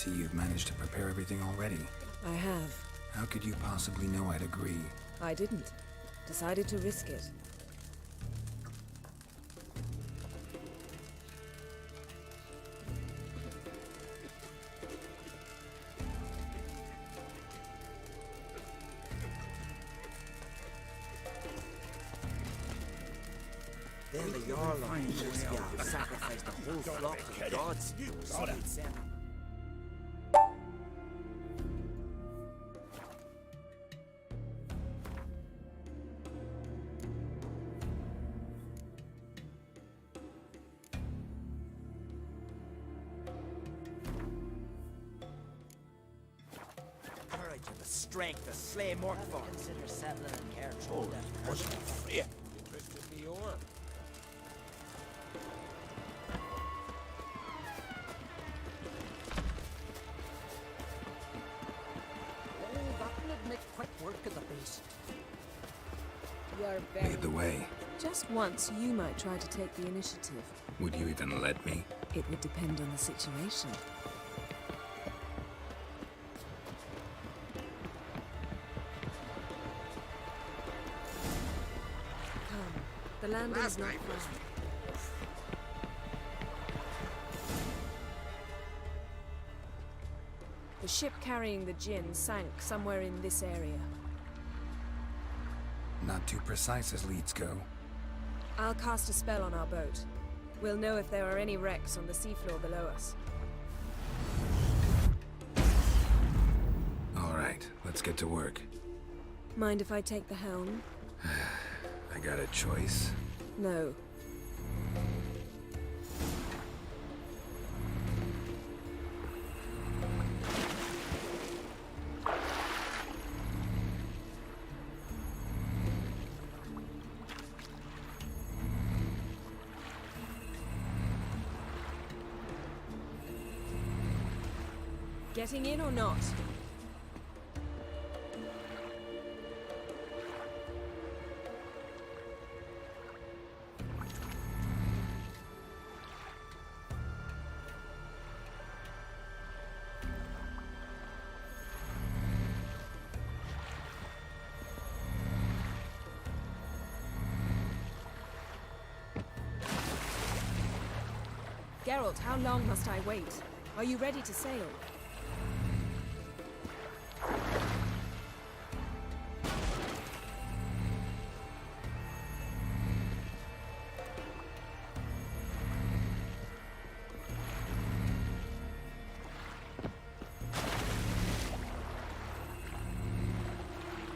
see you've managed to prepare everything already. I have. How could you possibly know I'd agree? I didn't. Decided to risk it. Then the Jarl of Muspia sacrificed the whole flock to the gods. Courage and the strength to slay Morkvar. Consider settling in Cair Trolda. Interested me or? That'll make quick work of the beast. You're very... Lead the way. Just once, you might try to take the initiative. Would you even let me? It would depend on the situation. Come. The landing's not far. The ship carrying the Jinn sank somewhere in this area. Not too precise as leads go. I'll cast a spell on our boat. We'll know if there are any wrecks on the seafloor below us. All right, let's get to work. Mind if I take the helm? I got a choice. No. Getting in or not? Geralt, how long must I wait? Are you ready to sail?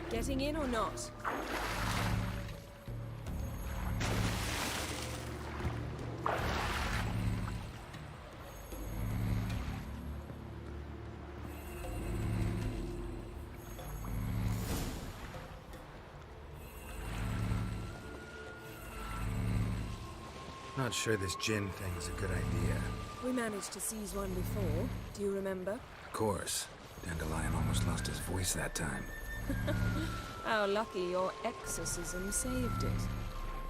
Getting in or not? Not sure this Jinn thing's a good idea. We managed to seize one before. Do you remember? Of course. Dandelion almost lost his voice that time. How lucky your exorcism saved it.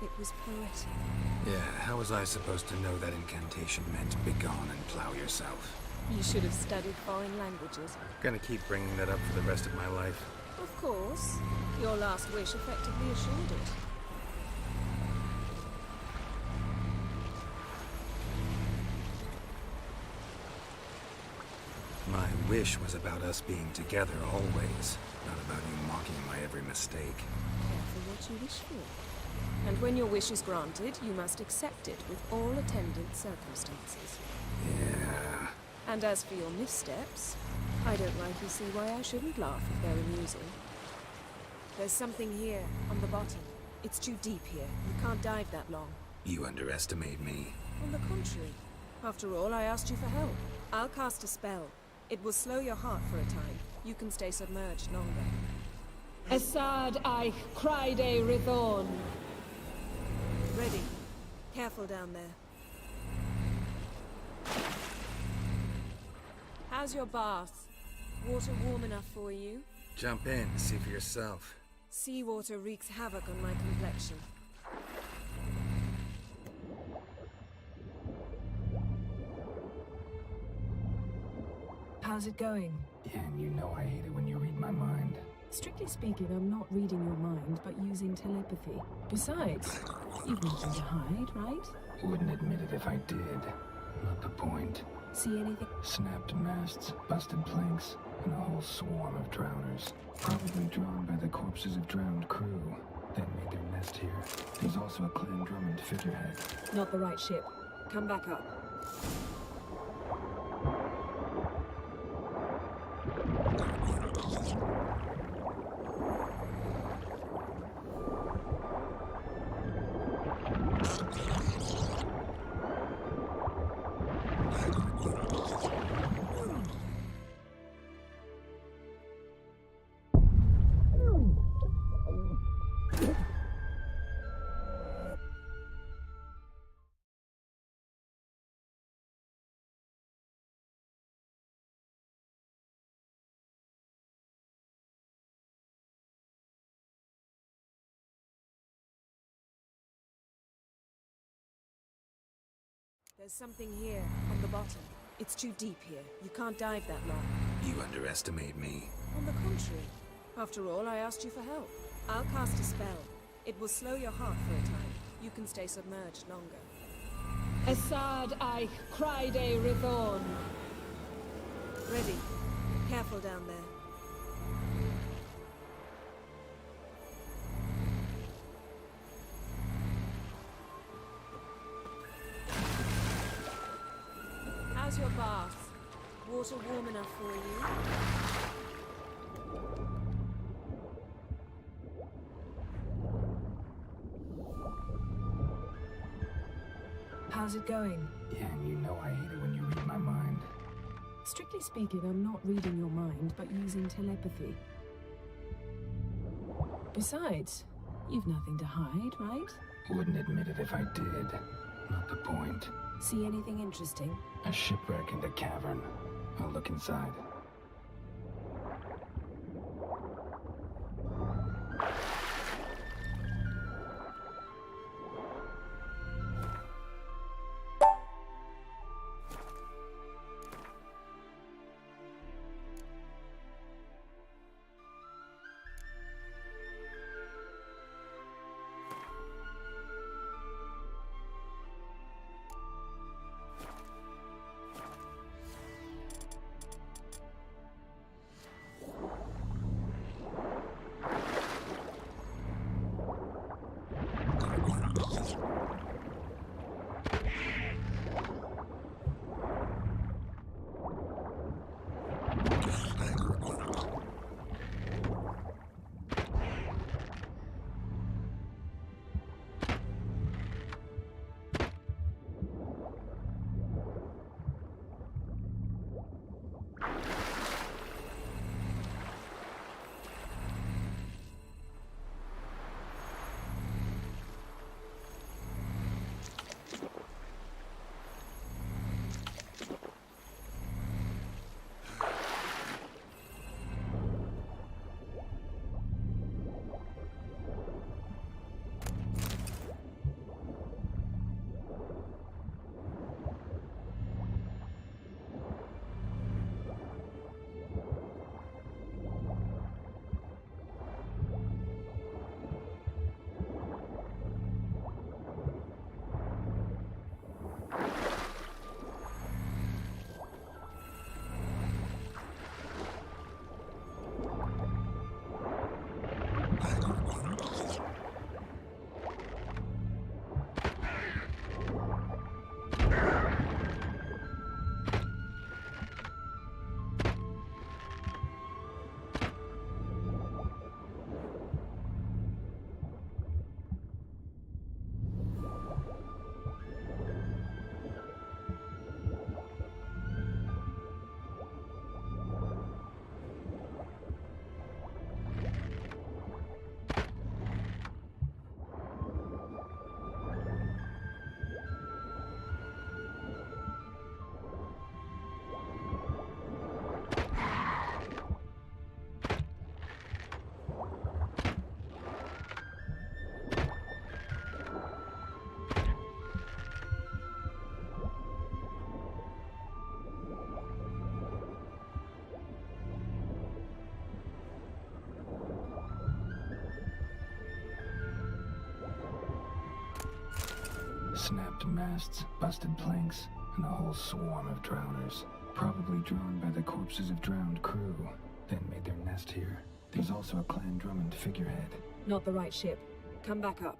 It was poetic. Yeah, how was I supposed to know that incantation meant begone and plow yourself? You should have studied foreign languages. Gonna keep bringing that up for the rest of my life. Of course. Your last wish effectively assured it. My wish was about us being together always, not about you mocking my every mistake. Careful what you wish for. And when your wish is granted, you must accept it with all attendant circumstances. Yeah. And as for your missteps, I don't rightly see why I shouldn't laugh if they're amusing. There's something here, on the bottom. It's too deep here. You can't dive that long. You underestimate me. On the contrary. After all, I asked you for help. I'll cast a spell. It will slow your heart for a time. You can stay submerged longer. Assad I Cride Rithorn. Ready. Careful down there. How's your bath? Water warm enough for you? Jump in, see for yourself. Seawater wreaks havoc on my complexion. How How's it going? Yeah, and you know I hate it when you read my mind. Strictly speaking, I'm not reading your mind, but using telepathy. Besides, you've nothing to hide, right? Wouldn't admit it if I did. Not the point. See anything? Snapped masts, busted planks, and a whole swarm of drowners. Probably drawn by the corpses of drowned crew that made their nest here. There's also a Clan Drummond figurehead. Not the right ship. Come back up. There's something here, on the bottom. It's too deep here. You can't dive that long. You underestimate me. On the contrary. After all, I asked you for help. I'll cast a spell. It will slow your heart for a time. You can stay submerged longer. Assad I cried a Rithorn. Ready. Careful down there. How's your bath? Water warm enough for you? How's it going? Yeah, and you know I hate it when you read my mind. Strictly speaking, I'm not reading your mind, but using telepathy. Besides, you've nothing to hide, right? Wouldn't admit it if I did. Not the point. See anything interesting? A shipwreck and a cavern. I'll look inside. Snapped masts, busted planks, and a whole swarm of drowners. Probably drawn by the corpses of drowned crew, then made their nest here. There's also a Clan Drummond figurehead. Not the right ship. Come back up.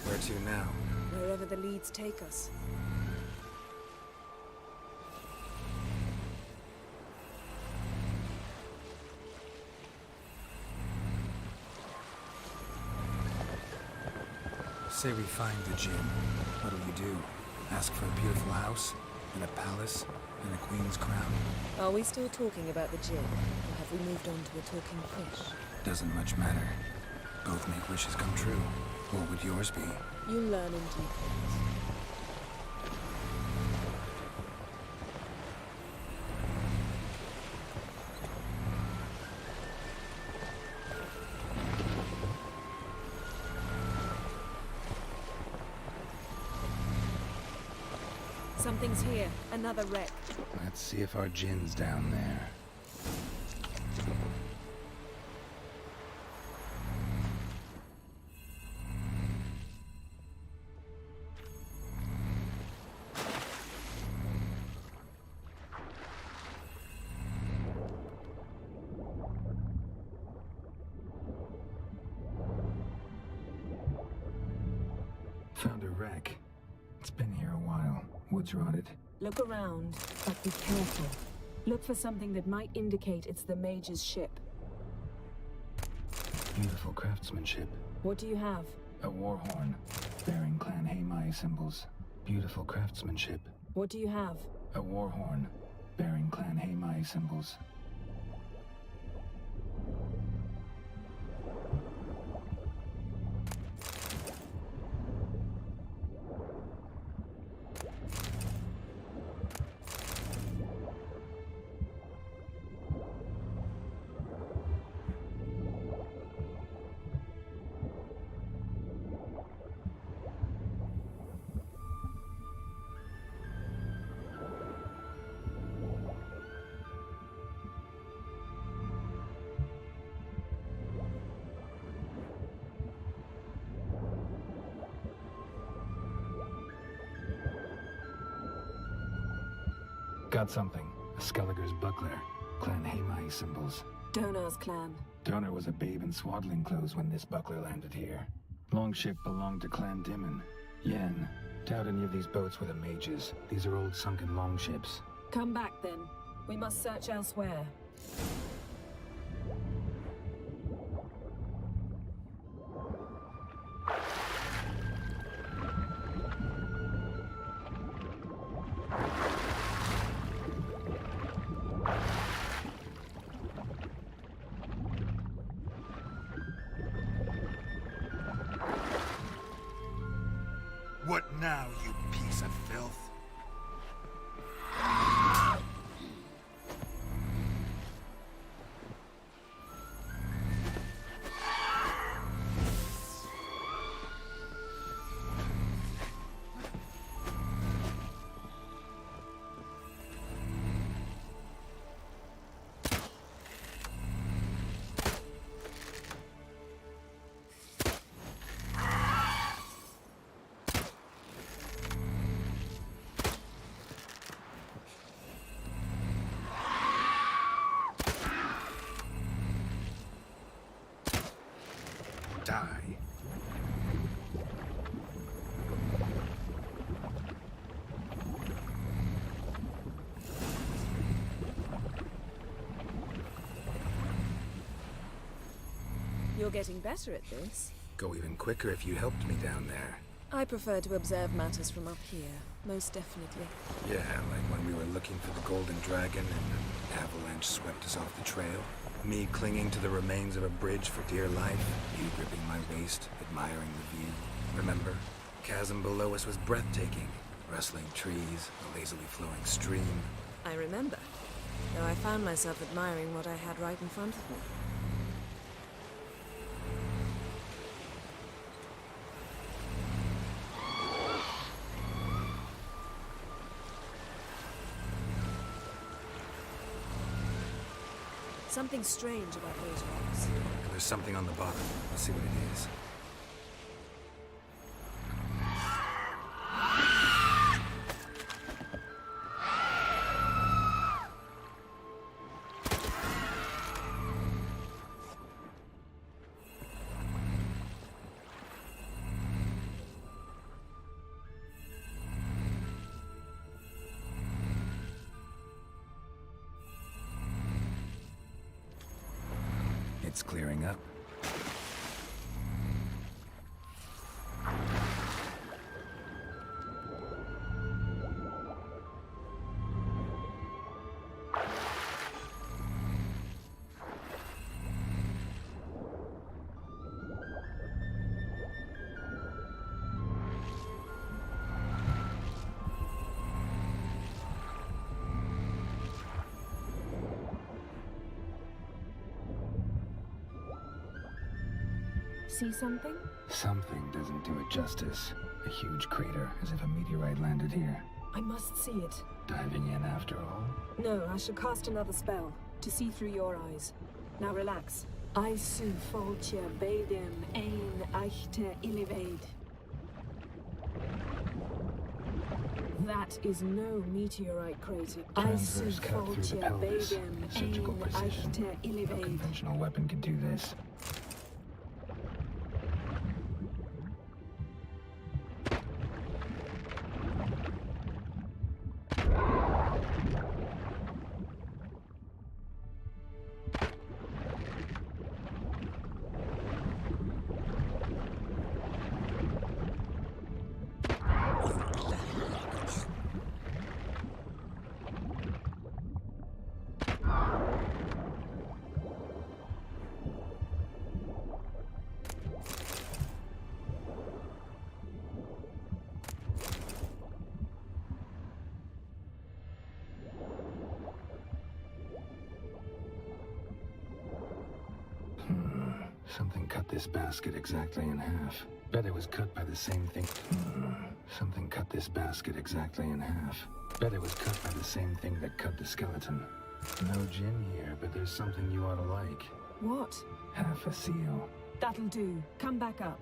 Where to now? Wherever the leads take us. Say we find the Jinn. What'll you do? Ask for a beautiful house? And a palace? And a queen's crown? Are we still talking about the Jinn? Or have we moved on to a talking fish? Doesn't much matter. Both make wishes come true. What would yours be? You learn in due course. Something's here. Another wreck. Let's see if our Jinn's down there. Found a wreck. It's been here a while. Wood's rotted. Look around, but be careful. Look for something that might indicate it's the mage's ship. Beautiful craftsmanship. What do you have? A war horn, bearing Clan Haimai symbols. Beautiful craftsmanship. What do you have? A war horn, bearing Clan Haimai symbols. Got something. A Skelliger's buckler. Clan Haimai symbols. Donar's clan. Donar was a babe in swaddling clothes when this buckler landed here. Longship belonged to Clan Dimon. Yen. Doubt any of these boats were the mages. These are old sunken longships. Come back then. We must search elsewhere. What now, you piece of filth? die. You're getting better at this. Go even quicker if you helped me down there. I prefer to observe matters from up here, most definitely. Yeah, like when we were looking for the Golden Dragon and an avalanche swept us off the trail. Me clinging to the remains of a bridge for dear life. You gripping my waist, admiring the view. Remember? Chasm below us was breathtaking. Rustling trees, a lazily flowing stream. I remember, though I found myself admiring what I had right in front of me. Something strange about those rocks. There's something on the bottom. Let's see what it is. It's clearing up. See something? Something doesn't do it justice. A huge crater, as if a meteorite landed here. I must see it. Diving in after all? No, I shall cast another spell, to see through your eyes. Now relax. Aisu foltje bedem ein eichte illiveid. That is no meteorite crater. Aisu Transverse cut through the foltje pelvis. bedem Surgical ein precision. eichte No illiveid. conventional weapon could do this. Something cut this basket exactly in half. Bet it was cut by the same thing. Something cut this basket exactly in half. Bet it was cut by the same thing that cut the skeleton. No gin here, but there's something you ought to like. What? Half a seal. That'll do. Come back up.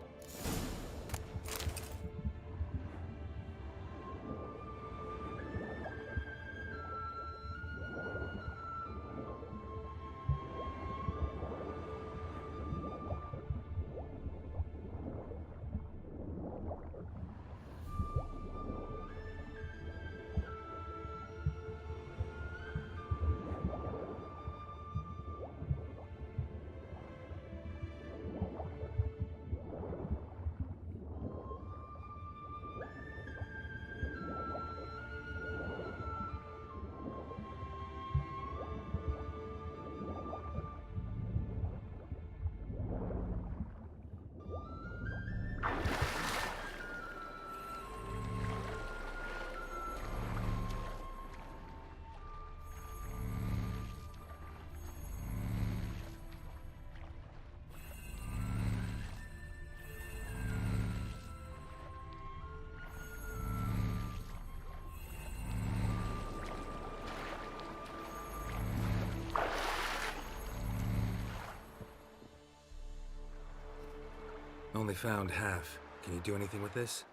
Only found half. Can you do anything with this?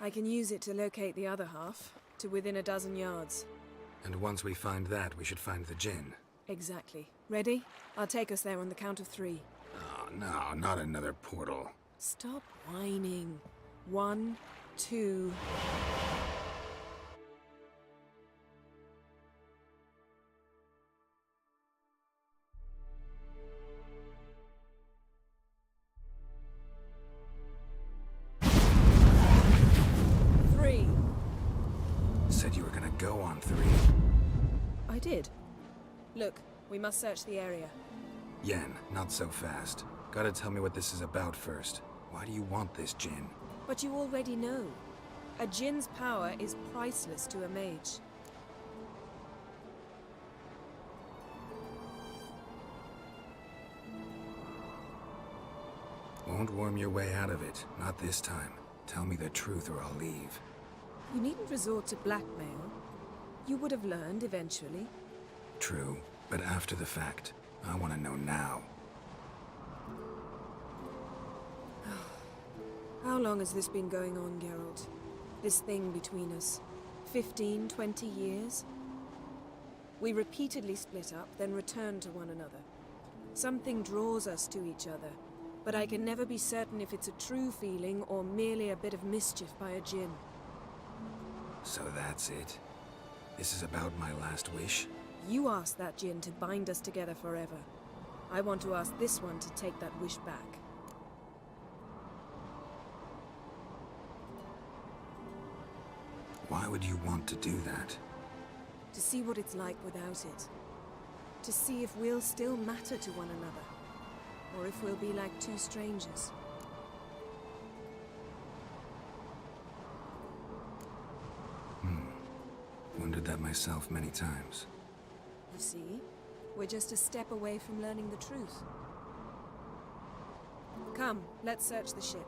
I can use it to locate the other half, to within a dozen yards. And once we find that, we should find the gin. Exactly. Ready? I'll take us there on the count of 3. Oh, no, not another portal. Stop whining. 1, 2... Three. Said you were gonna go on 3. I did. Look, we must search the area. Yen, not so fast. Gotta tell me what this is about first. Why do you want this Jinn? But you already know. A Jinn's power is priceless to a mage. Won't worm your way out of it. Not this time. Tell me the truth or I'll leave. You needn't resort to blackmail. You would have learned eventually. True, but after the fact. I want to know now. How long has this been going on, Geralt? This thing between us? 15, 20 years? We repeatedly split up, then returned to one another. Something draws us to each other, but I can never be certain if it's a true feeling or merely a bit of mischief by a Jinn. So that's it. This is about my last wish? You asked that Jinn to bind us together forever. I want to ask this one to take that wish back. Why would you want to do that? To see what it's like without it. To see if we'll still matter to one another. Or if we'll be like two strangers. Wondered that myself many times. You see? We're just a step away from learning the truth. Come, let's search the ship.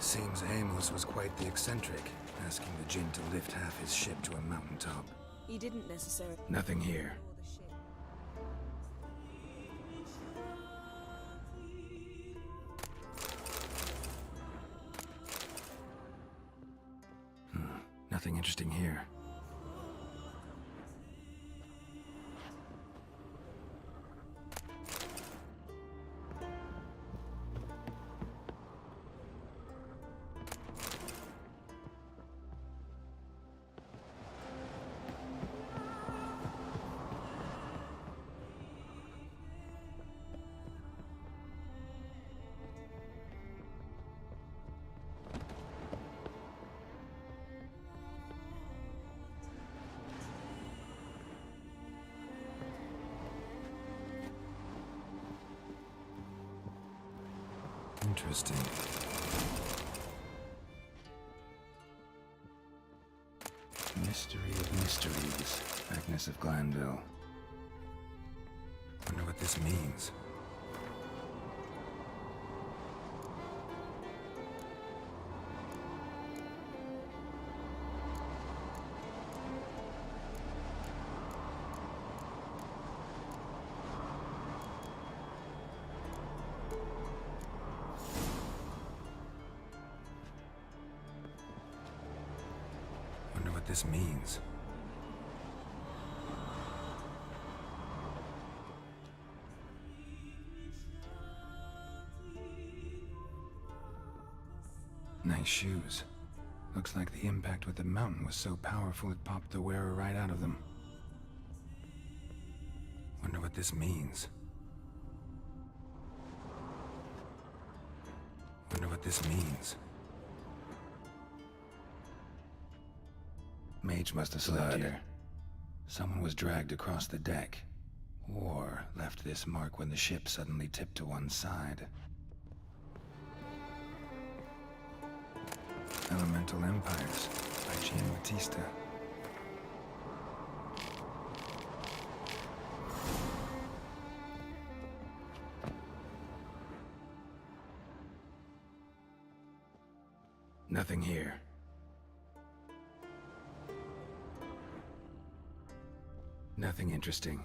Seems Amos was quite the eccentric, asking the Jinn to lift half his ship to a mountaintop. He didn't necessarily... Nothing here. explore the ship. Nothing interesting here. Interesting. Mystery of mysteries. Agnes of Glanville. Wonder what this means. Wonder what this means. Nice shoes. Looks like the impact with the mountain was so powerful it popped the wearer right out of them. Wonder what this means. Wonder what this means. Mage must have slept here. Someone was dragged across the deck. Or left this mark when the ship suddenly tipped to one side. Elemental Empires by Gian Battista. Nothing here. Nothing interesting.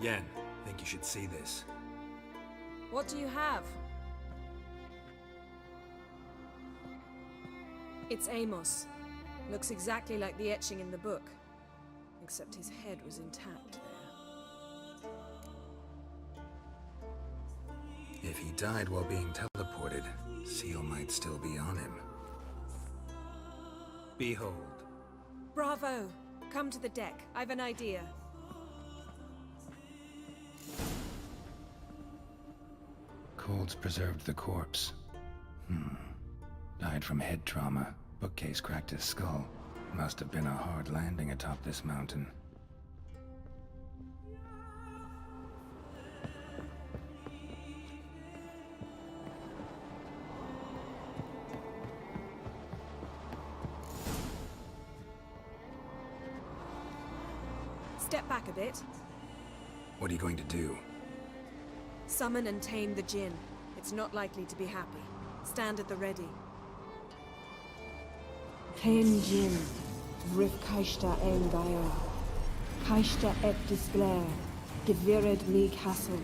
Yen, I think you should see this. What do you have? It's Amos. Looks exactly like the etching in the book. Except his head was intact there. If he died while being teleported, Seal might still be on him. Behold. Bravo! Come to the deck. I've an idea. Cold's preserved the corpse. Died from head trauma. Bookcase cracked his skull. Must have been a hard landing atop this mountain. Step back a bit. What are you going to do? Summon and tame the Jinn. It's not likely to be happy. Stand at the ready. Ken Jin, Rif Kaishta Engaya, Kaishta et Disglair, Gevired me Castle.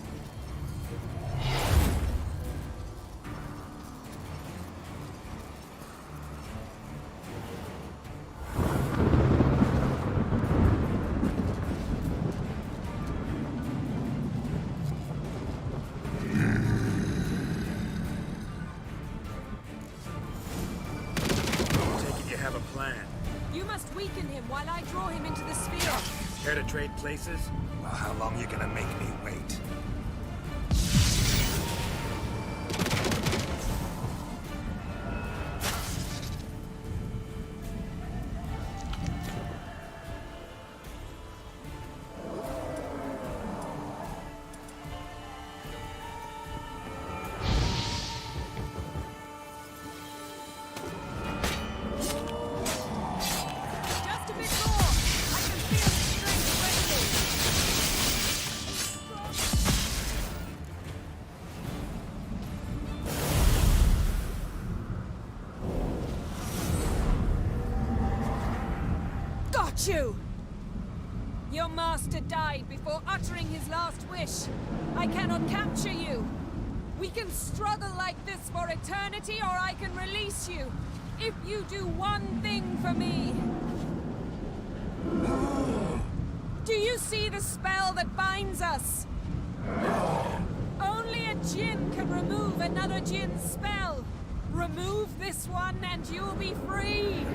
You must weaken him while I draw him into the sphere. Care to trade places? Well, how long you gonna make me wait? You! Your master died before uttering his last wish. I cannot capture you. We can struggle like this for eternity, or I can release you. If you do one thing for me. Do you see the spell that binds us? Only a Jinn can remove another Jinn's spell. Remove this one and you'll be free.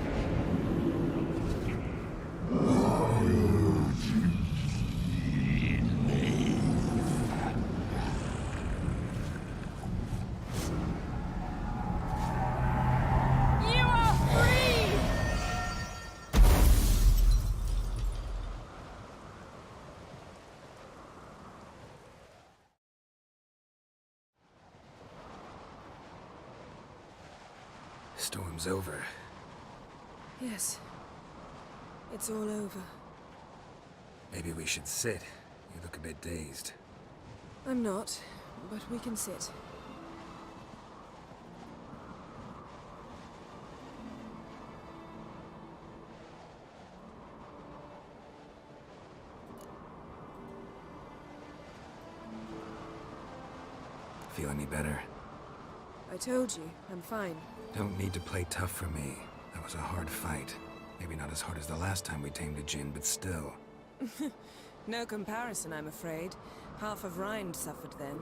Storm's over. Yes. It's all over. Maybe we should sit. You look a bit dazed. I'm not, but we can sit. Feel any better? I told you, I'm fine. Don't need to play tough for me. That was a hard fight. Maybe not as hard as the last time we tamed a Jinn, but still. No comparison, I'm afraid. Half of Rind suffered then.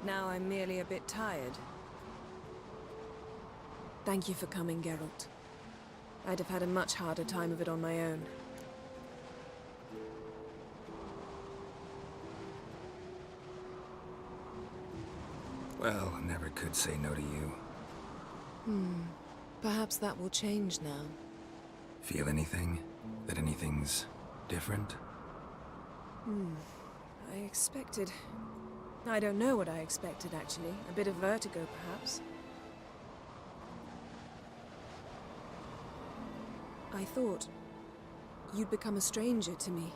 Now I'm merely a bit tired. Thank you for coming, Geralt. I'd have had a much harder time of it on my own. Well, I never could say no to you. Perhaps that will change now. Feel anything? That anything's different? I expected... I don't know what I expected, actually. A bit of vertigo, perhaps. I thought you'd become a stranger to me.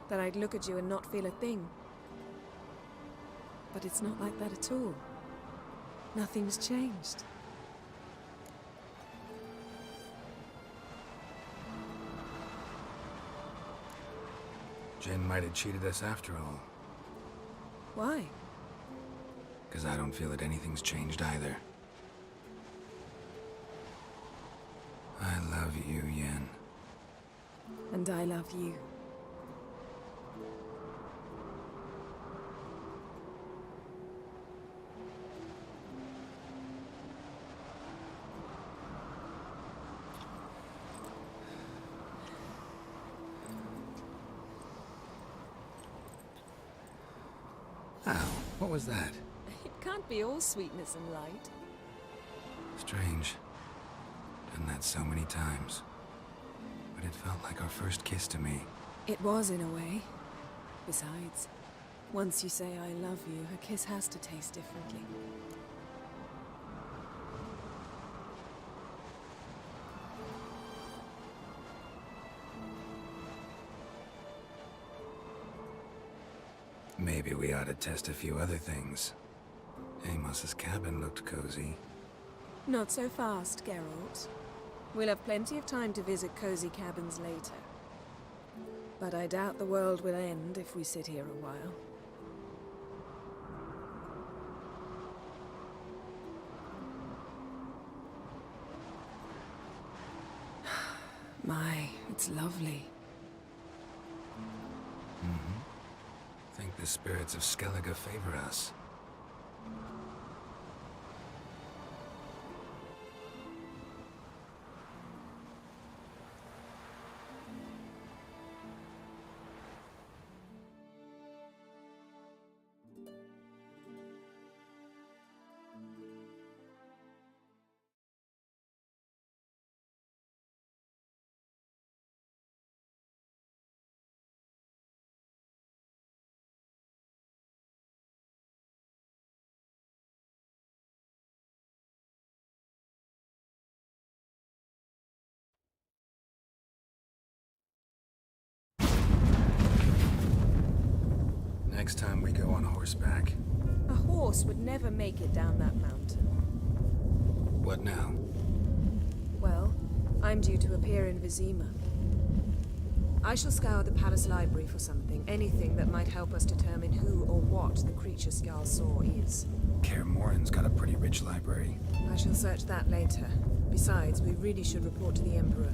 That I'd look at you and not feel a thing. But it's not like that at all. Nothing's changed. Jinn might have cheated us after all. Why? Because I don't feel that anything's changed either. I love you, Yen. And I love you. Ow, what was that? It can't be all sweetness and light. Strange. Done that so many times. But it felt like our first kiss to me. It was, in a way. Besides, once you say I love you, a kiss has to taste differently. Maybe we ought to test a few other things. Amos's cabin looked cozy. Not so fast, Geralt. We'll have plenty of time to visit cozy cabins later. But I doubt the world will end if we sit here a while. My, it's lovely. Think the spirits of Skellige favor us. Next time we go on horseback. A horse would never make it down that mountain. What now? Well, I'm due to appear in Vizima. I shall scour the palace library for something, anything that might help us determine who or what the creature Skjal saw is. Kaer Morhen's got a pretty rich library. I shall search that later. Besides, we really should report to the Emperor.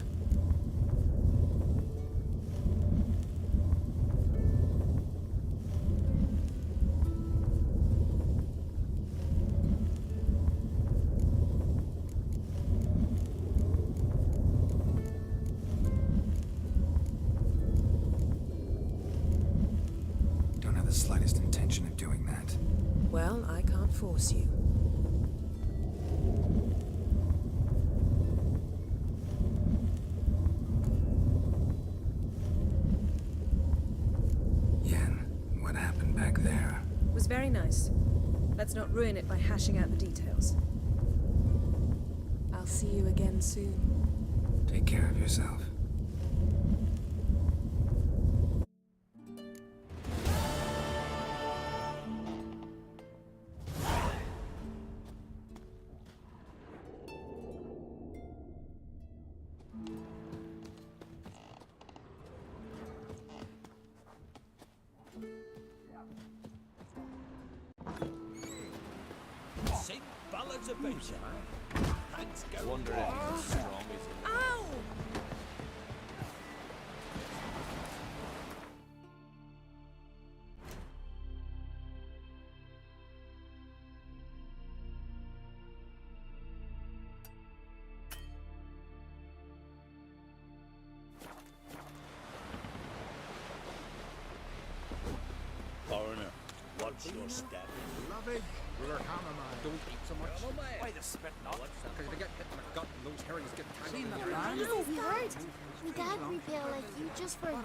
Don't have the slightest intention of doing that. Well, I can't force you. Yen, what happened back there? It was very nice. Let's not ruin it by hashing out the details. I'll see you again soon. Take care of yourself. Sing ballads about you. Thanks, go. Wonder if he's as strong as him. Ow! Foreigner, watch your step. Loving, don't eat so much. Why the spit not? Because they get hit in the gut and those herrings get tangled in your No, we heard. We dad repair like you just for a day.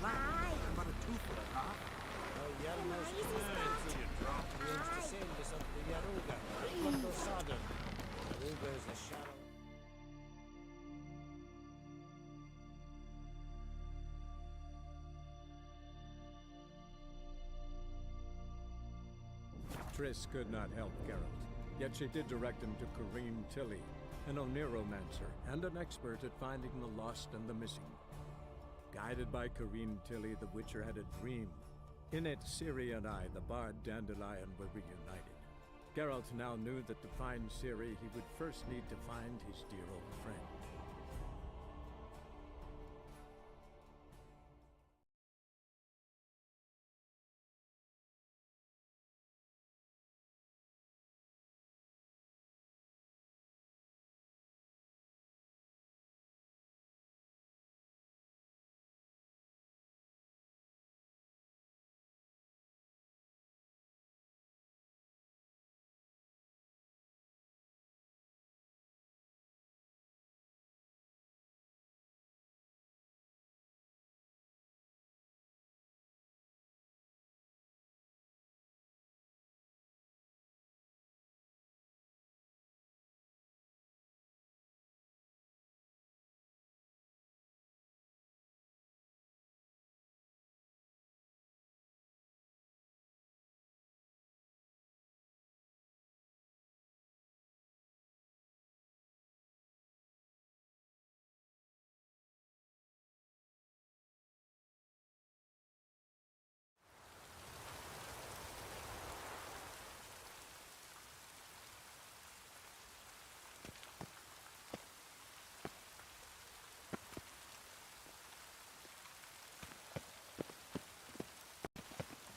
Aye. About a tooth for a cough. Triss could not help Geralt, yet she did direct him to Corrine Tilly, an Oniromancer and an expert at finding the lost and the missing. Guided by Corrine Tilly, the Witcher had a dream In it, Ciri and I, the bard Dandelion, were reunited. Geralt now knew that to find Ciri, he would first need to find his dear old friend.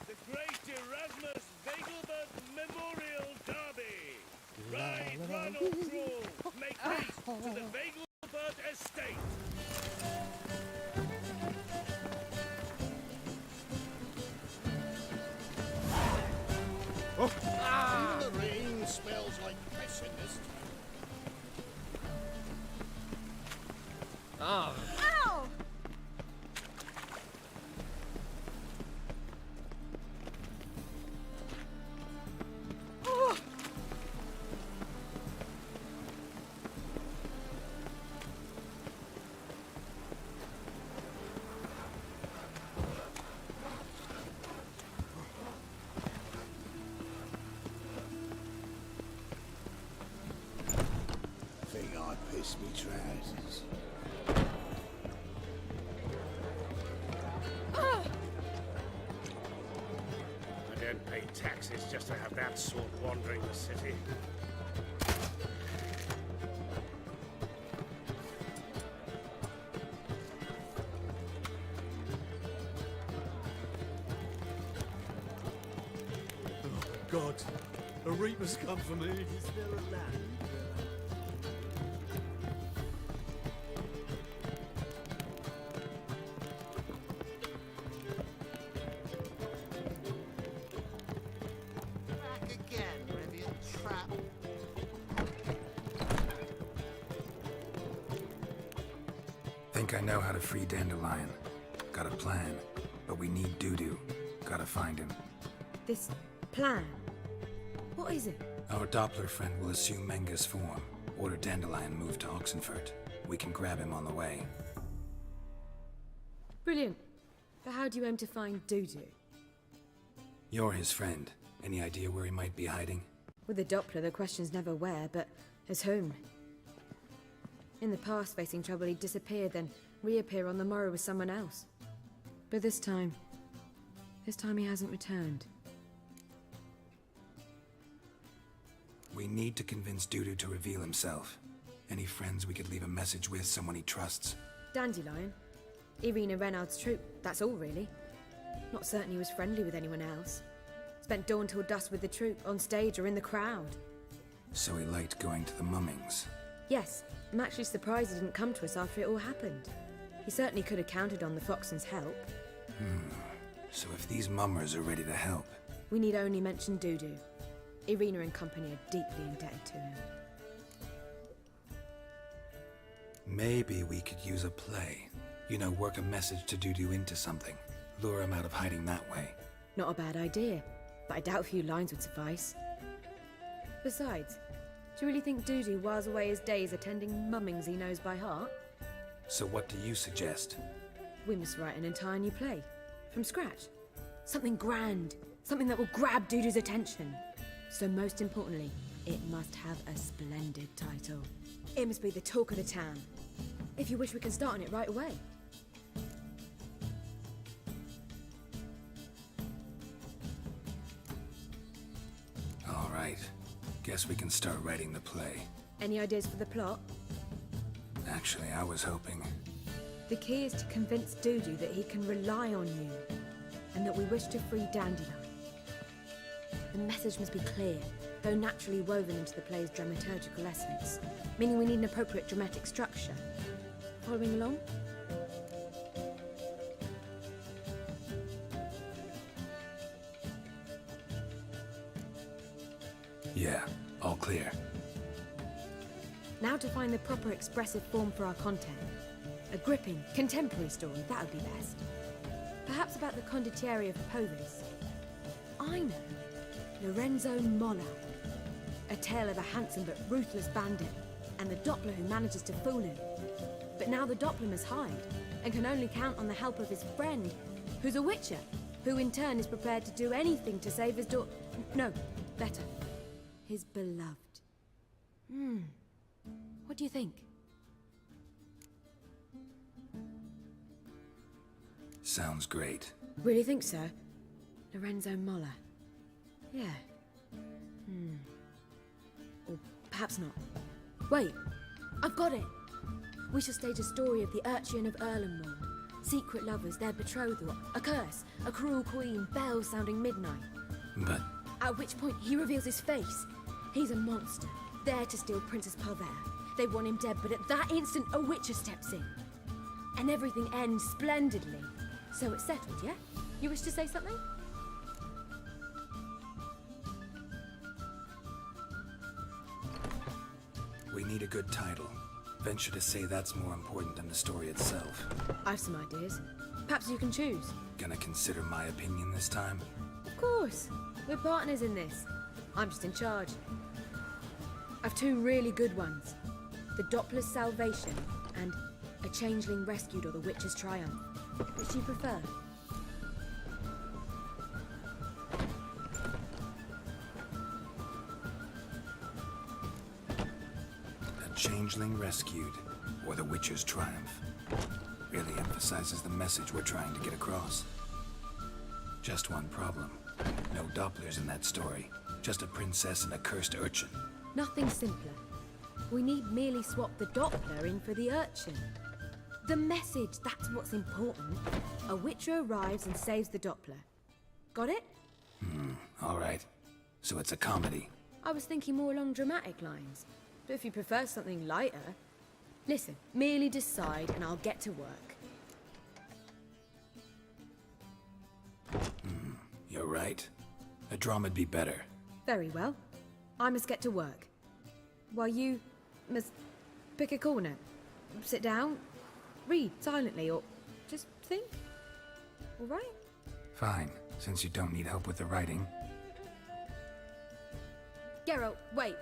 The Great Erasmus Vegelbert Memorial Derby. Ride, run or crawl. Make haste to the Vegelbert Estate. The rain smells like piss in this town. Ow! Think I piss me trousers. I don't pay taxes just to have that sort wandering the city. God, a reaper's come for me. Is there a land? Back again, Rivian trap. Think I know how to free Dandelion. Got a plan, but we need Dudu. Gotta find him. This plan? What is it? Our Doppler friend will assume Menga's form. Order Dandelion moved to Oxenfurt. We can grab him on the way. Brilliant. But how do you aim to find Dudu? You're his friend. Any idea where he might be hiding? With the Doppler, the question's never where, but as whom. In the past, facing trouble, he'd disappear, then reappear on the morrow with someone else. But this time he hasn't returned. We need to convince Dudu to reveal himself. Any friends we could leave a message with, someone he trusts? Dandelion? Irina Renard's troop, that's all really. Not certain he was friendly with anyone else. Spent dawn till dusk with the troop, on stage or in the crowd. So he liked going to the mummings. Yes, I'm actually surprised he didn't come to us after it all happened. He certainly could have counted on the Foxen's help. So if these mummers are ready to help, We need only mention Dudu. Irina and company are deeply indebted to him. maybe we could use a play. You know, work a message to Dudu into something. Lure him out of hiding that way. Not a bad idea, but I doubt a few lines would suffice. Besides, do you really think Dudu whiles away his days attending mummings he knows by heart? So what do you suggest? We must write an entire new play. From scratch. Something grand. Something that will grab Dudu's attention. So most importantly, it must have a splendid title. It must be the talk of the town. If you wish, we can start on it right away. right. Guess we can start writing the play. Any ideas for the plot? Actually, I was hoping... The key is to convince Dudu that he can rely on you, and that we wish to free Dandelion. The message must be clear, though naturally woven into the play's dramaturgical essence, meaning we need an appropriate dramatic structure. Following along? Yeah, all clear. Now to find the proper expressive form for our content. A gripping, contemporary story, that would be best. Perhaps about the condottieri of Povis. I know. Lorenzo Mola. A tale of a handsome but ruthless bandit, and the Doppler who manages to fool him. But now the Doppler must hide, and can only count on the help of his friend, who's a witcher, who in turn is prepared to do anything to save his daughter. No, better. His beloved. What do you think? Sounds great. Really think so? Lorenzo Mola. Yeah. Or perhaps not. Wait! I've got it! We shall stage a story of the Urchin of Erlenwald. Secret lovers, their betrothal, a curse, a cruel queen, bells sounding midnight. But... At which point he reveals his face. He's a monster, there to steal Princess Palvera. They want him dead, but at that instant a witcher steps in. And everything ends splendidly. So it's settled, yeah? You wish to say something? we need a good title. Venture to say that's more important than the story itself. I've some ideas. Perhaps you can choose. Gonna consider my opinion this time? Of course. We're partners in this. I'm just in charge. I've two really good ones. The Doppler's Salvation and A Changeling Rescued or The Witcher's Triumph. Which do you prefer? A Changeling Rescued or The Witcher's Triumph. Really emphasizes the message we're trying to get across. Just one problem. No Dopplers in that story. Just a princess and a cursed urchin. Nothing simpler. We need merely swap the Doppler in for the urchin. The message, that's what's important. A witcher arrives and saves the Doppler. Got it? All right. So it's a comedy. I was thinking more along dramatic lines. But if you prefer something lighter... Listen, merely decide and I'll get to work. You're right. A drama'd be better. Very well. I must get to work. While you must pick a corner. Sit down, read silently, or just think. All right? Fine, since you don't need help with the writing. Geralt, wait.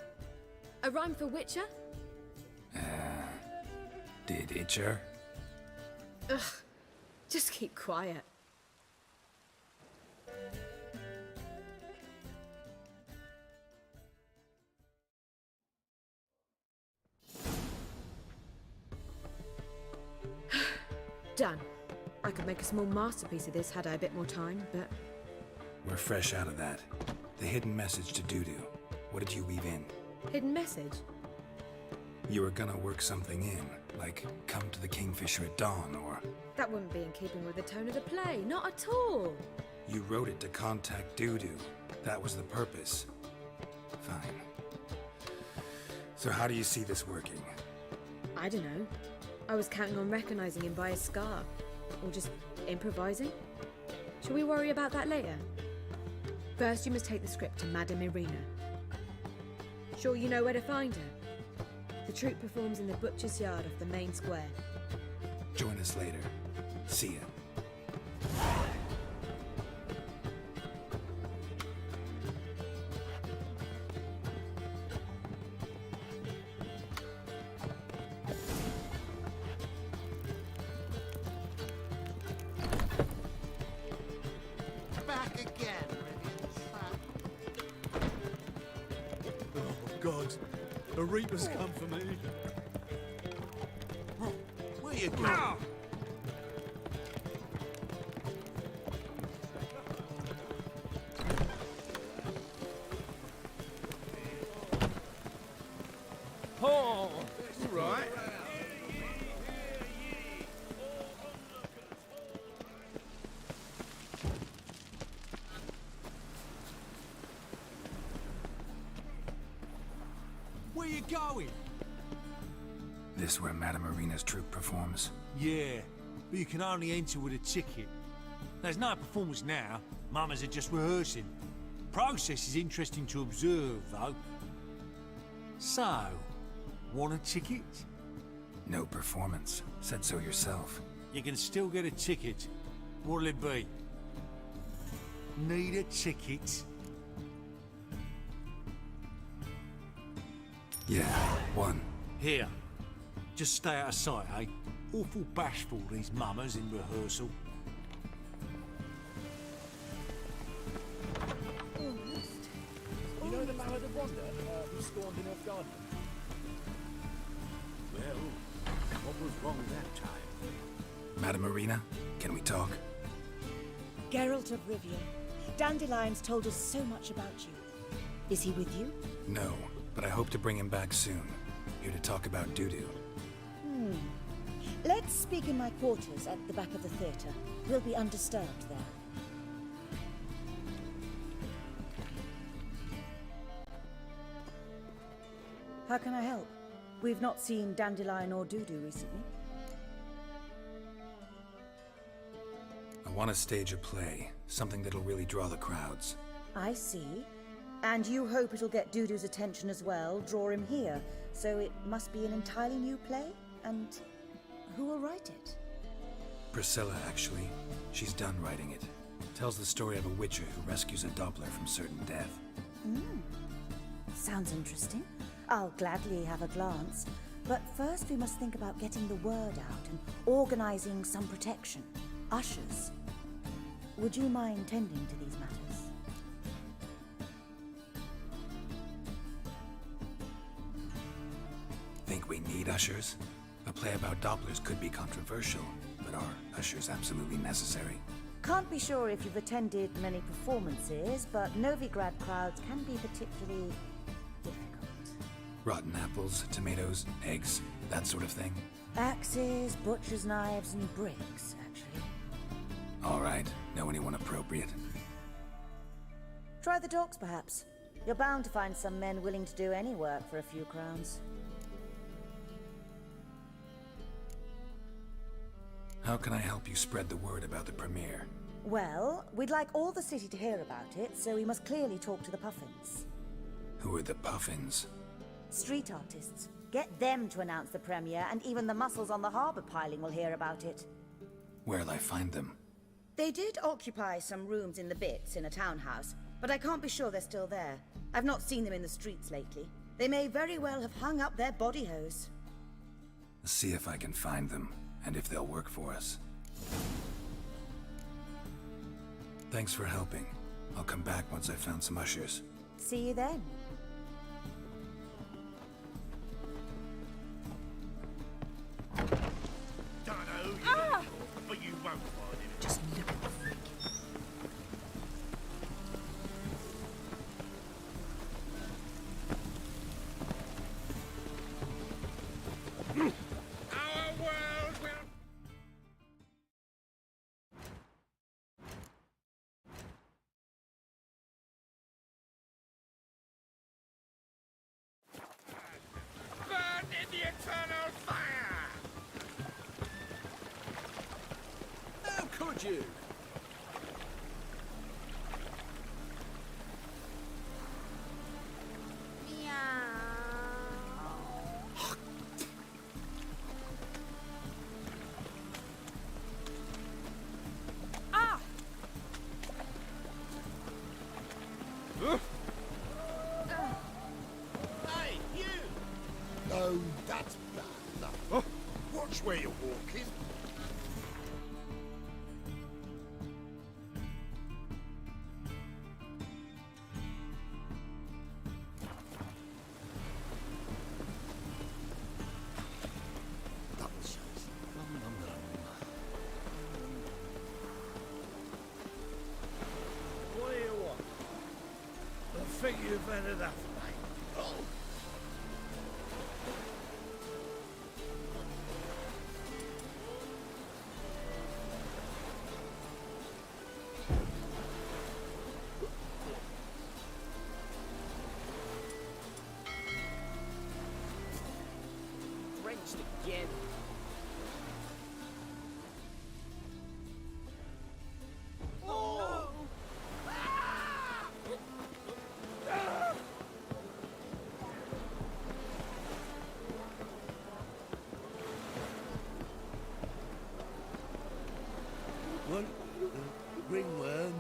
A rhyme for Witcher? Did Itcher? Ugh, just keep quiet. Done. I could make a small masterpiece of this had I a bit more time, but... We're fresh out of that. The hidden message to Dudu. What did you weave in? Hidden message? You were gonna work something in, like come to the Kingfisher at dawn, or... That wouldn't be in keeping with the tone of the play, not at all. You wrote it to contact Dudu. That was the purpose. Fine. So how do you see this working? I don't know. I was counting on recognizing him by his scar. Or just improvising. Shall we worry about that later? First, you must take the script to Madame Irina. Sure you know where to find her? The troupe performs in the butcher's yard off the main square. Join us later. See ya. Back again, Rivian Trap. Oh, God. The Reaper's come for me. Where you going? you going? This where Madame Marina's troupe performs? Yeah, but you can only enter with a ticket. There's no performance now. Mamas are just rehearsing. Process is interesting to observe, though. So, want a ticket? No performance. Said so yourself. You can still get a ticket. What'll it be? Need a ticket? Yeah, one. Here. Just stay out of sight, eh? Awful bashful, these mamas in rehearsal. You know the Ballad of Wanda, who stormed in Northgard? Well, what was wrong that time? Madame Marina, can we talk? Geralt of Rivia. Dandelion's told us so much about you. Is he with you? No, but I hope to bring him back soon. Here to talk about Dudu. Let's speak in my quarters at the back of the theatre. We'll be undisturbed there. How can I help? We've not seen Dandelion or Dudu recently. I want to stage a play, something that'll really draw the crowds. I see. And you hope it'll get Dudu's attention as well, draw him here. So it must be an entirely new play? And who will write it? Priscilla, actually. She's done writing it. Tells the story of a witcher who rescues a Doppler from certain death. Sounds interesting. I'll gladly have a glance. But first we must think about getting the word out and organizing some protection. Ushers. Would you mind tending to these matters? Think we need ushers? A play about Dopplers could be controversial, but are ushers absolutely necessary? Can't be sure if you've attended many performances, but Novigrad crowds can be particularly difficult. Rotten apples, tomatoes, eggs, that sort of thing? Axes, butcher's knives, and bricks, actually. All right, know anyone appropriate? Try the docks, perhaps. You're bound to find some men willing to do any work for a few crowns. How can I help you spread the word about the premiere? Well, we'd like all the city to hear about it, so we must clearly talk to the Puffins. Who are the Puffins? Street artists. Get them to announce the premiere, and even the muscles on the harbour piling will hear about it. Where'll I find them? They did occupy some rooms in the Bits in a townhouse, but I can't be sure they're still there. I've not seen them in the streets lately. They may very well have hung up their body hose. See if I can find them, and if they'll work for us. Thanks for helping. I'll come back once I've found some ushers. See you then. Don't know who you're looking for, but you won't find him. Just look at the freak. Our world will... burn in the eternal fire! How could you? Hey, you! No, that's bad enough. Watch where you're walking. Double shows. Nom, nom, nom. What do you want? I think you've had enough, mate. Oh. ringworm.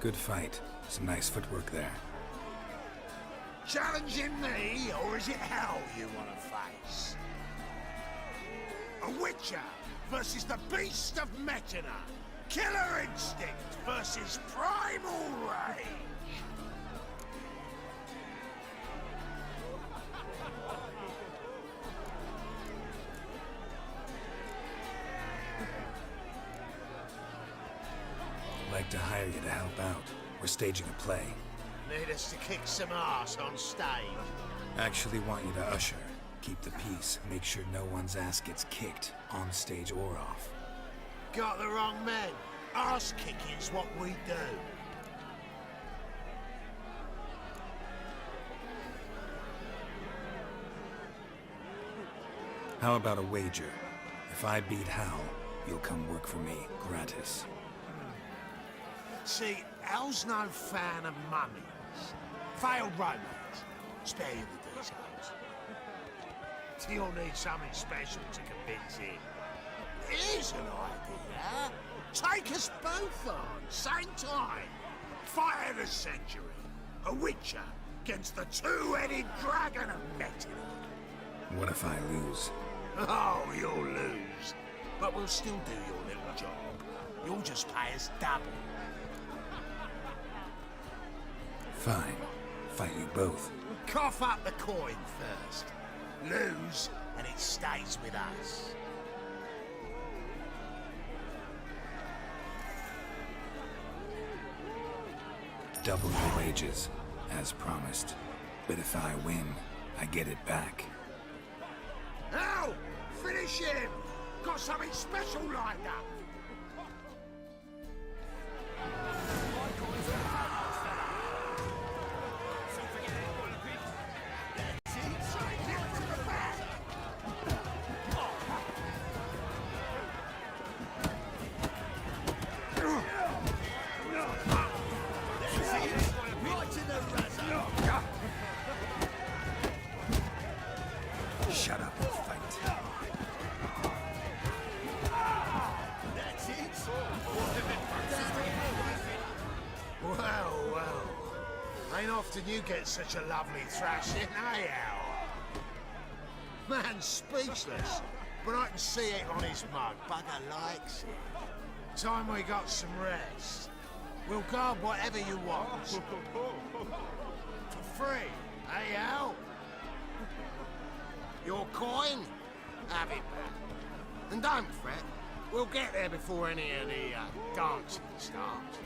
Good fight. Some nice footwork there. Challenging me, or is it hell you want to face? A Witcher versus the Beast of Metina. Killer instinct versus primal rage. I'd like to hire you to help out. We're staging a play. Need us to kick some ass on stage. Actually want you to usher. Keep the peace. Make sure no one's ass gets kicked, on stage or off. Got the wrong men. Ass kicking's what we do. How about a wager? If I beat Hal, you'll come work for me, gratis. See, Al's no fan of mummies. Failed romance. Spare you the details. You'll need something special to convince him. Here's an idea. Take us both on, same time. Fight of the century. A Witcher against the two-headed dragon of Metina. What if I lose? Oh, you'll lose. But we'll still do your little job. You'll just pay us double. Fine. Fight you both. Cough up the coin first. Lose, and it stays with us. Double your wages, as promised. But if I win, I get it back. Now, finish him! Got something special lined up! Shut up and fight. Well, well. Ain't often you get such a lovely thrashing, eh, Al? Man's speechless, but I can see it on his mug. Bugger likes it. Time we got some rest. We'll guard whatever you want. For free, eh, Al? Your coin? Have it back. And don't fret. We'll get there before any of the dancing starts.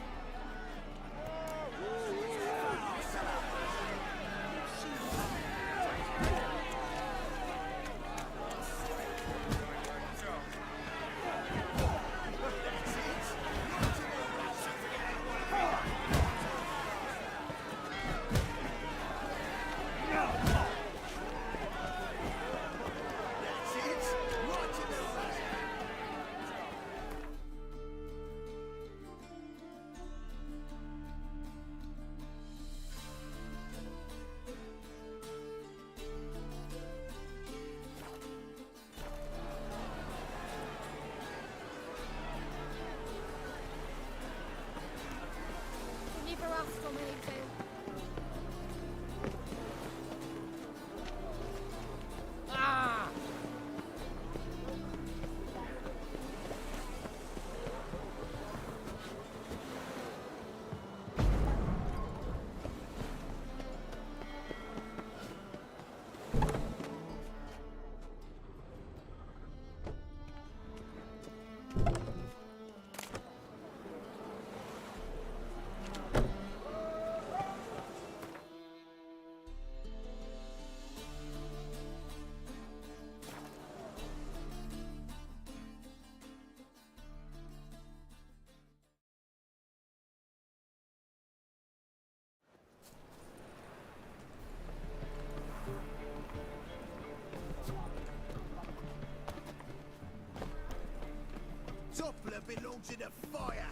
belongs in the fire,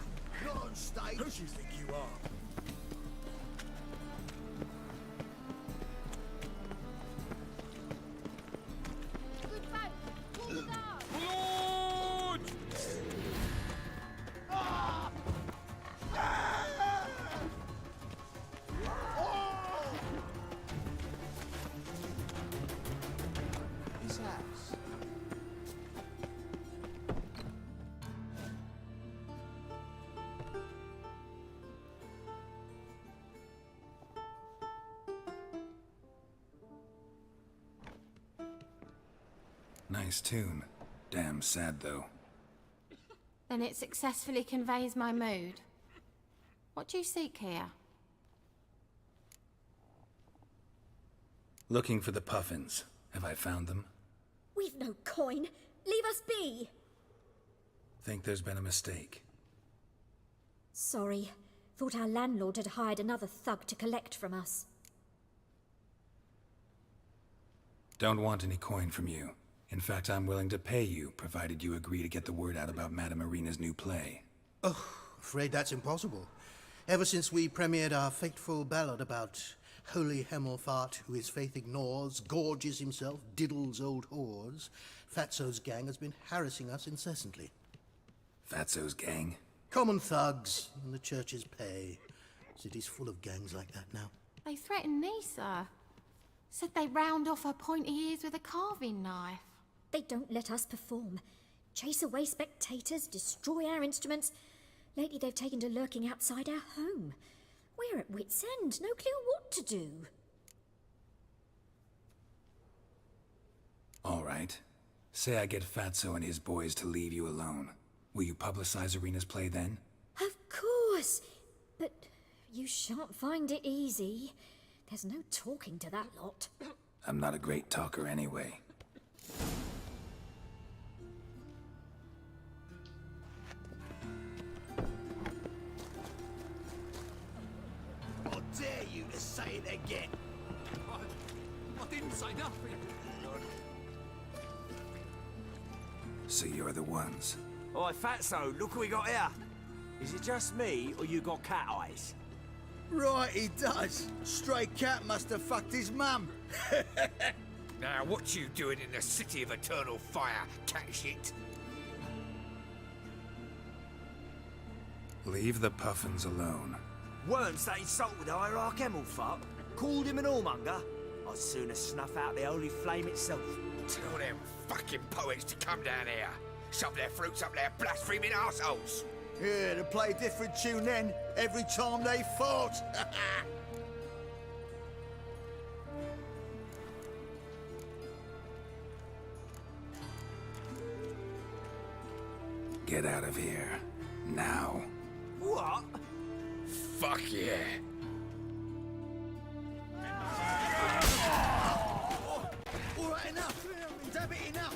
not on stage. Who do you think you are? Good boat. Pull the guard. His house. Nice tune. Damn sad, though. Then it successfully conveys my mood. What do you seek here? Looking for the Puffins. Have I found them? We've no coin. Leave us be. Think there's been a mistake. Sorry. Thought our landlord had hired another thug to collect from us. Don't want any coin from you. In fact, I'm willing to pay you, provided you agree to get the word out about Madame Irina's new play. Oh, afraid that's impossible. Ever since we premiered our fateful ballad about Holy Hemelfart, who his faith ignores, gorges himself, diddles old whores, Fatso's gang has been harassing us incessantly. Fatso's gang? Common thugs in the church's pay. City's full of gangs like that now. They threatened me, sir. Said they'd round off her pointy ears with a carving knife. They don't let us perform. Chase away spectators, destroy our instruments. Lately they've taken to lurking outside our home. We're at wit's end, no clue what to do. All right. Say I get Fatso and his boys to leave you alone. Will you publicize Irina's play then? Of course. But you shan't find it easy. There's no talking to that lot. I'm not a great talker anyway. I dare you to say it again. I didn't say nothing. So you're the ones. Oi, Fatso, look what we got here. Is it just me, or you got cat eyes? Right, he does. Stray cat must have fucked his mum. Now, what you doing in the city of eternal fire, cat shit? Leave the Puffins alone. Worms that insulted the hierarch Hemelfart, called him an whoremonger. I'd sooner snuff out the holy flame itself. Tell them fucking poets to come down here. Shove their fruits up their blaspheming arseholes. Yeah, to play a different tune then, every time they fought. Get out of here. Now. What? Fuck yeah. All right, enough. Damn it, enough.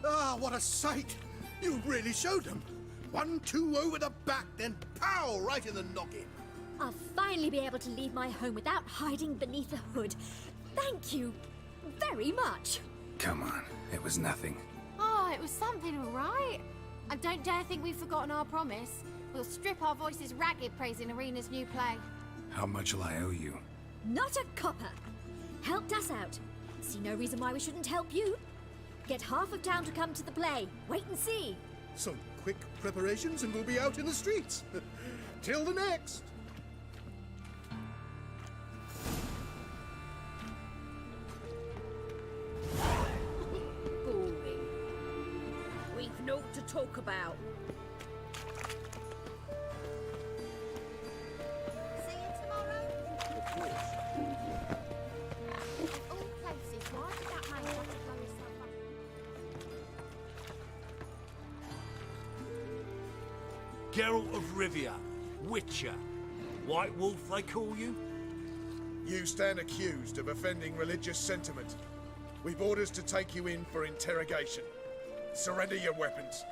Ah, what a sight! You really showed them. 1-2 over the back, then pow, right in the noggin. I'll finally be able to leave my home without hiding beneath a hood. Thank you very much. Come on, it was nothing. Oh, it was something, all right. And don't dare think we've forgotten our promise. We'll strip our voices ragged praising Irina's new play. How much will I owe you? Not a copper. Helped us out. See no reason why we shouldn't help you. Get half of town to come to the play. Wait and see. Some quick preparations and we'll be out in the streets. Till the next. Boring. We've naught to talk about. See you tomorrow. All places. Why did that man want to blow himself up? Geralt of Rivia, Witcher. White Wolf, they call you? You stand accused of offending religious sentiment. We've orders to take you in for interrogation. Surrender your weapons.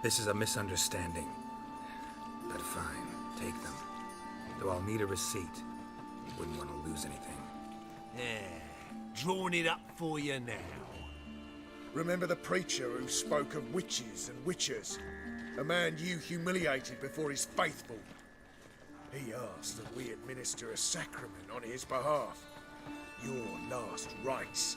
This is a misunderstanding. But fine, take them. Though I'll need a receipt. Wouldn't want to lose anything. Drawing it up for you now. Remember the preacher who spoke of witches and witchers? A man you humiliated before his faithful. He asked that we administer a sacrament on his behalf. Your last rites.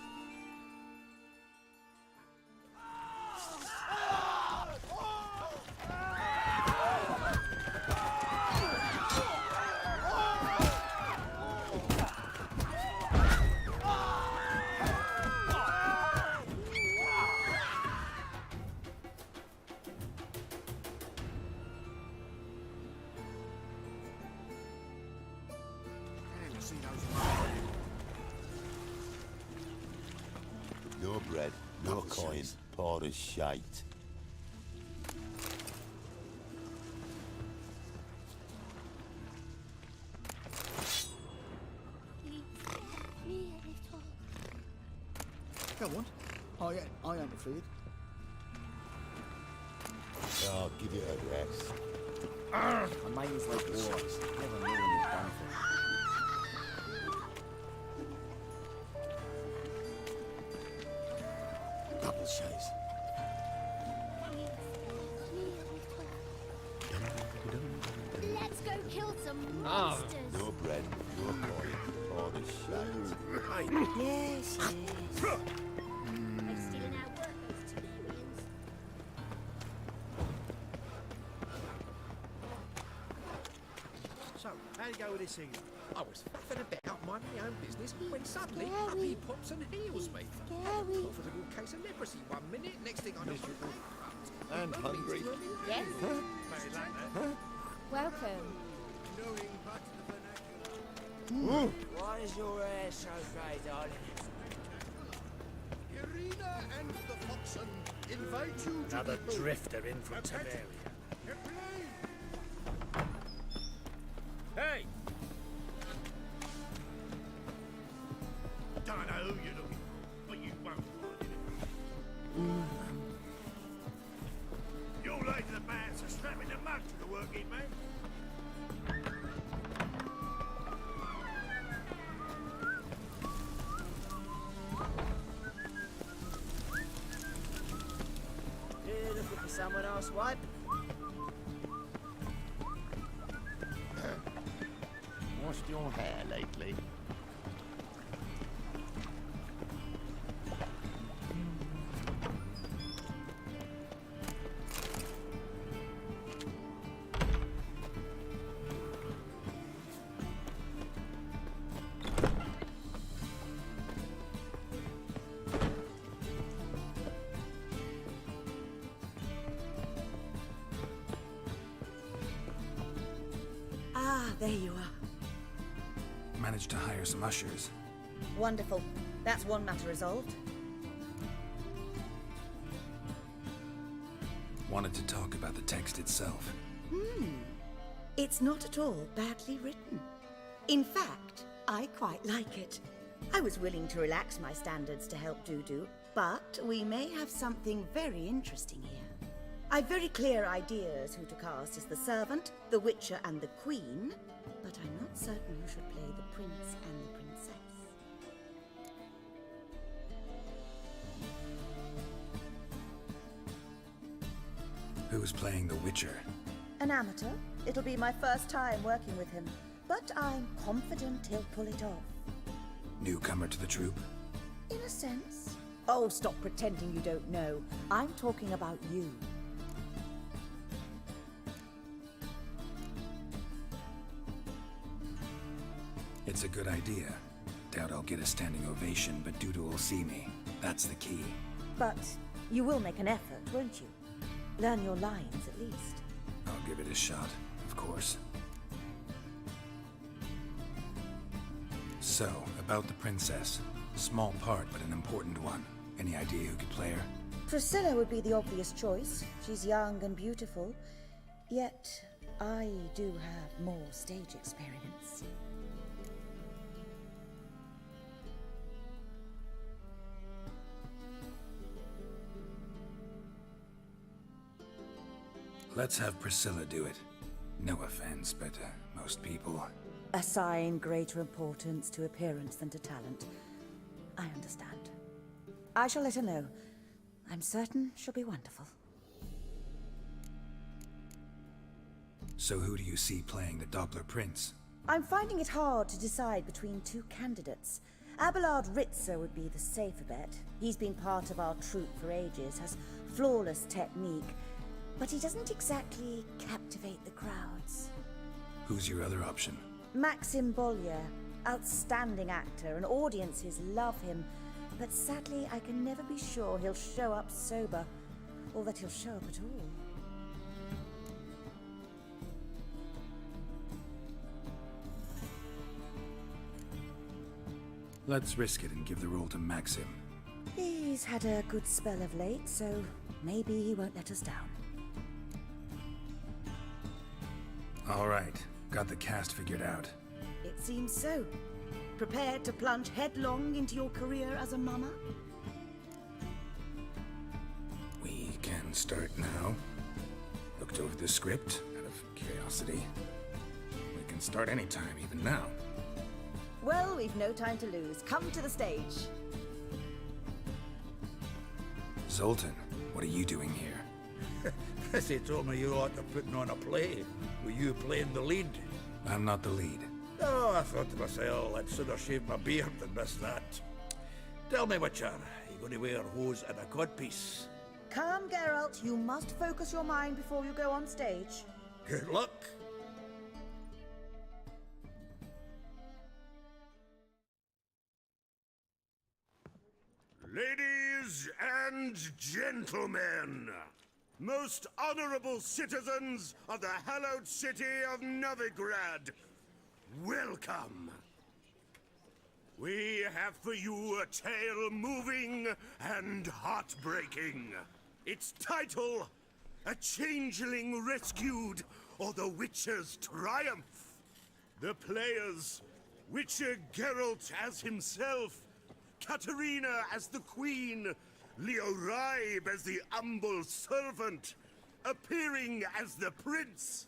No bread, no coin, poor as shite. Go on. I ain't afraid. Oh, give it a rest. My mind's like wars. Never know when you're done for. Double chase. Let's go kill some monsters. No bread, no coin, poor as shite. Yes, yes. They're stealing our work, those Temerians. So, how'd you go with this evening? I was faffing about, minding my own business, when suddenly up he pops and heals me. Profitable case of leprosy 1 minute, next thing I know, I'm bankrupt. And hungry. Yes. Welcome. Why is your hair so grey, darling? Irina and the Foxen invite you to Another the drifter in from Temeria. Hey! Don't know who you're looking for, but you won't find it. You're late to the band, so strap in the mud to the working man. You looking for someone else, wipe? Washed your hair lately? Ah, there you are. Managed to hire some ushers. Wonderful. That's one matter resolved. Wanted to talk about the text itself. It's not at all badly written. In fact, I quite like it. I was willing to relax my standards to help Dudu, but we may have something very interesting here. I've very clear ideas who to cast as the servant, the witcher, and the queen, but I'm not certain who should play the prince and the princess. Who's playing the Witcher? An amateur. It'll be my first time working with him, but I'm confident he'll pull it off. Newcomer to the troupe? In a sense. Oh, stop pretending you don't know. I'm talking about you. It's a good idea. Doubt I'll get a standing ovation, but Dudu will see me. That's the key. But you will make an effort, won't you? Learn your lines, at least. I'll give it a shot, of course. So, about the princess. Small part, but an important one. Any idea who could play her? Priscilla would be the obvious choice. She's young and beautiful. Yet, I do have more stage experience. Let's have Priscilla do it. No offense, but most people... Assign greater importance to appearance than to talent. I understand. I shall let her know. I'm certain she'll be wonderful. So who do you see playing the Doppler Prince? I'm finding it hard to decide between two candidates. Abelard Ritzer would be the safer bet. He's been part of our troupe for ages, has flawless technique, but he doesn't exactly captivate the crowds. Who's your other option? Maxim Bollier, outstanding actor, and audiences love him, but sadly I can never be sure he'll show up sober, or that he'll show up at all. Let's risk it and give the role to Maxim. He's had a good spell of late, so maybe he won't let us down. All right, got the cast figured out. It seems so. Prepared to plunge headlong into your career as a mama? We can start now. Looked over the script out of curiosity. We can start anytime, even now. Well, we've no time to lose. Come to the stage. Zoltan, what are you doing here? They told me you ought to putting on a play. Were you playing the lead? I'm not the lead. Oh, I thought to myself, I'd sooner shave my beard than miss that. Tell me, Witcher, you going to wear hose and a codpiece? Come, Geralt. You must focus your mind before you go on stage. Good luck. Ladies and gentlemen, most honorable citizens of the hallowed city of Novigrad, welcome. We have for you a tale moving and heartbreaking. Its title, A Changeling Rescued, or The Witcher's Triumph. The players, Witcher Geralt as himself, Katarina as the queen, Leo Raib as the humble servant, appearing as the prince,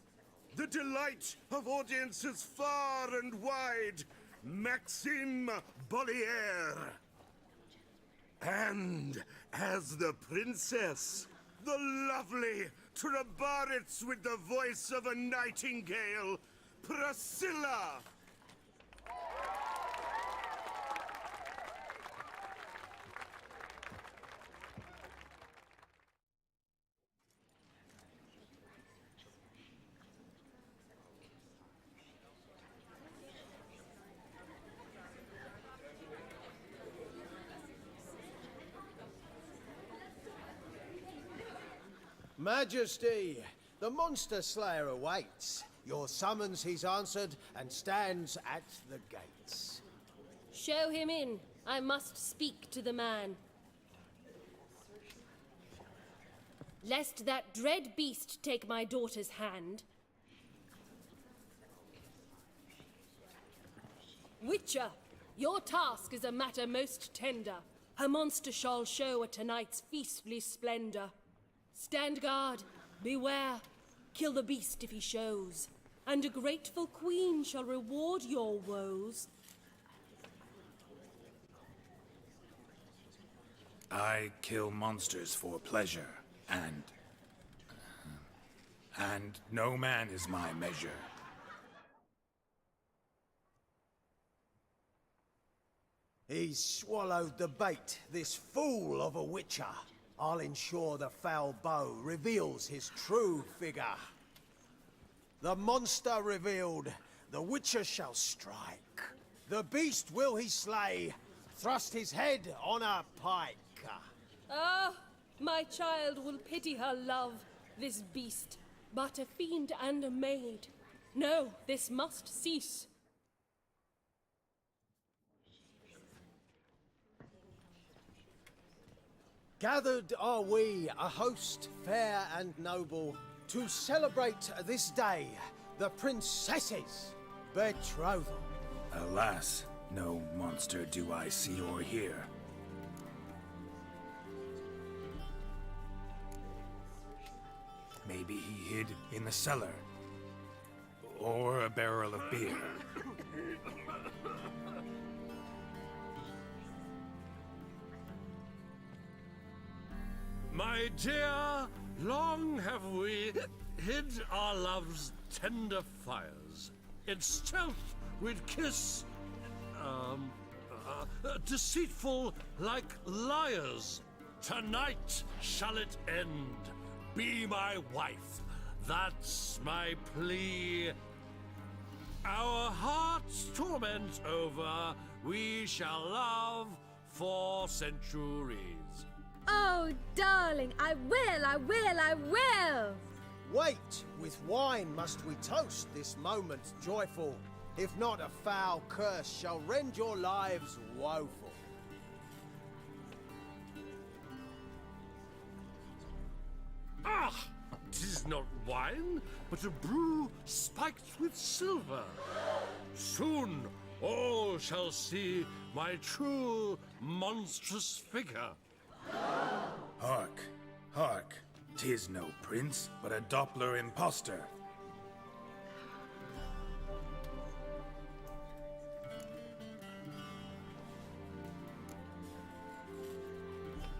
the delight of audiences far and wide, Maxim Bollier. And as the princess, the lovely Trebaritz with the voice of a nightingale, Priscilla. Majesty, the Monster Slayer awaits. Your summons he's answered and stands at the gates. Show him in. I must speak to the man. Lest that dread beast take my daughter's hand. Witcher, your task is a matter most tender. Her monster shall show at tonight's feastly splendor. Stand guard, beware, kill the beast if he shows, and a grateful queen shall reward your woes. I kill monsters for pleasure, and no man is my measure. He's swallowed the bait, this fool of a Witcher. I'll ensure the foul bow reveals his true figure. The monster revealed, the Witcher shall strike. The beast will he slay, thrust his head on a pike. Ah, my child will pity her love, this beast, but a fiend and a maid. No, this must cease. Gathered are we, a host fair and noble, to celebrate this day, the princess's betrothal. Alas, no monster do I see or hear. Maybe he hid in the cellar. Or a barrel of beer. My dear, long have we hid our love's tender fires. In stealth we'd kiss, deceitful like liars. Tonight shall it end. Be my wife. That's my plea. Our hearts' torment over, we shall love for centuries. Oh, darling, I will! Wait, with wine must we toast this moment joyful. If not, a foul curse shall rend your lives woeful. Ah! 'Tis not wine, but a brew spiked with silver. Soon all shall see my true monstrous figure. Hark, hark. 'Tis no prince, but a Doppler impostor.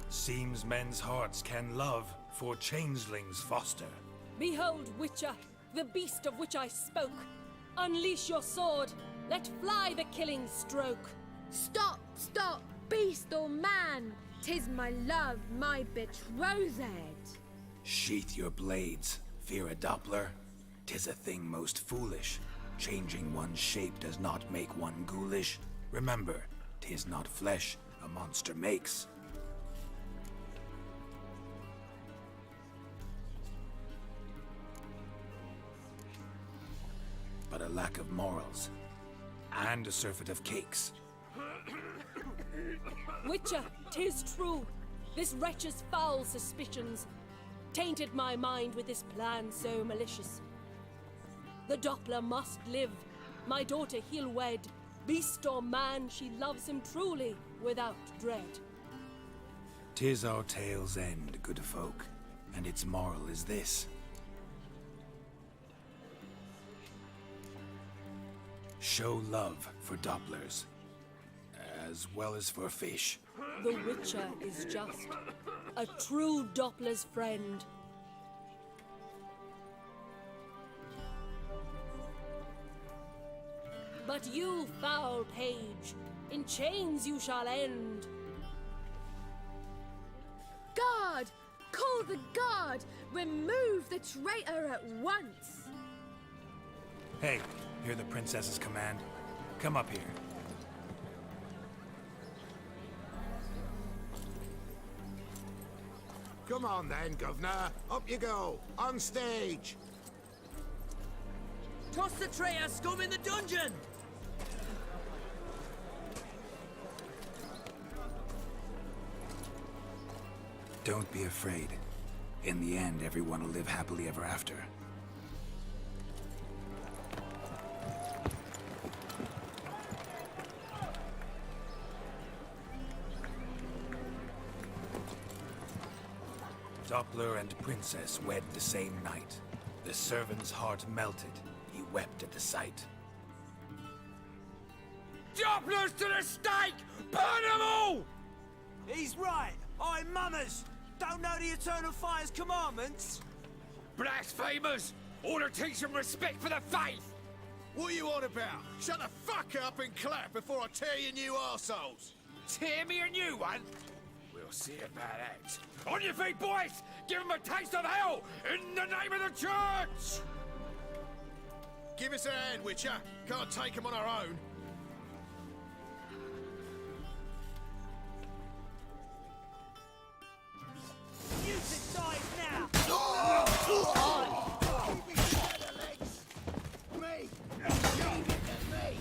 Seems men's hearts can love, for changelings foster. Behold, Witcher, the beast of which I spoke. Unleash your sword. Let fly the killing stroke. Stop, stop, beast or man! 'Tis my love, my betrothed. Sheath your blades, fear a Doppler. 'Tis a thing most foolish. Changing one's shape does not make one ghoulish. Remember, 'tis not flesh a monster makes. But a lack of morals, and a surfeit of cakes. Witcher, 'tis true. This wretch's foul suspicions tainted my mind with this plan so malicious. The Doppler must live. My daughter he'll wed. Beast or man, she loves him truly, without dread. 'Tis our tale's end, good folk, and its moral is this. Show love for Dopplers, as well as for fish. The Witcher is just a true Doppler's friend. But you, foul page, in chains you shall end. Guard! Call the guard! Remove the traitor at once! Hey, hear the princess's command? Come up here. Come on then, Governor. Up you go. On stage. Toss the traitor scum in the dungeon! Don't be afraid. In the end, everyone will live happily ever after. Doppler and princess wed the same night. The servant's heart melted. He wept at the sight. Dopplers to the stake! Burn them all! He's right! Oi, mummers! Don't know the Eternal Fire's commandments? Blasphemers! Order teach some respect for the faith! What are you on about? Shut the fuck up and clap before I tear you new arseholes! Tear me a new one? We'll see about that. On your feet, boys! Give them a taste of hell in the name of the church! Give us a hand, Witcher. Can't take them on our own. Music dies now! Me! Leave it to me!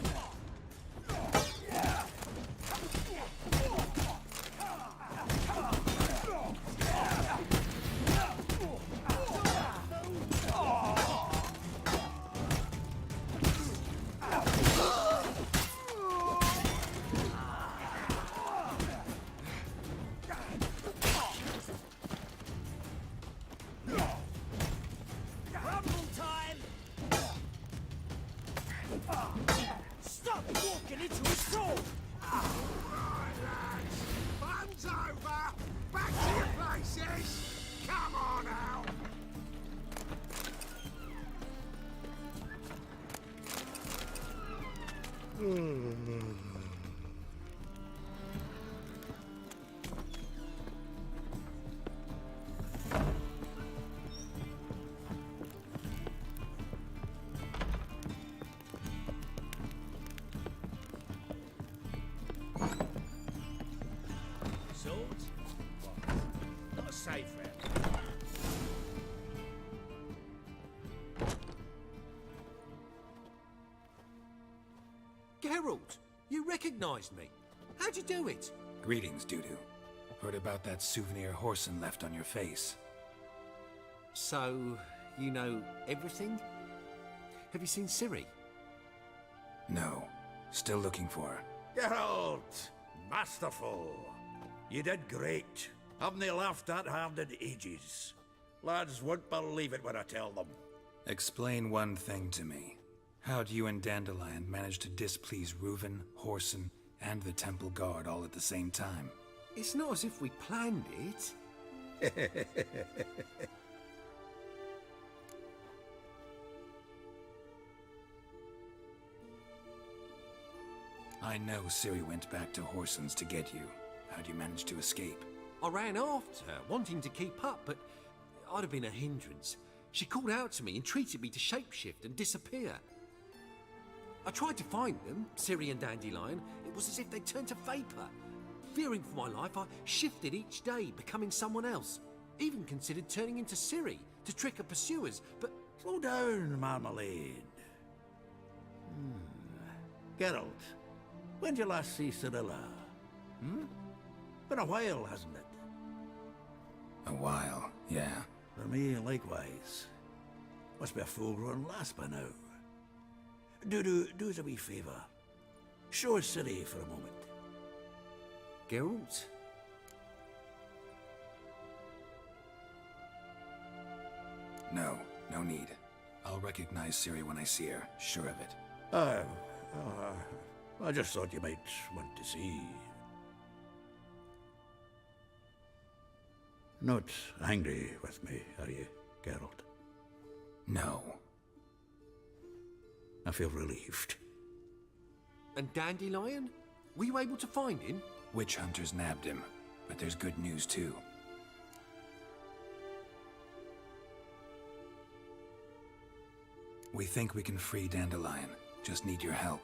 Stop walking into a sword! Right, lads. Fun's over. Back to your places. Come on out. Swords? What? Not a safe round. Geralt, you recognised me. How'd you do it? Greetings, Dudu. Heard about that souvenir Horson left on your face. So, you know everything? Have you seen Ciri? No. Still looking for her. Geralt! Masterful! You did great. Haven't they laughed that hard in ages? Lads won't believe it when I tell them. Explain one thing to me. How do you and Dandelion manage to displease Reuven, Horson, and the Temple Guard all at the same time? It's not as if we planned it. I know Ciri went back to Horson's to get you. How'd you manage to escape? I ran after her, wanting to keep up, but I'd have been a hindrance. She called out to me and treated me to shapeshift and disappear. I tried to find them, Ciri and Dandelion. It was as if they'd turned to vapor. Fearing for my life, I shifted each day, becoming someone else. Even considered turning into Ciri to trick her pursuers, but... Slow down, Marmalade. Geralt, when did you last see Cirilla? Been a while, hasn't it? A while, yeah. For me, likewise. Must be a full-grown lass by now. Do us a wee favour. Show us Ciri for a moment. Geralt? No, no need. I'll recognize Ciri when I see her, sure of it. I just thought you might want to see. Not angry with me, are you, Geralt? No. I feel relieved. And Dandelion? Were you able to find him? Witch hunters nabbed him, but there's good news too. We think we can free Dandelion. Just need your help.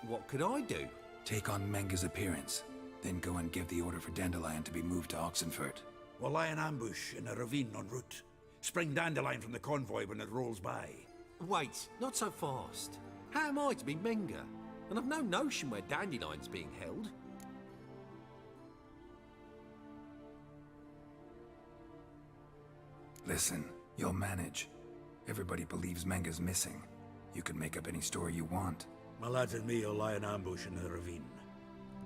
What could I do? Take on Menga's appearance, then go and give the order for Dandelion to be moved to Oxenfurt. We'll lie in ambush in a ravine en route. Spring Dandelion from the convoy when it rolls by. Wait, not so fast. How am I to be Menga? And I've no notion where Dandelion's being held. Listen, you'll manage. Everybody believes Menga's missing. You can make up any story you want. My lads and me will lie in ambush in the ravine.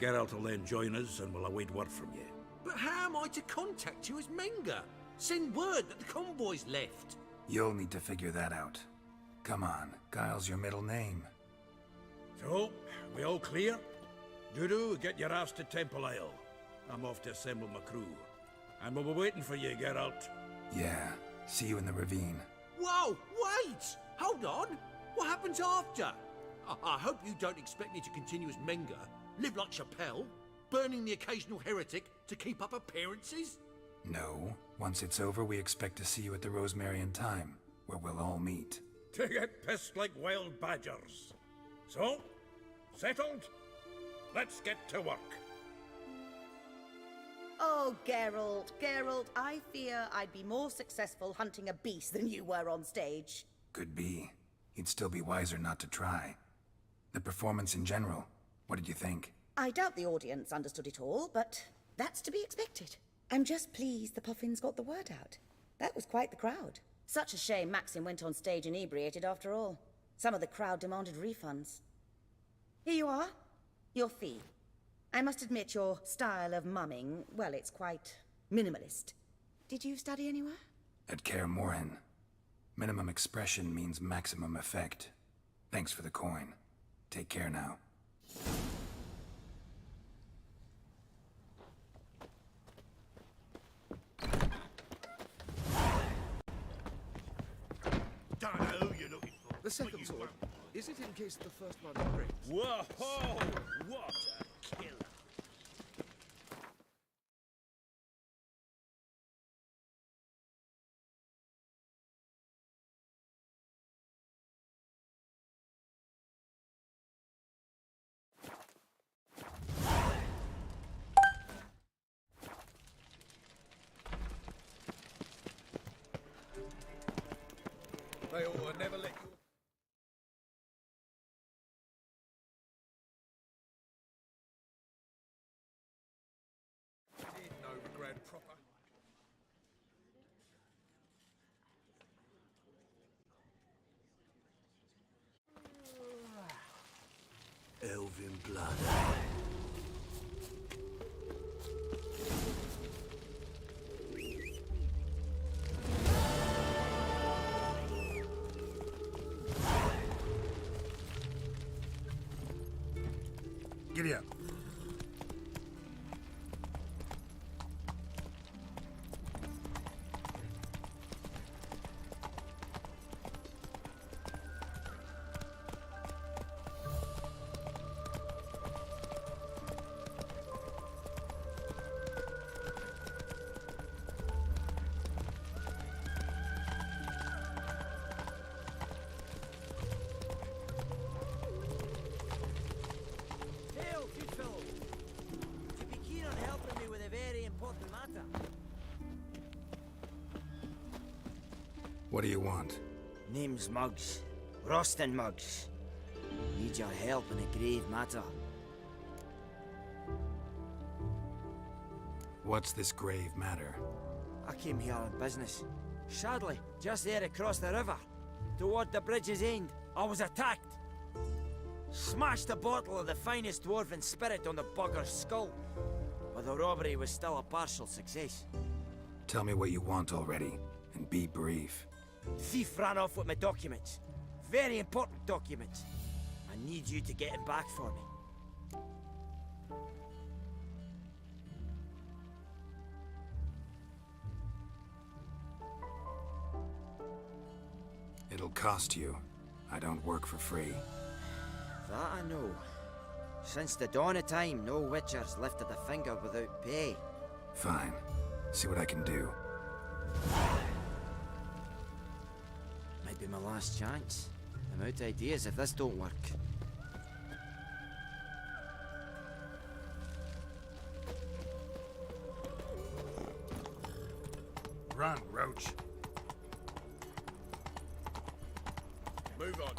Geralt will then join us and we'll await word from you. But how am I to contact you as Menga? Send word that the convoy's left. You'll need to figure that out. Come on, Guile's your middle name. So, we all clear? Dudu, get your ass to Temple Isle. I'm off to assemble my crew. And we'll be waiting for you, Geralt. Yeah, see you in the ravine. Whoa, wait! Hold on! What happens after? I hope you don't expect me to continue as Menga, live like Chappelle, burning the occasional heretic to keep up appearances? No. Once it's over, we expect to see you at the Rosemarian Time, where we'll all meet. To get pissed like wild badgers. So, settled? Let's get to work. Oh, Geralt, I fear I'd be more successful hunting a beast than you were on stage. Could be. You'd still be wiser not to try. The performance in general, what did you think? I doubt the audience understood it all, but that's to be expected. I'm just pleased the Puffins got the word out. That was quite the crowd. Such a shame Maxim went on stage inebriated after all. Some of the crowd demanded refunds. Here you are. Your fee. I must admit your style of mumming, well, it's quite minimalist. Did you study anywhere? At Kaer Morhen. Minimum expression means maximum effect. Thanks for the coin. Take care now. Don't know who you're looking for. The second sword. Is it in case the first one breaks? Whoa! What a killer! They ought to never let you... Didn't overgrown proper. Elven blood. Giddy up. Hail, good fellow. Would you be keen on helping me with a very important matter? What do you want? Name's Muggs. Rostin Muggs. Need your help in a grave matter. What's this grave matter? I came here on business. Sadly, just there across the river, toward the bridge's end, I was attacked. Smashed a bottle of the finest dwarven spirit on the bugger's skull, but the robbery was still a partial success. Tell me what you want already, and be brief. Thief ran off with my documents. Very important documents. I need you to get him back for me. It'll cost you. I don't work for free. That I know. Since the dawn of time, no witcher's lifted a finger without pay. Fine. See what I can do. Might be my last chance. I'm out of ideas if this don't work. Run, Roach. Move on.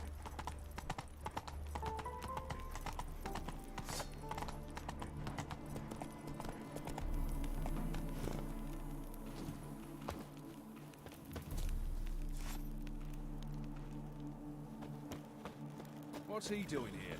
What's he doing here?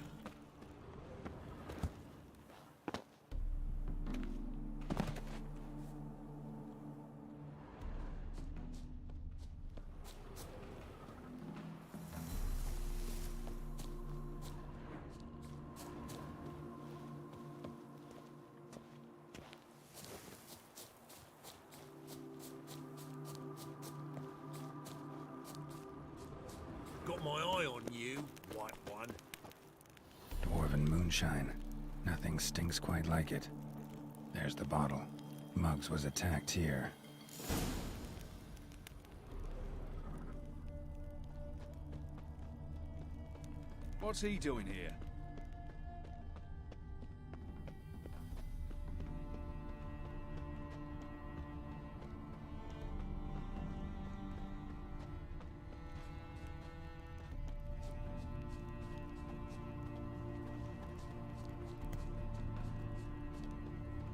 Got my eye on you, white one. Dwarven moonshine. Nothing stinks quite like it. There's the bottle. Muggs was attacked here. What's he doing here?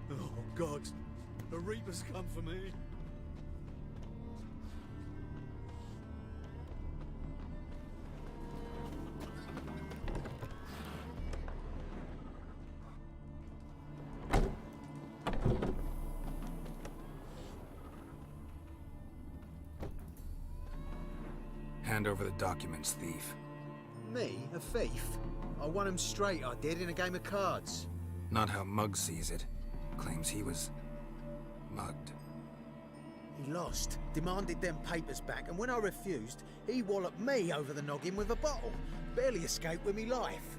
Oh, God. The Reaper's come for me. Hand over the documents, thief. Me, a thief? I won him straight, I did, in a game of cards. Not how Mugg sees it. Claims he was mugged. He lost, demanded them papers back, and when I refused, he walloped me over the noggin with a bottle. Barely escaped with me life.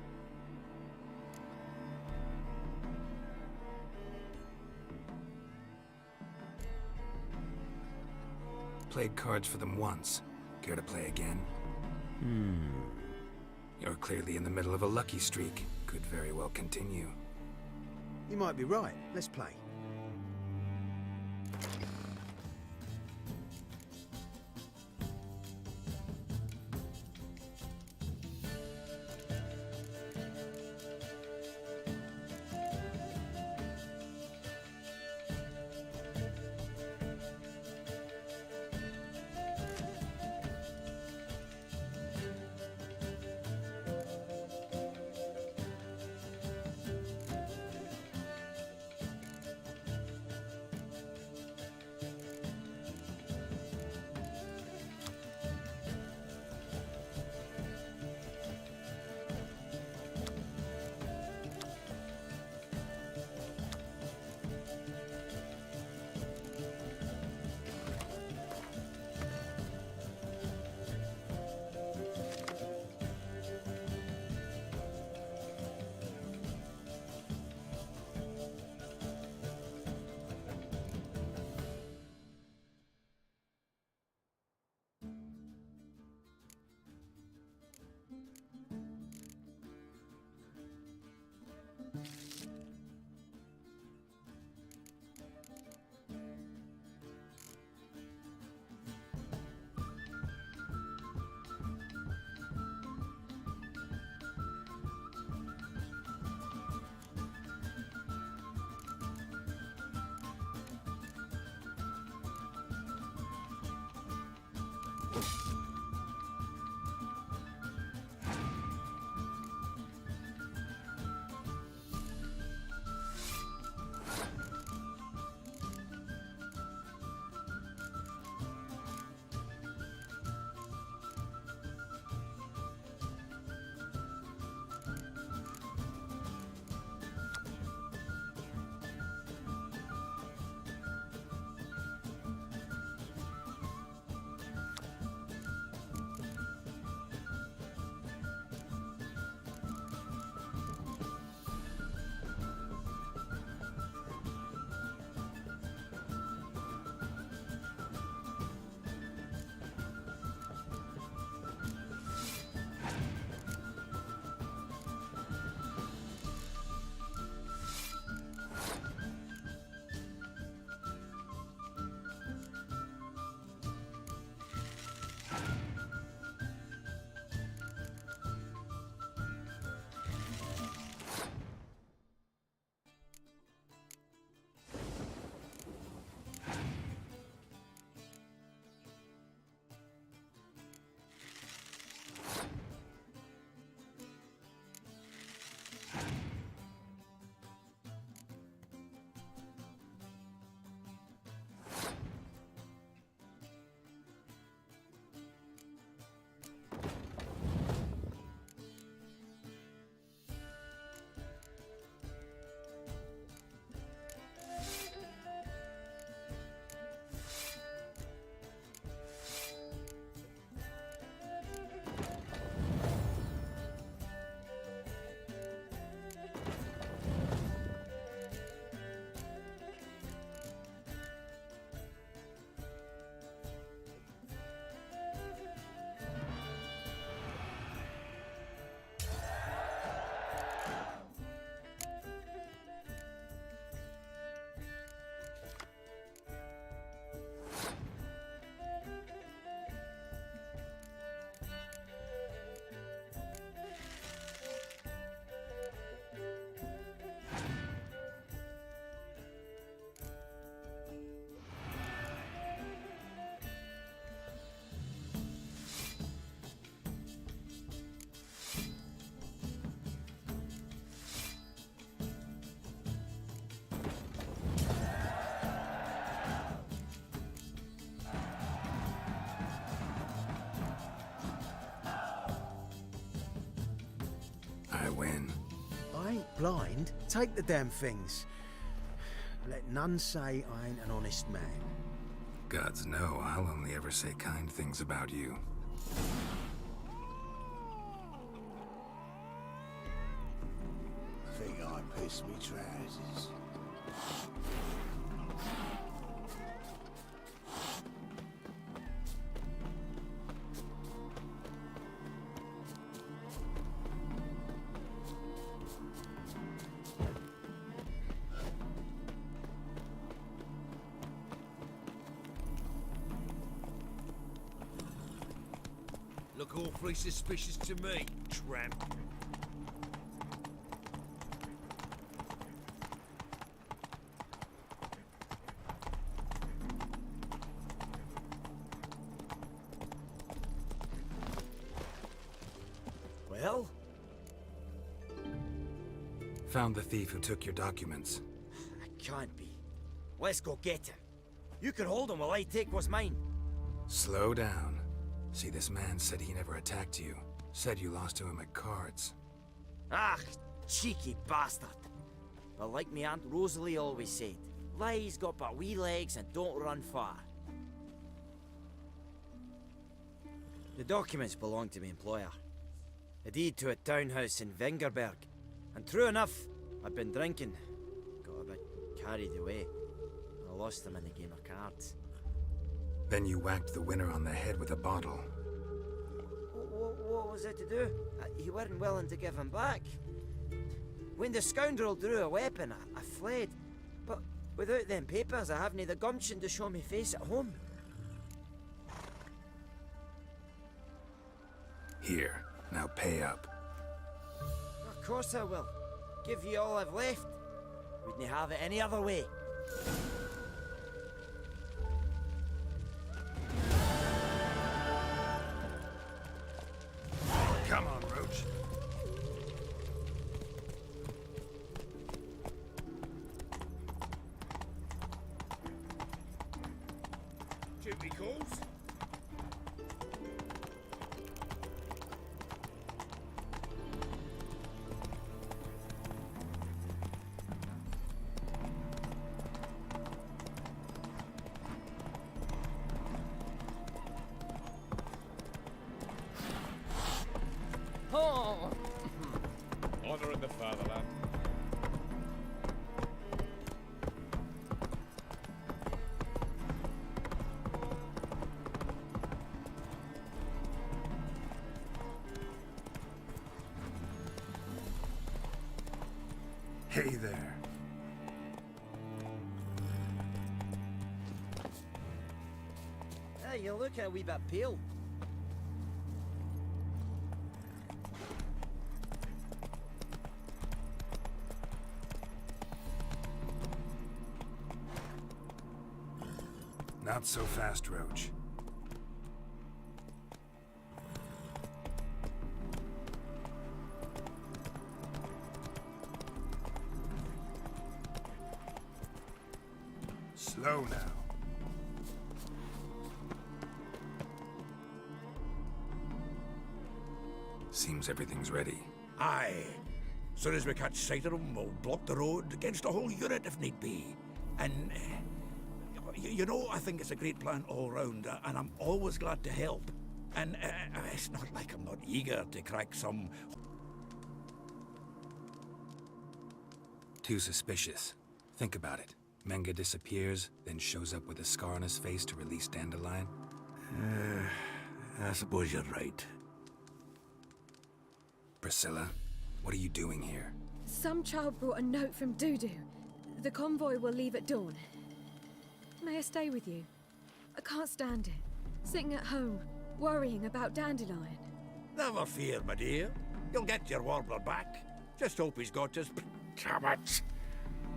Played cards for them once. Care to play again? You're clearly in the middle of a lucky streak. Could very well continue. You might be right. Let's play. I ain't blind. Take the damn things. Let none say I ain't an honest man. Gods know, I'll only ever say kind things about you. Think I pissed me trousers. Look awfully suspicious to me, tramp. Well? Found the thief who took your documents. It can't be. Let's go get him. You can hold him while I take what's mine. Slow down. See, this man said he never attacked you. Said you lost to him at cards. Ah, cheeky bastard. But like me Aunt Rosalie always said, lies got but wee legs and don't run far. The documents belong to my employer. A deed to a townhouse in Vengerberg. And true enough, I'd been drinking. Got a bit carried away. I lost them in a game of cards. Then you whacked the winner on the head with a bottle. What was it to do? You weren't willing to give him back. When the scoundrel drew a weapon, I fled. But without them papers, I haven't the gumption to show me face at home. Here, now pay up. Of course I will. Give you all I've left. Wouldn't have it any other way. Come on, Roach. Duty calls? Oh! Honor in the fatherland. Hey there. Hey, you look a wee bit pale. Not so fast, Roach. Slow now. Seems everything's ready. Aye. Soon as we catch sight of them, we'll block the road against a whole unit if need be. And, you know, I think it's a great plan all round, and I'm always glad to help. And it's not like I'm not eager to crack some... Too suspicious. Think about it. Menga disappears, then shows up with a scar on his face to release Dandelion. I suppose you're right. Priscilla, what are you doing here? Some child brought a note from Dudu. The convoy will leave at dawn. May I stay with you? I can't stand it. Sitting at home, worrying about Dandelion. Never fear, my dear. You'll get your warbler back. Just hope he's got his... Damn it!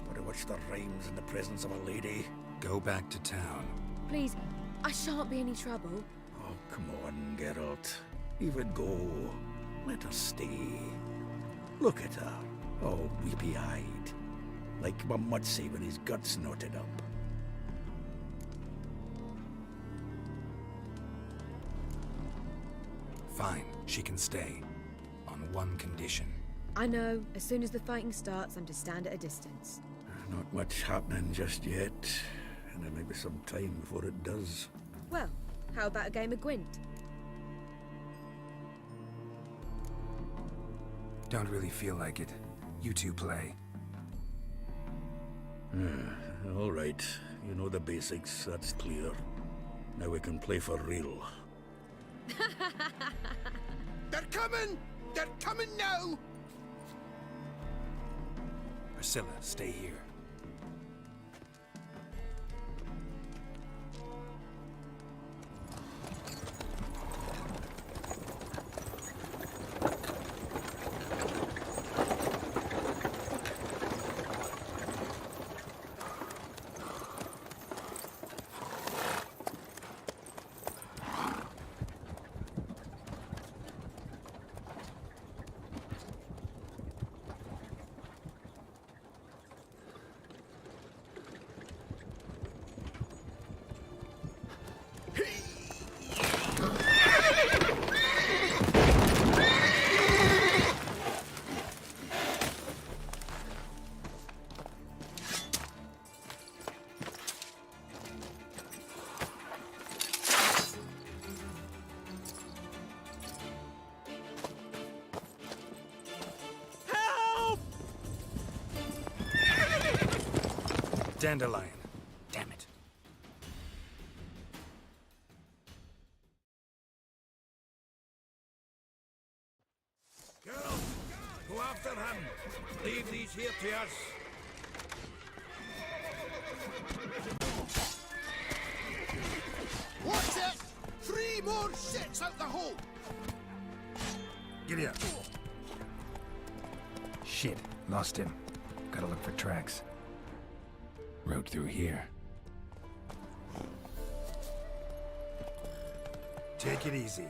But what's the rhymes in the presence of a lady? Go back to town. Please, I shan't be any trouble. Oh, come on, Geralt. Even go. Let her stay. Look at her, all weepy-eyed. Like my Mudsey with his guts knotted up. Fine, she can stay. On one condition. I know, as soon as the fighting starts, I'm to stand at a distance. Not much happening just yet, and there may be some time before it does. Well, how about a game of Gwent? Don't really feel like it. You two play. All right. You know the basics, that's clear. Now we can play for real. They're coming! They're coming now! Priscilla, stay here. Dandelion. Damn it. Girls, go after him. Leave these here to us. What's it? 3 more shits out the hole! Giddy up. Shit, lost him. Gotta look for tracks. Road through here. Take it easy.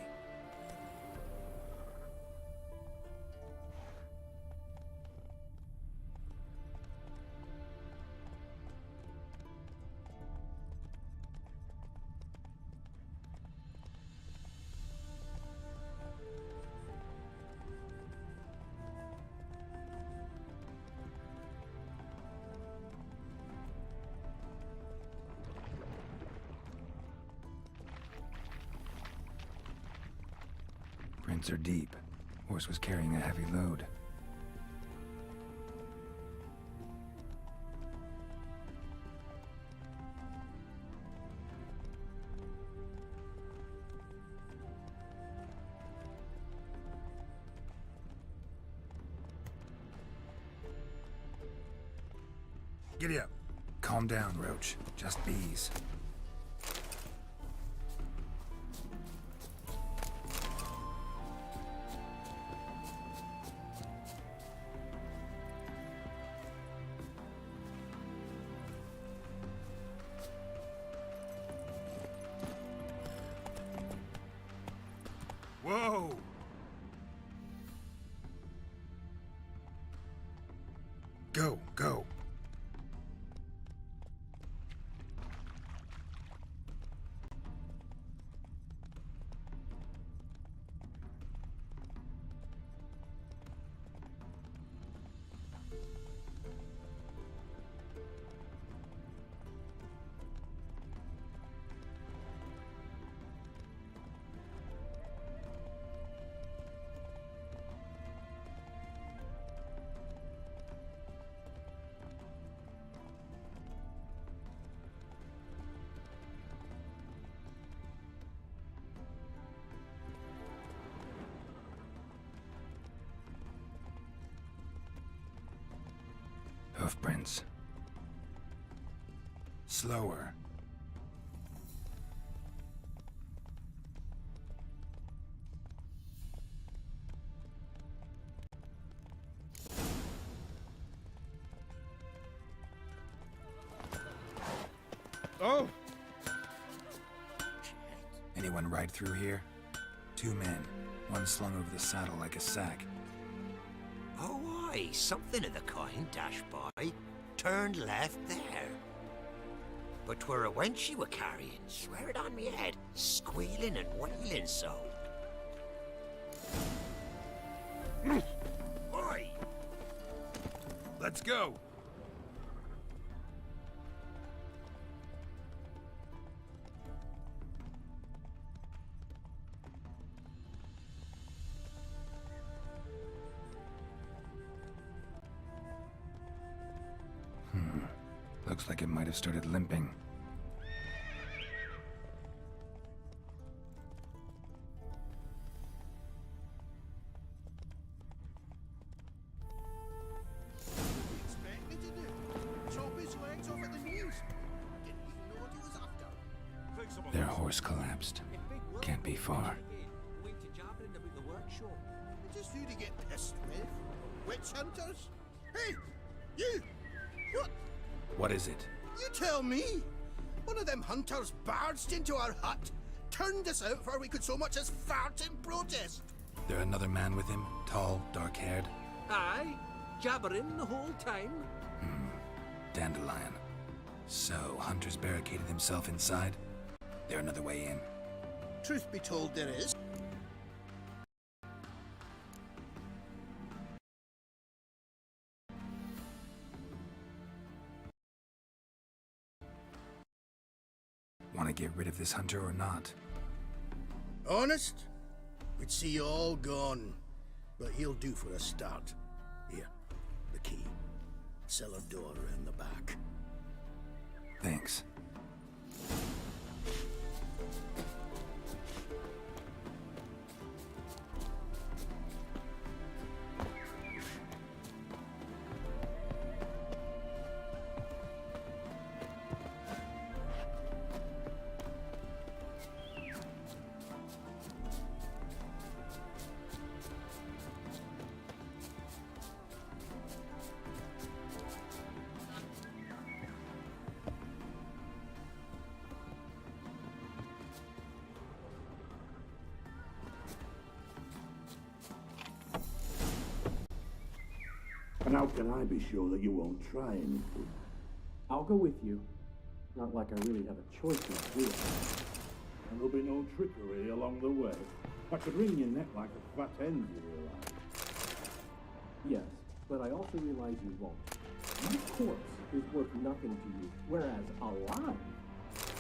Prints are deep. Horse was carrying a heavy load. Giddy up. Calm down, Roach. Just bees. Whoa! Go, go. Hoofprints. Slower. Oh! Anyone ride through here? 2 men. One slung over the saddle like a sack. Oh, aye, something of the kind, dash by. Turned left there. But 'twere a wench she were carrying, swear it on me head, squealing and wailing so. Oi! Let's go. Looks like it might have started limping. Expect me to do? Chop his legs off at the knees? Didn't even know what he was after. Their horse collapsed. Can't be far. Just who to get pissed with? Witch hunters? Hey, you! What? What is it? You tell me! One of them hunters barged into our hut, turned us out before we could so much as fart in protest. There another man with him? Tall, dark-haired? Aye, jabbering the whole time. Dandelion. So, Hunter's barricaded himself inside? There another way in? Truth be told, there is. Want to get rid of this hunter or not? Honest? We'd see you all gone. But he'll do for a start. Here, the key. Cellar door around the back. Thanks. And how can I be sure that you won't try anything? I'll go with you. Not like I really have a choice in doing. And there'll be no trickery along the way. I could wring your neck like a fat hen, you realize. Yes, but I also realize you won't. My corpse is worth nothing to you, whereas alive,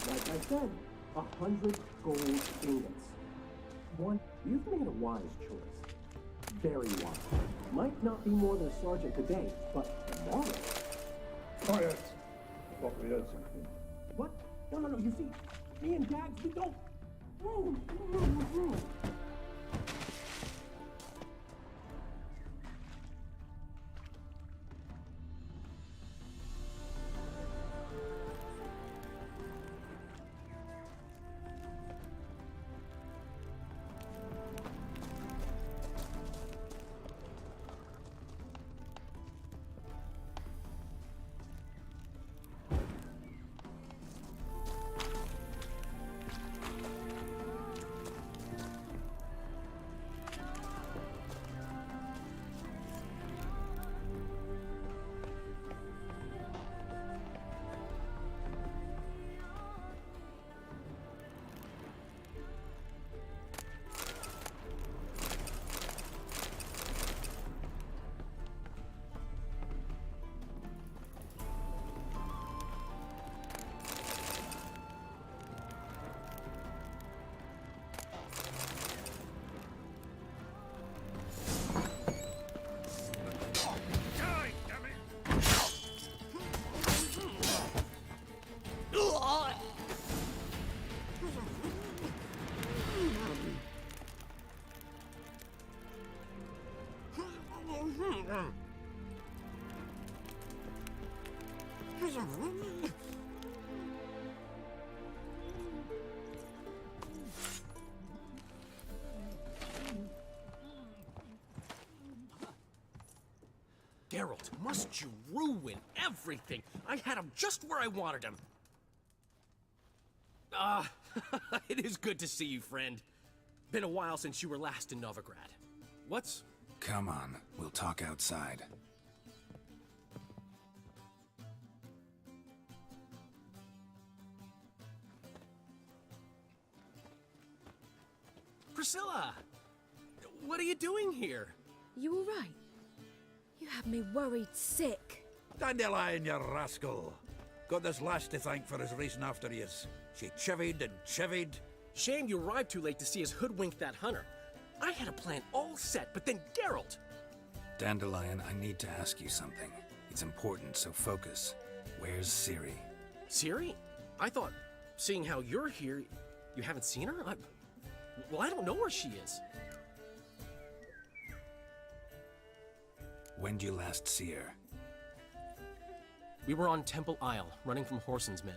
like I said, 100 gold ingots. One, you've made a wise choice. Very wise. Might not be more than a sergeant today, but tomorrow. Quiet! I thought we heard something. What? No, you see, me and Dags, we don't. Geralt, must you ruin everything? I had him just where I wanted him. It is good to see you, friend. Been a while since you were last in Novigrad. What's... Come on, we'll talk outside. Priscilla! What are you doing here? You all right? You had me worried sick. Dandelion, you rascal. Got this lass to thank for his racing after yous. She chivied and chivied. Shame you arrived too late to see us hoodwink that hunter. I had a plan all set, but then Geralt. Dandelion, I need to ask you something. It's important, so focus. Where's Ciri? Ciri? I thought, seeing how you're here, you haven't seen her? Well, I don't know where she is. When'd you last see her? We were on Temple Isle, running from Whoreson's men.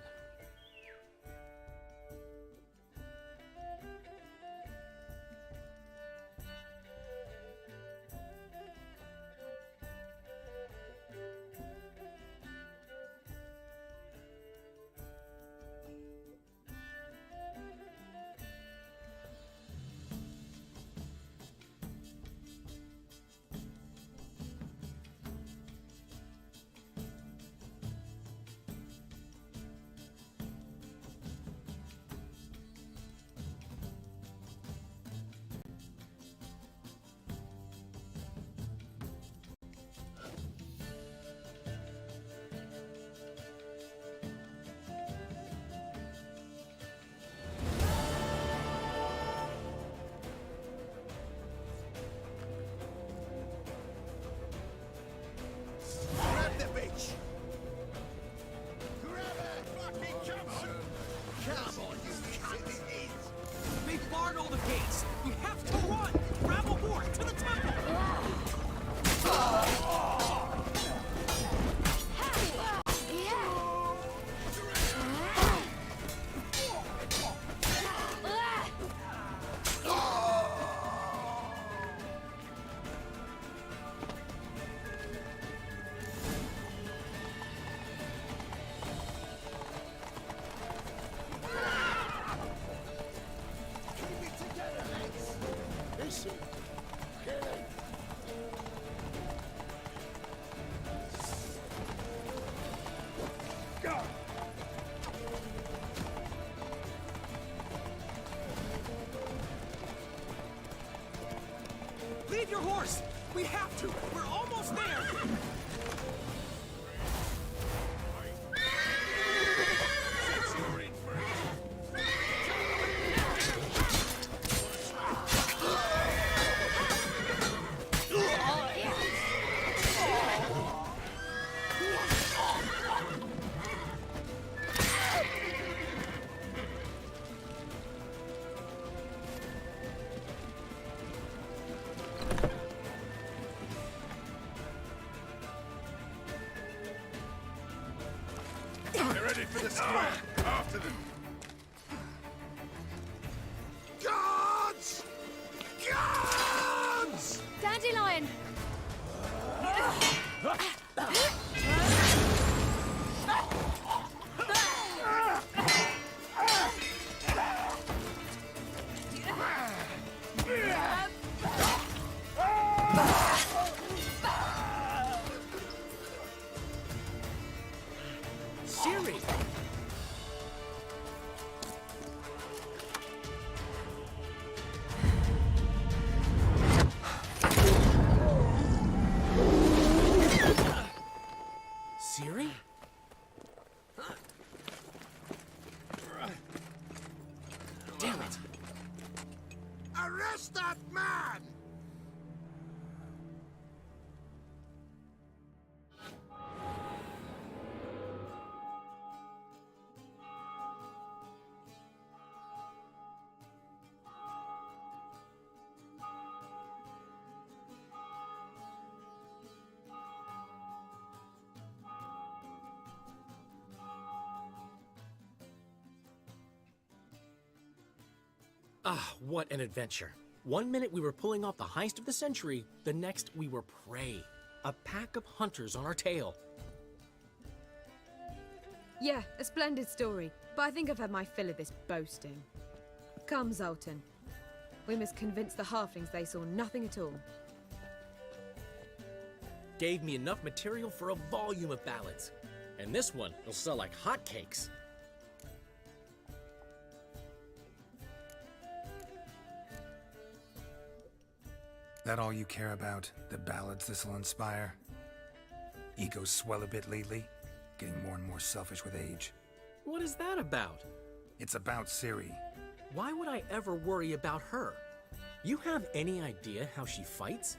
Grab the bitch! Grab her! Fucking come on! Come on, you cunt! They've barred all the gates! We have to run! Grab a horse to the temple! Keep it together, lads! Listen, Kelly. Go! Leave your horse! We have to! We're almost there! Get ready for the square. After them. Guards! Guards! Dandelion! Ciri! Ciri? Damn it! Arrest that man! Ah, what an adventure. One minute we were pulling off the heist of the century, the next we were prey. A pack of hunters on our tail. Yeah, a splendid story, but I think I've had my fill of this boasting. Come, Zoltan. We must convince the halflings they saw nothing at all. Gave me enough material for a volume of ballads. And this one will sell like hotcakes. That all you care about? The ballads this'll inspire? Egos swell a bit lately. Getting more and more selfish with age. What is that about? It's about Ciri. Why would I ever worry about her? You have any idea how she fights?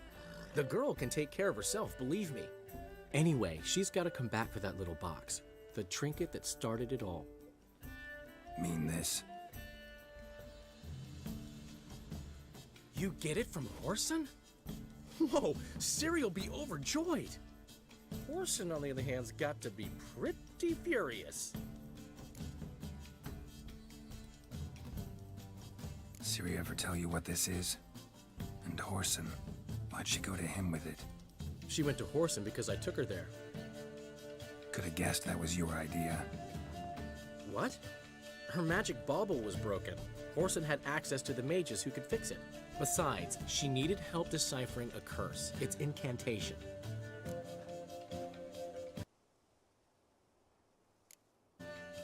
The girl can take care of herself, believe me. Anyway, she's got to come back for that little box. The trinket that started it all. Mean this? You get it from Whoreson? Whoa, Ciri'll be overjoyed. Whoreson, on the other hand, has got to be pretty furious. Ciri ever tell you what this is? And Whoreson, why'd she go to him with it? She went to Whoreson because I took her there. Could have guessed that was your idea. What? Her magic bauble was broken. Whoreson had access to the mages who could fix it. Besides, she needed help deciphering a curse. It's incantation.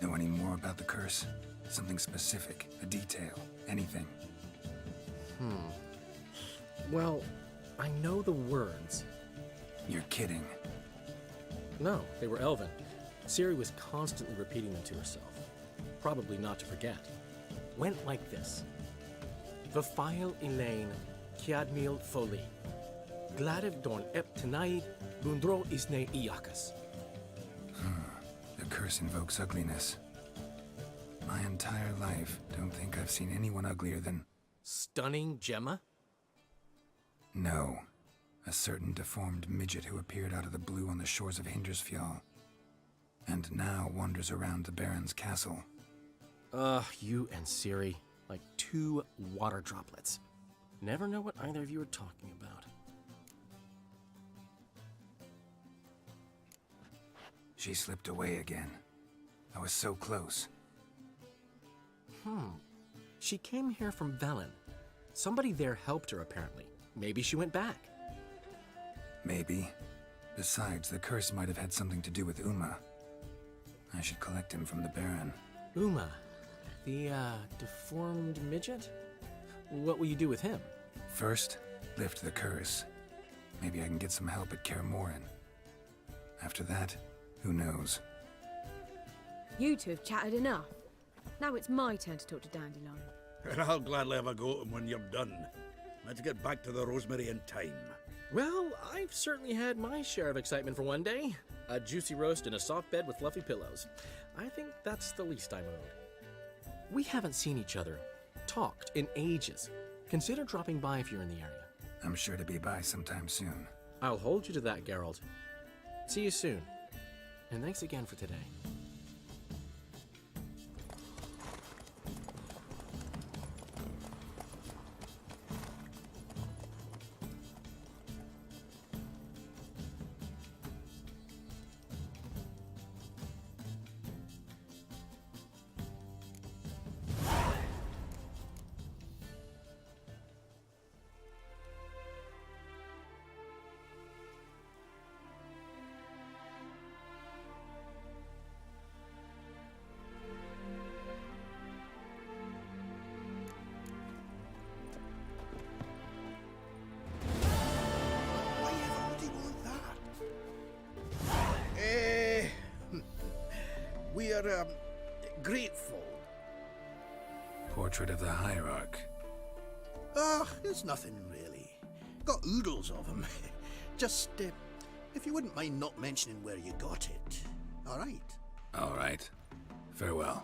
Know any more about the curse? Something specific, a detail, anything? Well, I know the words. You're kidding. No, they were Elven. Ciri was constantly repeating them to herself. Probably not to forget. Went like this. Vafile Elaine, Kiadmil Foli. Gladev Dorn Ep Tanaid, Bundro Isne Iakas. The curse invokes ugliness. My entire life, don't think I've seen anyone uglier than... Stunning Gemma? No. A certain deformed midget who appeared out of the blue on the shores of Hindersfjall. And now wanders around the Baron's castle. You and Ciri, like two water droplets. Never know what either of you are talking about. She slipped away again. I was so close. She came here from Velen. Somebody there helped her, apparently. Maybe she went back. Maybe. Besides, the curse might have had something to do with Uma. I should collect him from the Baron. Uma, the, deformed midget? What will you do with him? First, lift the curse. Maybe I can get some help at Kaer Morhen. After that, who knows? You two have chatted enough. Now it's my turn to talk to Dandelion. And I'll gladly have a go at him when you're done. Let's get back to the Rosemary in time. Well, I've certainly had my share of excitement for one day. A juicy roast in a soft bed with fluffy pillows. I think that's the least I'm owed. We haven't seen each other, talked in ages. Consider dropping by if you're in the area. I'm sure to be by sometime soon. I'll hold you to that, Geralt. See you soon. And thanks again for today. We're, grateful. Portrait of the Hierarch. It's nothing really. Got oodles of them. Just, if you wouldn't mind not mentioning where you got it. All right? All right. Farewell.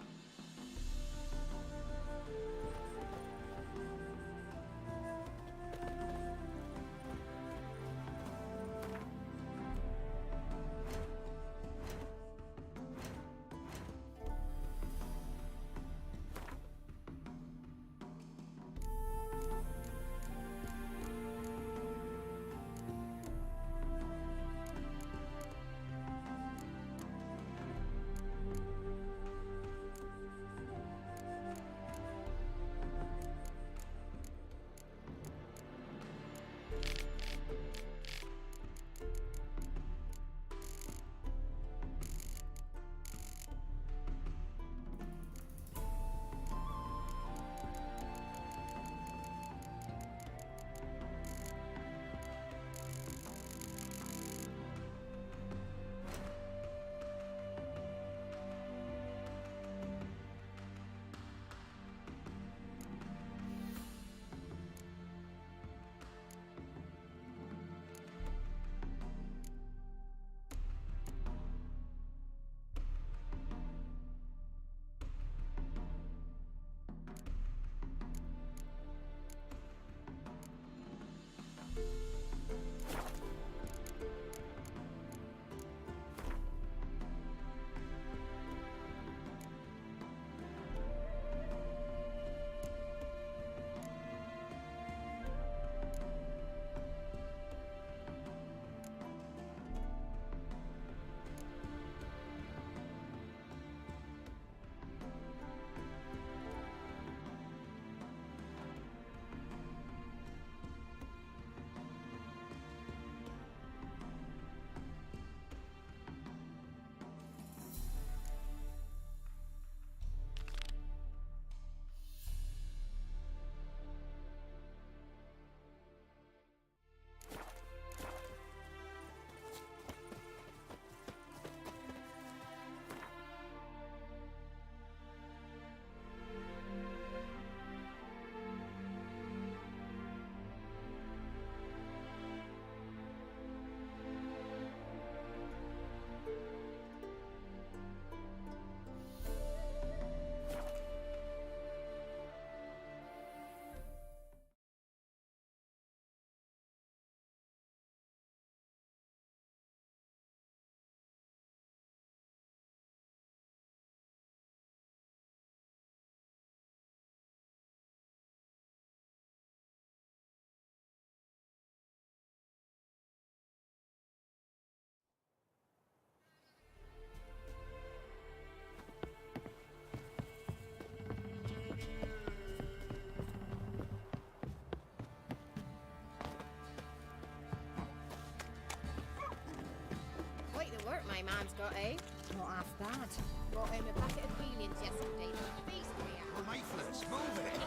my man's got, eh? Not half bad. Brought home a bucket of Queens yesterday. Beast we are. Well, Mayflies, move it!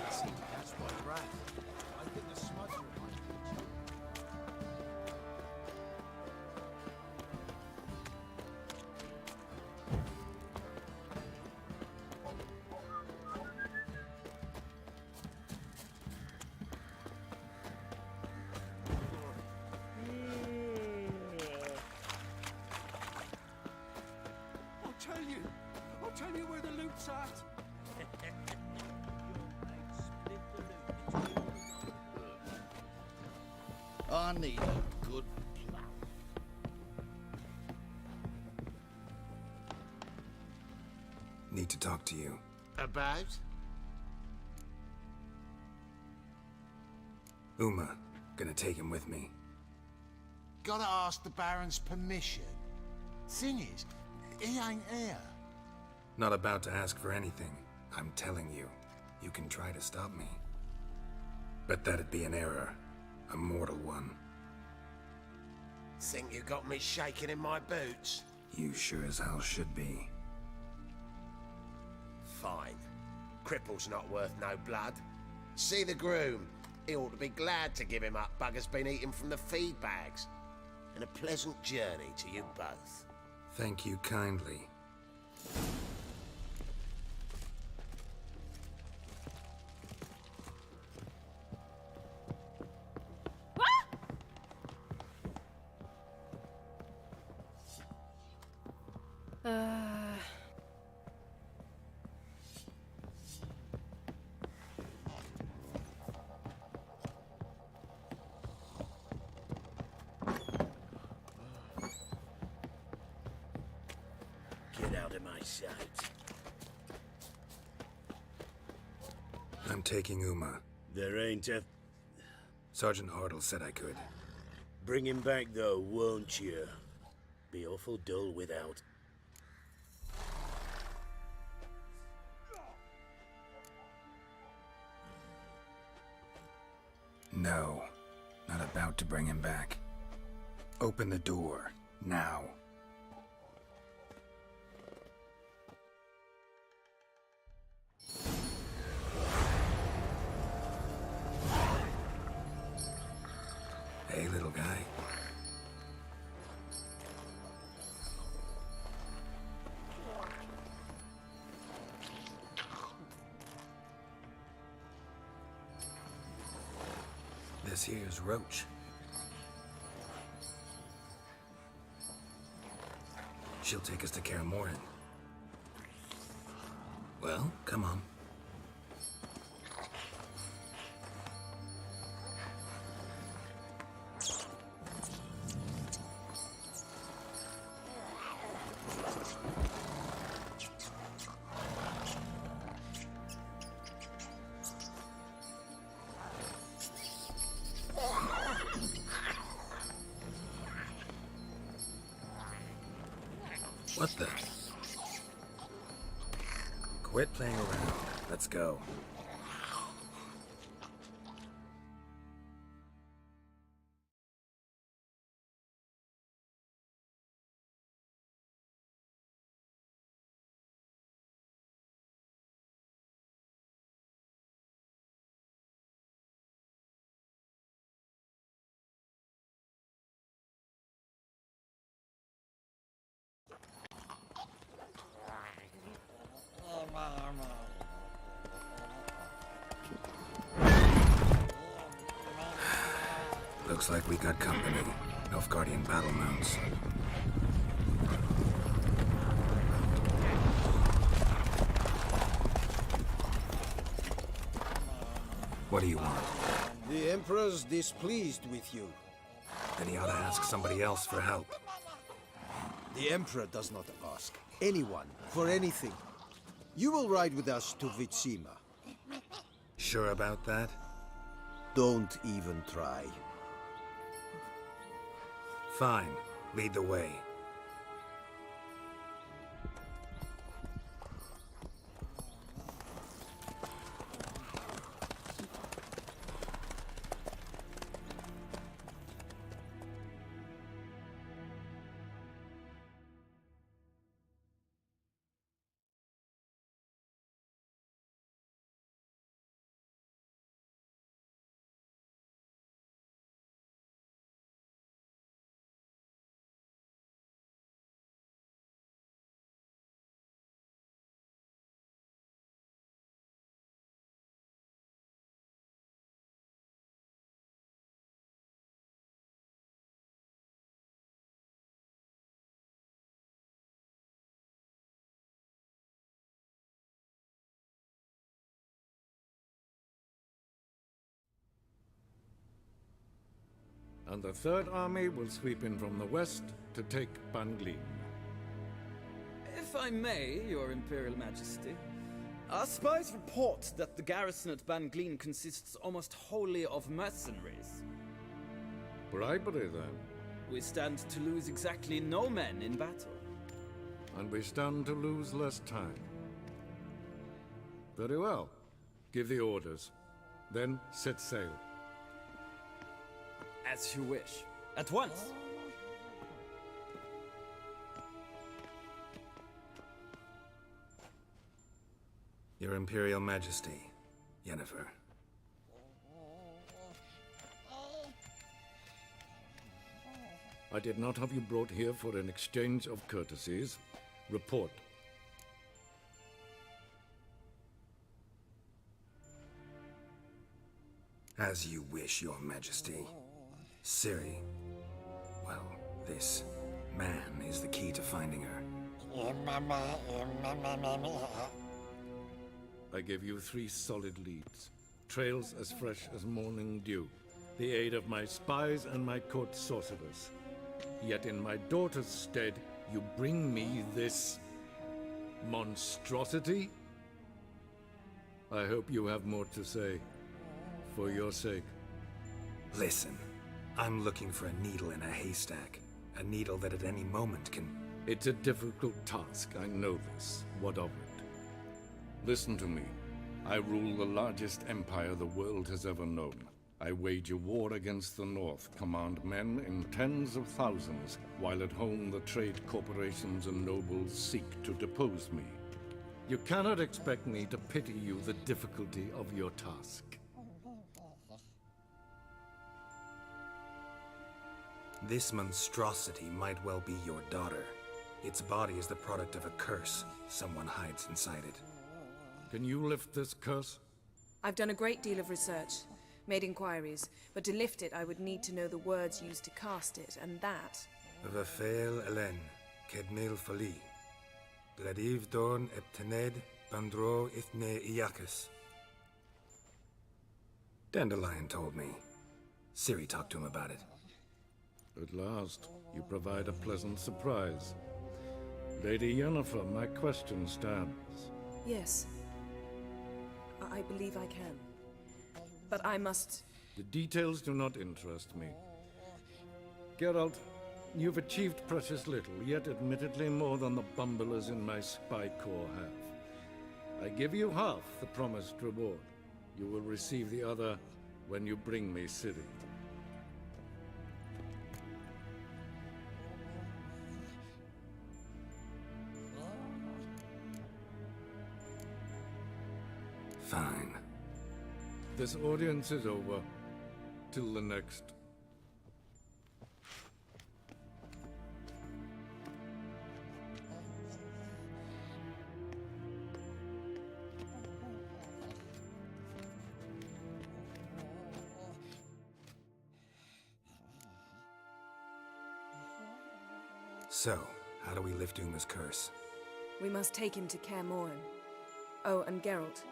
I seem to catch my breath. I think the smudge reminds me of each other. I'll tell you where the loot's at. I need a good plan. Need to talk to you. About? Uma. Gonna take him with me. Gotta ask the Baron's permission. Thing is, he ain't here. Not about to ask for anything. I'm telling you. You can try to stop me. But that'd be an error. A mortal one. Think you got me shaking in my boots? You sure as hell should be. Fine. Cripple's not worth no blood. See the groom. He ought to be glad to give him up. Bugger's been eating from the feed bags. And a pleasant journey to you both. Thank you kindly. Get out of my sight. I'm taking Uma. There ain't a... Sergeant Hartle said I could. Bring him back, though, won't you? Be awful dull without. No. Not about to bring him back. Open the door. Now. Hey, little guy. This here's Roach. She'll take us to Kaer Morhen. Well, come on. What the? Quit playing around. Let's go. Looks like we got company. Nilfgaardian battle mounts. What do you want? The Emperor's displeased with you. Then he ought to ask somebody else for help. The Emperor does not ask anyone for anything. You will ride with us to Vitsima. Sure about that? Don't even try. Fine. Lead the way. and the Third Army will sweep in from the west to take Banglin. If I may, Your Imperial Majesty, our spies report that the garrison at Banglin consists almost wholly of mercenaries. Bribery, then. We stand to lose exactly no men in battle. And we stand to lose less time. Very well. Give the orders. Then set sail. As you wish. At once! Your Imperial Majesty, Yennefer. I did not have you brought here for an exchange of courtesies. Report. As you wish, Your Majesty. Ciri. Well, this man is the key to finding her. I give you 3 solid leads. Trails as fresh as morning dew. The aid of my spies and my court sorcerers. Yet in my daughter's stead, you bring me this monstrosity? I hope you have more to say. For your sake. Listen, I'm looking for a needle in a haystack. A needle that at any moment can... It's a difficult task, I know this. What of it? Listen to me. I rule the largest empire the world has ever known. I wage a war against the North, command men in tens of thousands, while at home the trade corporations and nobles seek to depose me. You cannot expect me to pity you the difficulty of your task. This monstrosity might well be your daughter. Its body is the product of a curse. Someone hides inside it. Can you lift this curse? I've done a great deal of research, made inquiries, but to lift it I would need to know the words used to cast it, and that... Vafael Elen, Kedmil Fali. Bladiv Dorn Eptened, Bandro Ithne Iacus. Dandelion told me. Ciri talked to him about it. At last, you provide a pleasant surprise. Lady Yennefer, my question stands. Yes. I believe I can. But I must... The details do not interest me. Geralt, you've achieved precious little, yet admittedly more than the bumblers in my spy corps have. I give you half the promised reward. You will receive the other when you bring me Ciri. Fine. This audience is over. Till the next. So, how do we lift Uma's curse? We must take him to Kaer Morhen. Oh, and Geralt,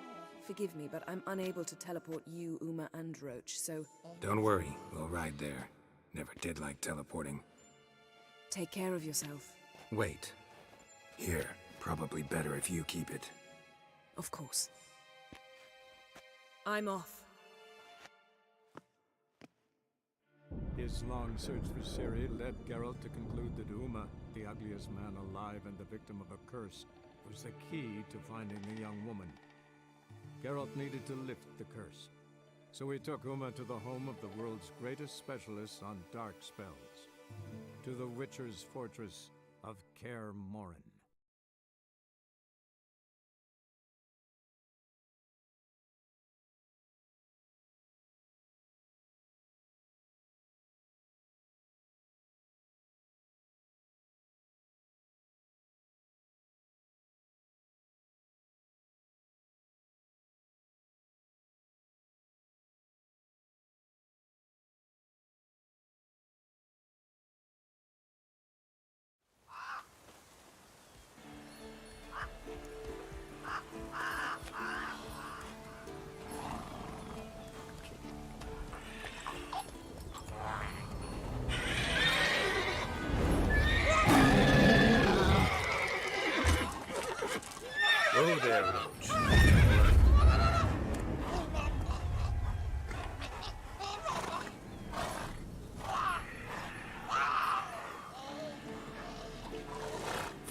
forgive me, but I'm unable to teleport you, Uma, and Roach, so... Don't worry, we'll ride there. Never did like teleporting. Take care of yourself. Wait. Here, probably better if you keep it. Of course. I'm off. His long search for Ciri led Geralt to conclude that Uma, the ugliest man alive and the victim of a curse, was the key to finding the young woman. Geralt needed to lift the curse, so he took Uma to the home of the world's greatest specialists on dark spells, to the Witcher's fortress of Kaer Morhen. roach.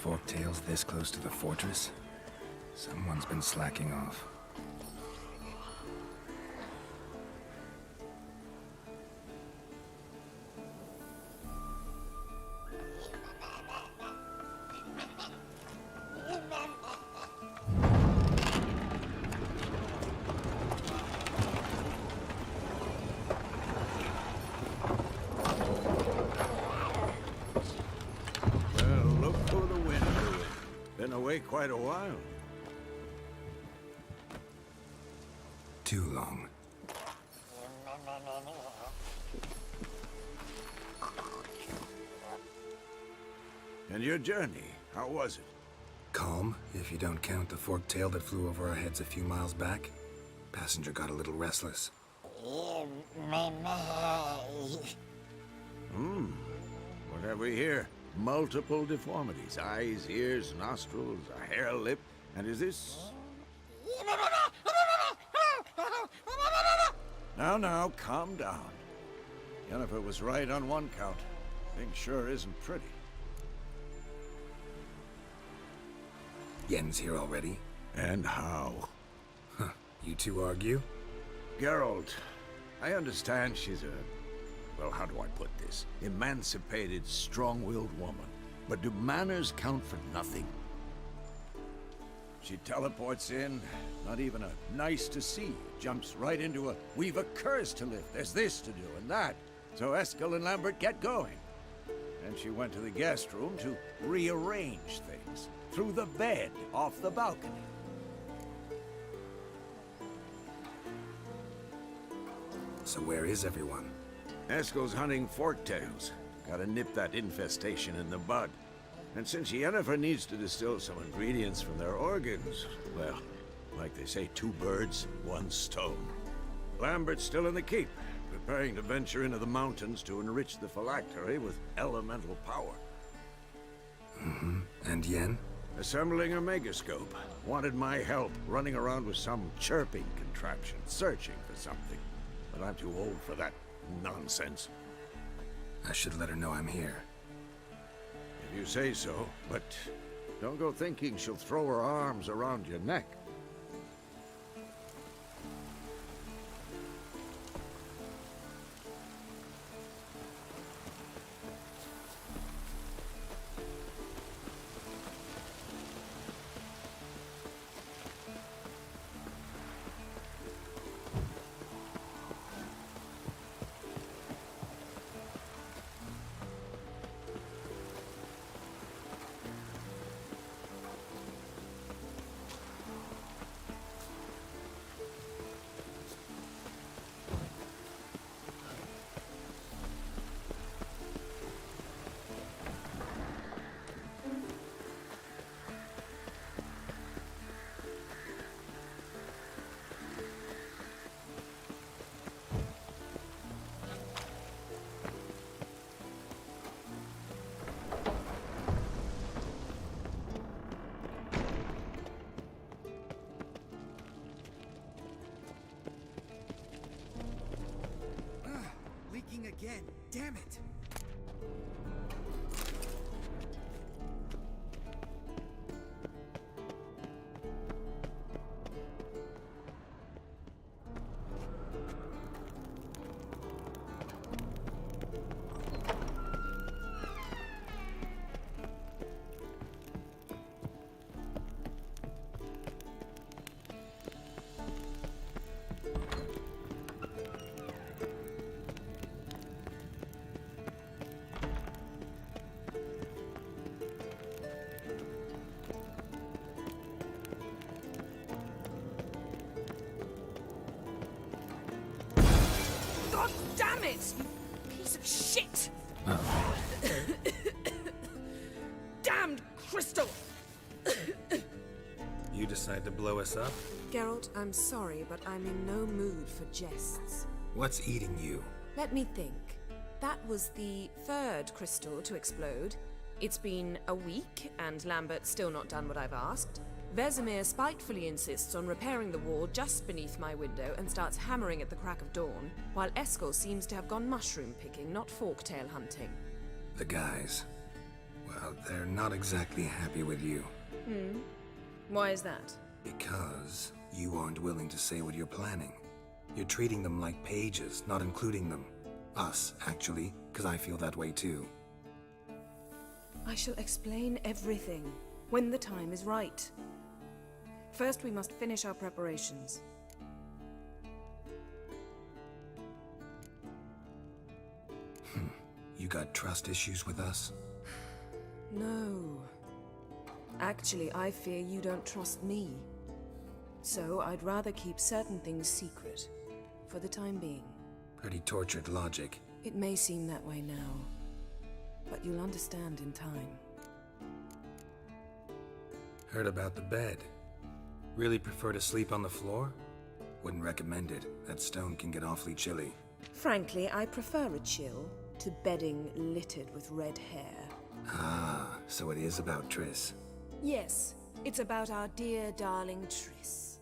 Forktail's this close to the fortress? Someone's been slacking off. Well, look for the wind, Louis. Been away quite a while. Too long. And your journey, how was it? Calm, if you don't count the forktail that flew over our heads a few miles back. Passenger got a little restless. What have we here? Multiple deformities. Eyes, ears, nostrils, a hair lip. And is this... Now, calm down. Yennefer was right on one count. Thing sure isn't pretty. Yen's here already? And how? Huh. You two argue? Geralt, I understand she's a... well, how do I put this? Emancipated, strong-willed woman. But do manners count for nothing? She teleports in, not even a nice to see you. Jumps right into a, we've a curse to lift, there's this to do and that. So Eskel and Lambert get going. And she went to the guest room to rearrange things. Through the bed, off the balcony. So where is everyone? Eskel's hunting forktails. Gotta nip that infestation in the bud. And since Yennefer needs to distill some ingredients from their organs, well, like they say, 2 birds, 1 stone. Lambert's still in the keep, preparing to venture into the mountains to enrich the phylactery with elemental power. Mm-hmm. And Yen? Assembling a megascope. Wanted my help running around with some chirping contraption, searching for something. But I'm too old for that nonsense. I should let her know I'm here. If you say so, but don't go thinking she'll throw her arms around your neck. Leaking again. Damn it. God damn it! You piece of shit! Damned crystal! You decide to blow us up? Geralt, I'm sorry, but I'm in no mood for jests. What's eating you? Let me think. That was the 3rd crystal to explode. It's been a week, and Lambert's still not done what I've asked. Vesemir spitefully insists on repairing the wall just beneath my window and starts hammering at the crack of dawn, while Eskel seems to have gone mushroom picking, not forktail hunting. The guys. Well, they're not exactly happy with you. Why is that? Because you aren't willing to say what you're planning. You're treating them like pages, not including them. Us, actually, because I feel that way too. I shall explain everything when the time is right. First, we must finish our preparations. You got trust issues with us? No. Actually, I fear you don't trust me. So I'd rather keep certain things secret, for the time being. Pretty tortured logic. It may seem that way now, but you'll understand in time. Heard about the bed. Really prefer to sleep on the floor? Wouldn't recommend it. That stone can get awfully chilly. Frankly, I prefer a chill to bedding littered with red hair. Ah, so it is about Triss. Yes, it's about our dear darling Triss.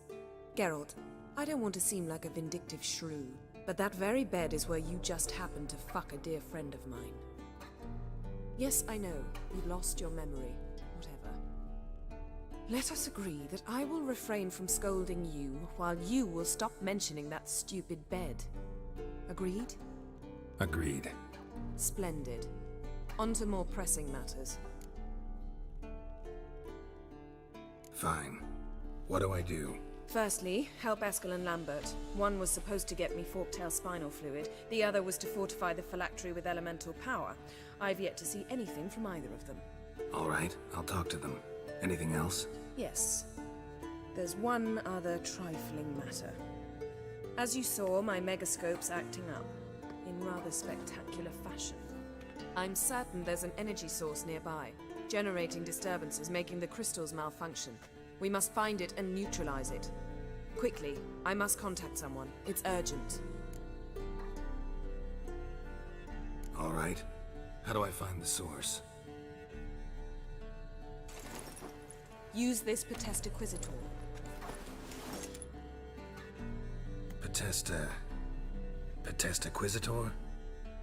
Geralt, I don't want to seem like a vindictive shrew, but that very bed is where you just happened to fuck a dear friend of mine. Yes, I know, you've lost your memory. Whatever. Let us agree that I will refrain from scolding you, while you will stop mentioning that stupid bed. Agreed? Agreed. Splendid. On to more pressing matters. Fine. What do I do? Firstly, help Eskel and Lambert. One was supposed to get me forktail spinal fluid, the other was to fortify the phylactery with elemental power. I've yet to see anything from either of them. All right, I'll talk to them. Anything else? Yes. There's one other trifling matter. As you saw, my megascope's acting up, in rather spectacular fashion. I'm certain there's an energy source nearby, generating disturbances, making the crystals malfunction. We must find it and neutralize it. Quickly, I must contact someone. It's urgent. All right. How do I find the source? Use this Potestaquisitor. Potestaquisitor?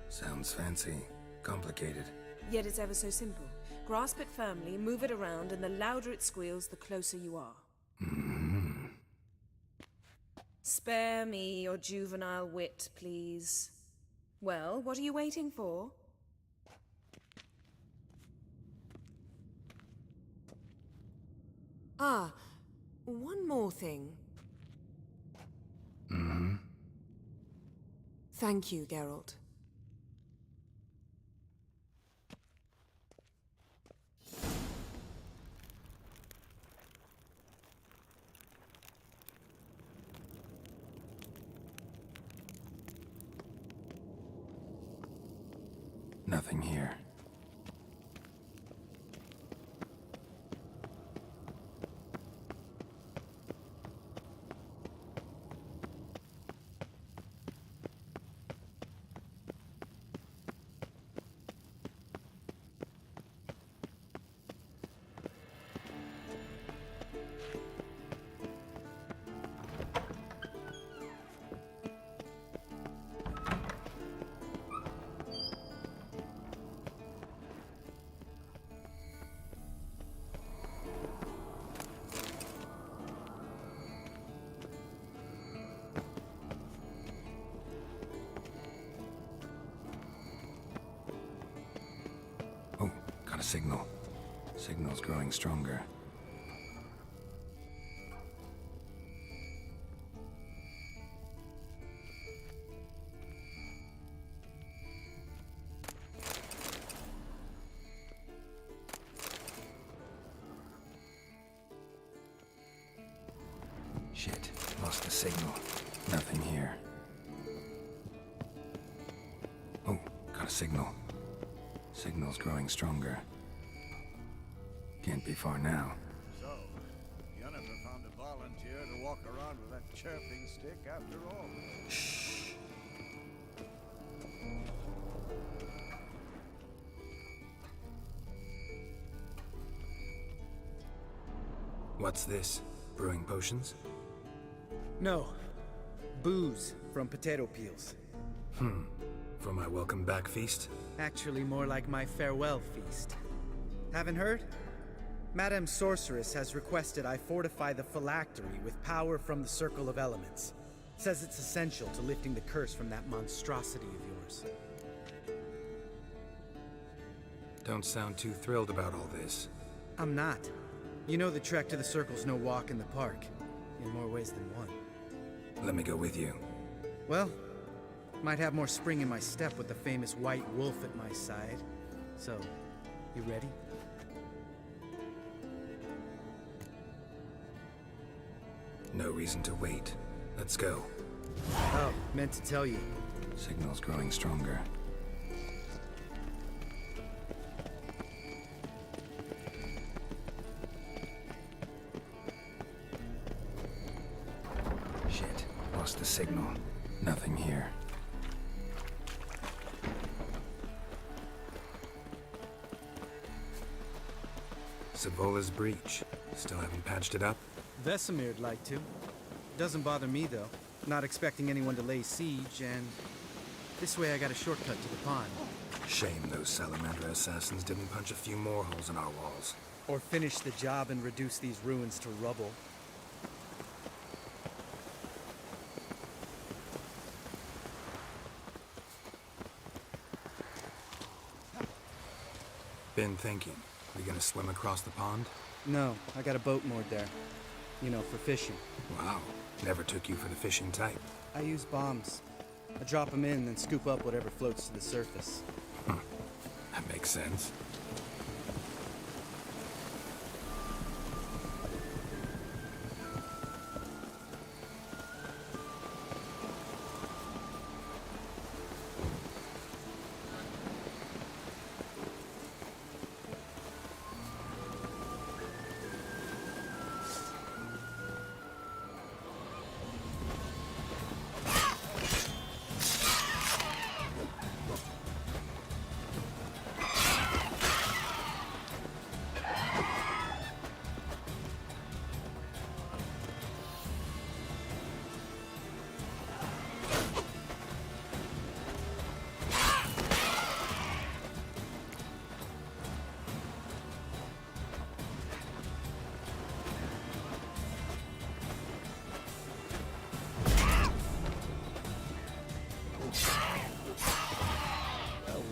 Sounds fancy. Complicated. Yet it's ever so simple. Grasp it firmly, move it around, and the louder it squeals, the closer you are. Spare me your juvenile wit, please. Well, what are you waiting for? Ah, one more thing. Thank you, Geralt. Nothing here. A signal. Signal's growing stronger. Shit, lost the signal. Nothing here. Oh, got a signal. Signal's growing stronger. Can't be far now. So, Yennefer found a volunteer to walk around with that chirping stick after all. Shh. What's this? Brewing potions? No. Booze from potato peels. For my welcome back feast? Actually, more like my farewell feast. Haven't heard? Madame Sorceress has requested I fortify the phylactery with power from the Circle of Elements. Says it's essential to lifting the curse from that monstrosity of yours. Don't sound too thrilled about all this. I'm not. You know the trek to the Circle's no walk in the park. In more ways than one. Let me go with you. Well, might have more spring in my step with the famous white wolf at my side. So, you ready? No reason to wait. Let's go. Oh, meant to tell you. Signal's growing stronger. Shit. Lost the signal. Nothing here. Savola's breach. Still haven't patched it up? Vesemir'd like to. Doesn't bother me, though. Not expecting anyone to lay siege, and this way I got a shortcut to the pond. Shame those Salamander assassins didn't punch a few more holes in our walls. Or finish the job and reduce these ruins to rubble. Been thinking. We gonna swim across the pond? No, I got a boat moored there. You know, for fishing. Wow. Never took you for the fishing type. I use bombs. I drop them in, then scoop up whatever floats to the surface. That makes sense.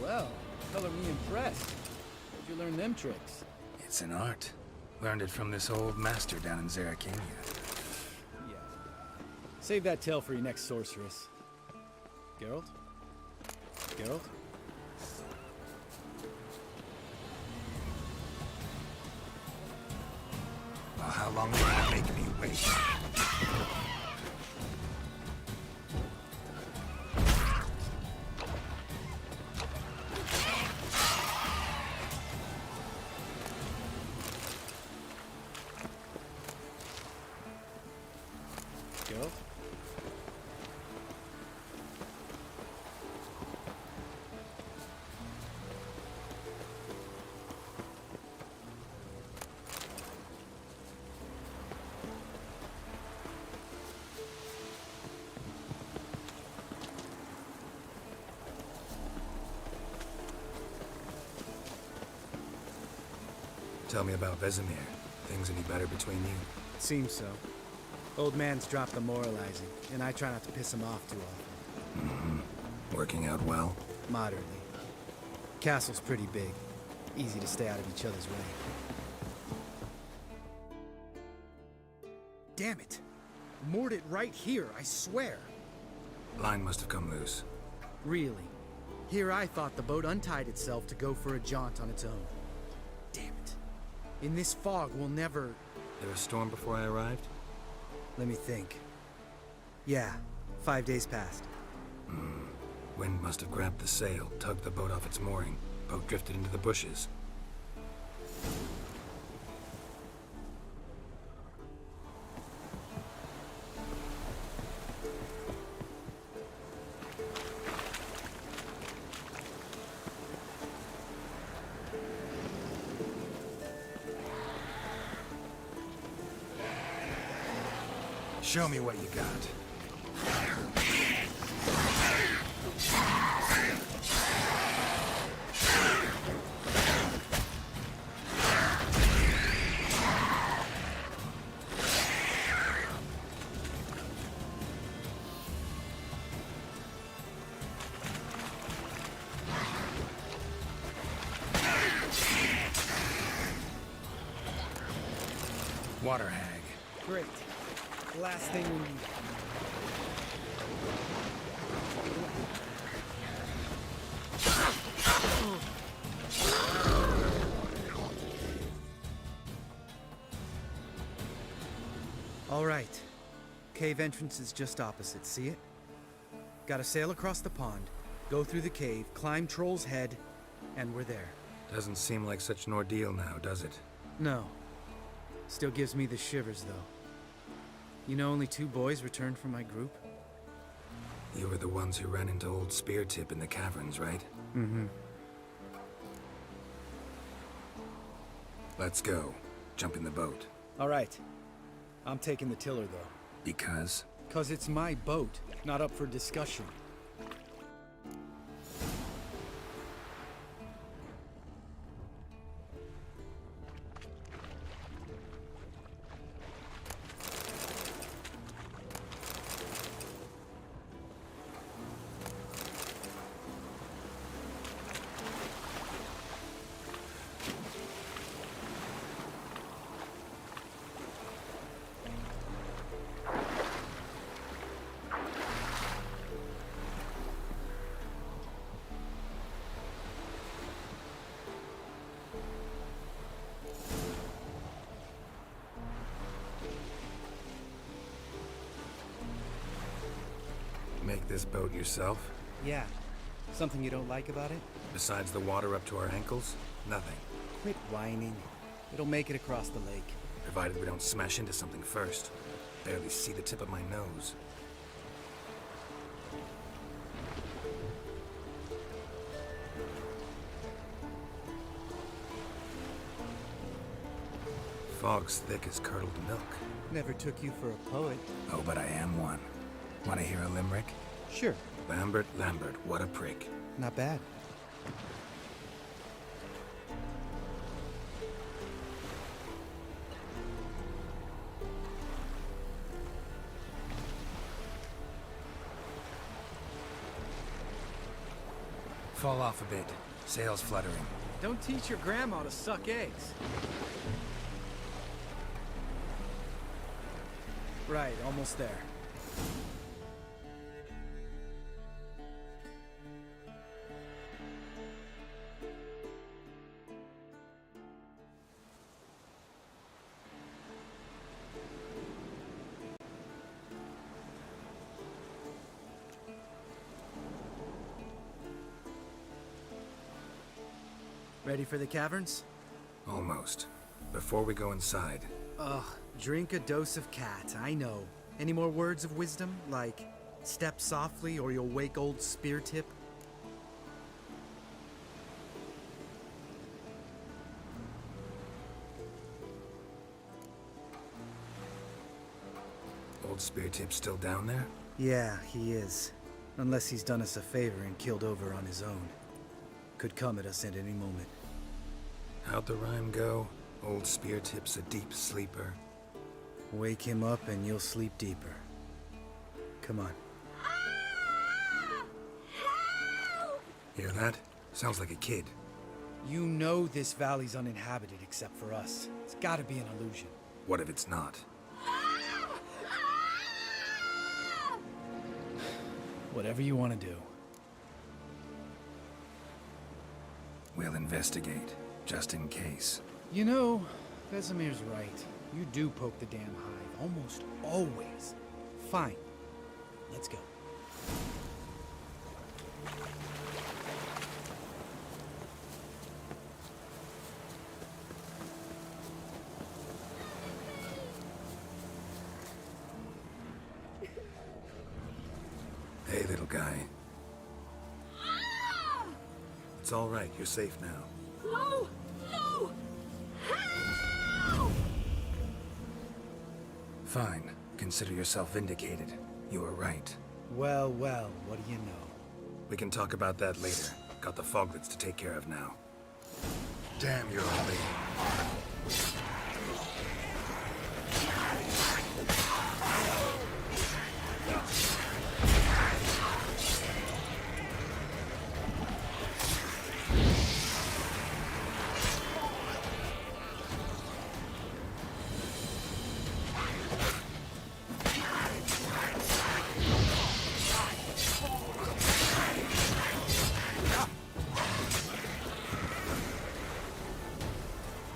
Well, color me impressed. Where'd you learn them tricks? It's an art. Learned it from this old master down in Zerrikania. Yeah. Save that tale for your next sorceress. Geralt? Geralt? Well, how long will that make me wait? Geralt? Tell me about Vesemir. Things any better between you? Seems so. Old man's dropped the moralizing, and I try not to piss him off too often. Working out well? Moderately. Castle's pretty big. Easy to stay out of each other's way. Damn it! Moored it right here, I swear! Line must have come loose. Really? Here I thought the boat untied itself to go for a jaunt on its own. Damn it. In this fog, we'll never... There a storm before I arrived? Let me think. Yeah, 5 days passed. Wind must have grabbed the sail, tugged the boat off its mooring. Boat drifted into the bushes. Show me what you got. Water hag. Great. Last thing we need. All right. Cave entrance is just opposite, see it? Gotta sail across the pond, go through the cave, climb Troll's Head, and we're there. Doesn't seem like such an ordeal now, does it? No. Still gives me the shivers, though. You know only 2 boys returned from my group? You were the ones who ran into old Speartip in the caverns, right? Mm-hmm. Let's go. Jump in the boat. All right. I'm taking the tiller, though. Because? 'Cause it's my boat, not up for discussion. Make this boat yourself? Yeah. Something you don't like about it? Besides the water up to our ankles? Nothing. Quit whining. It'll make it across the lake. Provided we don't smash into something first. Barely see the tip of my nose. Fog's thick as curdled milk. Never took you for a poet. Oh, but I am one. Want to hear a limerick? Sure. Lambert, Lambert, what a prick. Not bad. Fall off a bit. Sails fluttering. Don't teach your grandma to suck eggs. Right, almost there. Ready for the caverns? Almost. Before we go inside, Ugh, drink a dose of cat, I know. Any more words of wisdom? Like, step softly or you'll wake old Speartip? old Speartip's still down there? Yeah, he is. Unless he's done us a favor and killed over on his own. Could come at us at any moment. How'd the rhyme go? Old Speartip's a deep sleeper. Wake him up and you'll sleep deeper. Come on. Hear that? Sounds like a kid. You know this valley's uninhabited except for us. It's gotta be an illusion. What if it's not? Whatever you want to do. We'll investigate, just in case. You know, Vesemir's right. You do poke the damn hive, almost always. Fine. Let's go. Hey, little guy. It's all right. You're safe now. No! No! Help! Fine. Consider yourself vindicated. You were right. Well, well, what do you know? We can talk about that later. Got the Foglets to take care of now. Damn your old lady.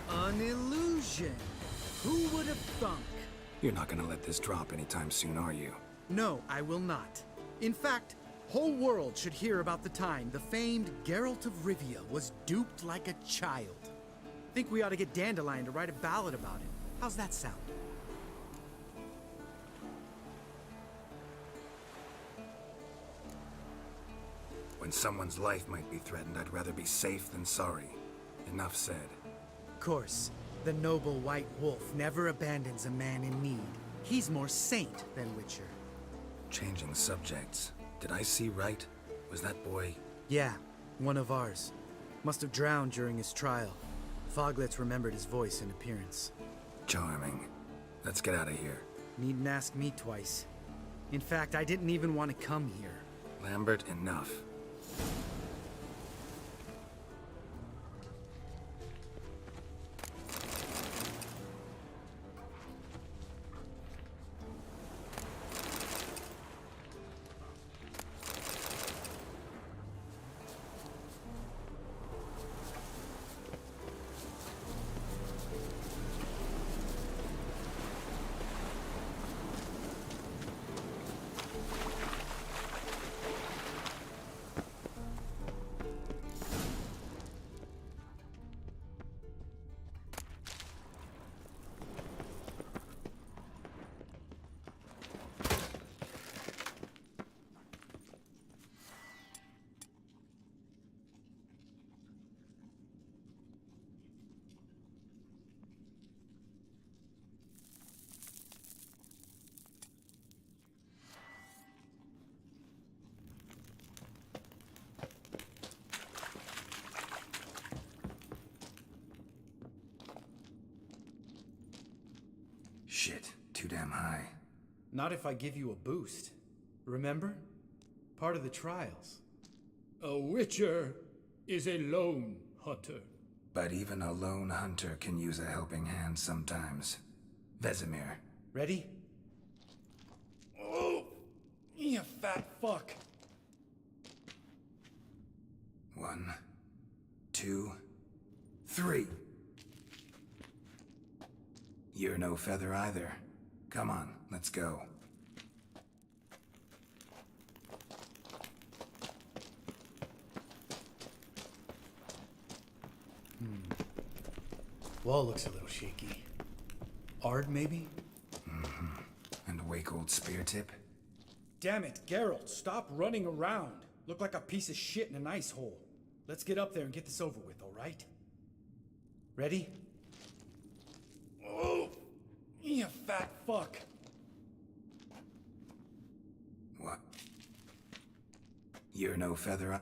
An illusion. Who would have thunk? You're not gonna let this drop anytime soon, are you? No, I will not. In fact, whole world should hear about the time the famed Geralt of Rivia was duped like a child. Think we ought to get Dandelion to write a ballad about it. How's that sound? When someone's life might be threatened, I'd rather be safe than sorry. Enough said. Of course, the noble White Wolf never abandons a man in need. He's more saint than Witcher. Changing subjects. Did I see right? Was that boy... Yeah, one of ours. Must have drowned during his trial. Foglets remembered his voice and appearance. Charming. Let's get out of here. Needn't ask me twice. In fact, I didn't even want to come here. Lambert, enough. Shit, too damn high. Not if I give you a boost. Remember? Part of the trials. A witcher is a lone hunter. But even a lone hunter can use a helping hand sometimes. Vesemir. Ready? Oh, you fat fuck. 1, 2, 3. You're no feather either. Come on, let's go. Wall looks a little shaky. Ard, maybe? Mm-hmm. And a wake old spear tip? Damn it, Geralt, stop running around. Look like a piece of shit in an ice hole. Let's get up there and get this over with, all right? Ready? Oh, you fat fuck. What? You're no feather.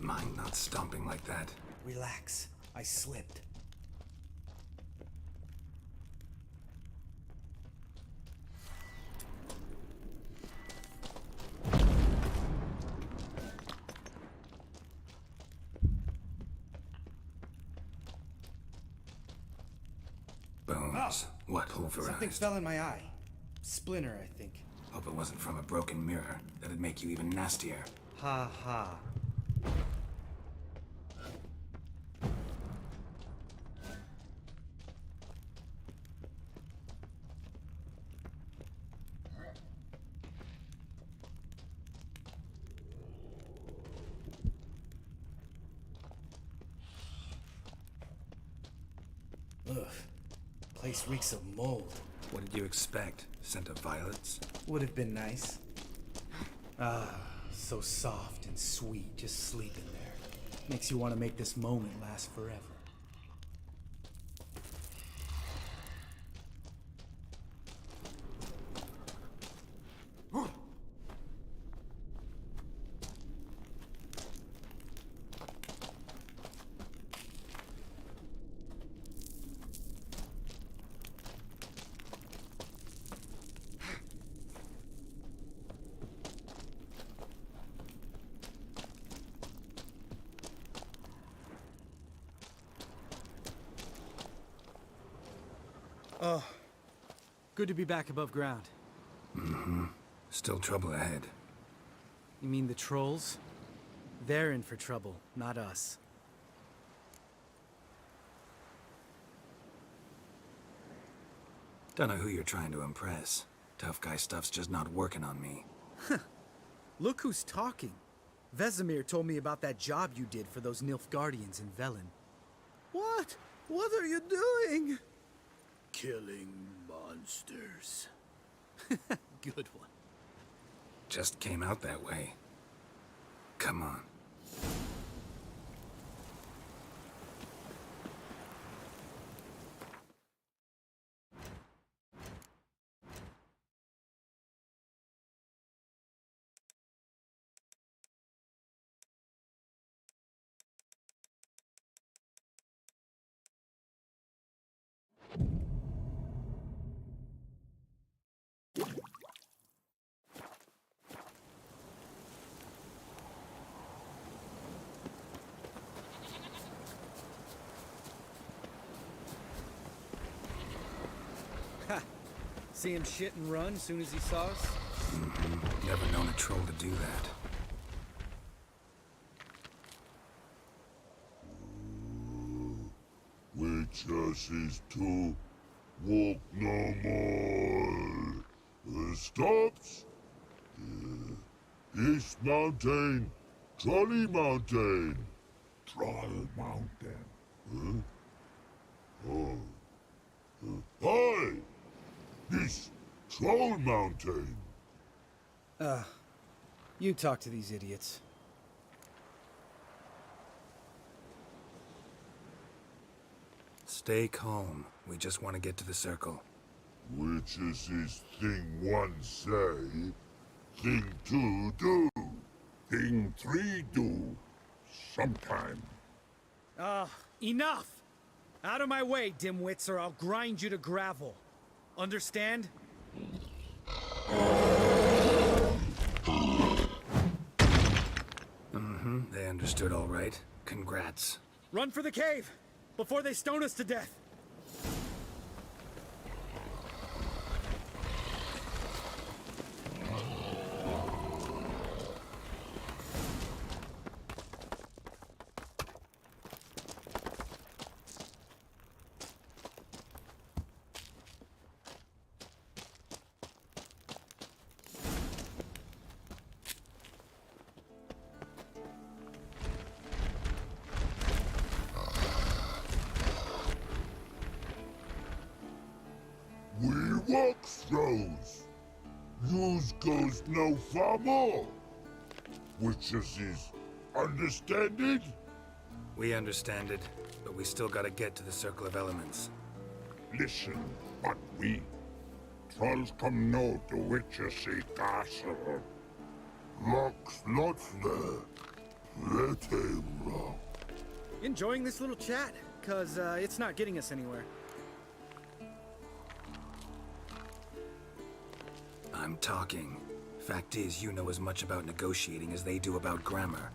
Mind not stomping like that. Relax. I slipped. Bones. What pulverized? Something fell in my eye. Splinter, I think. Hope it wasn't from a broken mirror. That'd make you even nastier. Ha ha. Place reeks of mold. What did you expect? Scent of violets? Would have been nice. Ah, so soft and sweet, just sleeping there. Makes you want to make this moment last forever. Oh, good to be back above ground. Mm-hmm. Still trouble ahead. You mean the trolls? They're in for trouble, not us. Don't know who you're trying to impress. Tough guy stuff's just not working on me. Look who's talking. Vesemir told me about that job you did for those Nilfgaardians in Velen. What? What are you doing? Killing monsters. Good one. Just came out that way. Come on. See him shit and run as soon as he saw us? Mm-hmm. Never known a troll to do that. Witches is to walk no more. Stops. East Mountain, Trolley Mountain. Troll Mountain. Huh? Oh. Hi! This Troll Mountain. You talk to these idiots. Stay calm. We just want to get to the circle. Witches is thing one say, thing two do, thing three do, sometime. Enough! Out of my way, dimwits, or I'll grind you to gravel. Understand? Mm-hmm. They understood all right. Congrats. Run for the cave! Before they stone us to death! Walk throws. Yous goes no far more. Witches is understand it? We understand it, but we still gotta get to the Circle of Elements. Listen, but we. Trolls come no to Witches castle. Locks lots there. Let him rock. Enjoying this little chat? Cause, it's not getting us anywhere. I'm talking. Fact is, you know as much about negotiating as they do about grammar.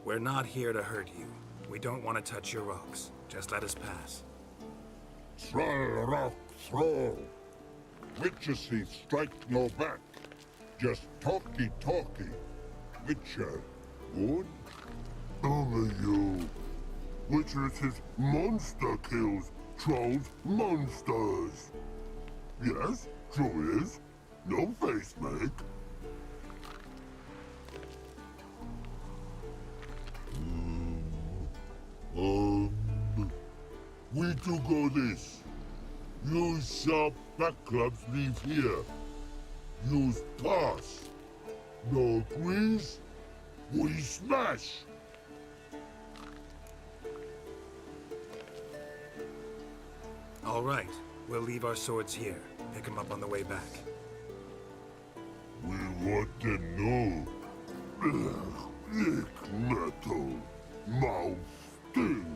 We're not here to hurt you. We don't want to touch your rocks. Just let us pass. Troll rock throw. Witches strike no back. Just talky. Witcher, good? Only you. Witches monster kills. Trolls monsters. Yes? True is. No face make. We do go this. Use sharp back clubs leave here. Use pass. No agrees? We smash! All right. We'll leave our swords here. Pick them up on the way back. We want to know. Ick metal. Mouth stings.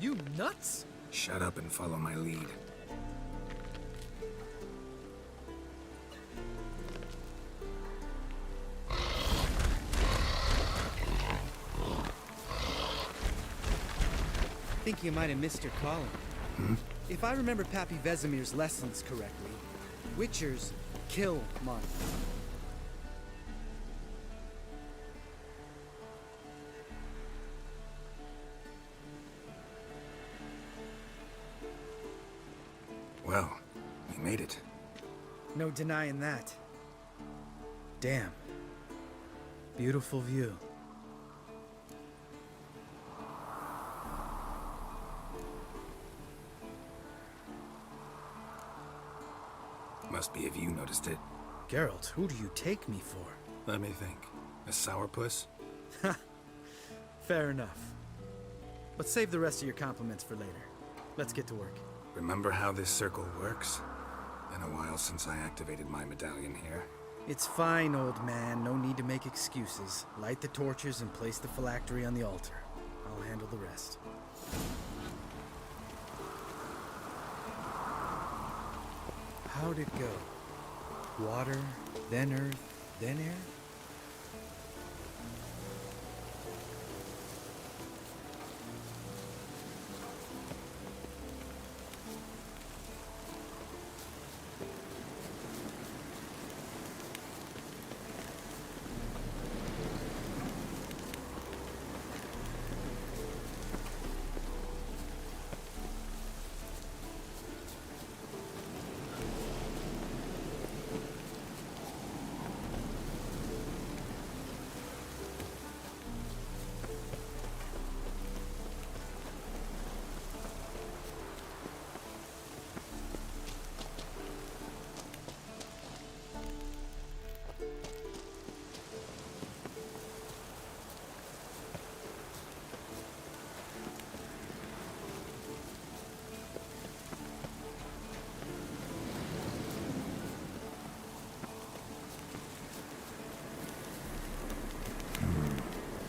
You nuts? Shut up and follow my lead. Think you might have missed your calling. Hmm? If I remember Pappy Vesemir's lessons correctly, Witchers kill monsters. Well, we made it. No denying that. Damn. Beautiful view. Must be if you noticed it. Geralt, who do you take me for? Let me think. A sourpuss? Fair enough. But save the rest of your compliments for later. Let's get to work. Remember how this circle works? Been a while since I activated my medallion here. It's fine, old man. No need to make excuses. Light the torches and place the phylactery on the altar. I'll handle the rest. How'd it go? Water, then earth, then air?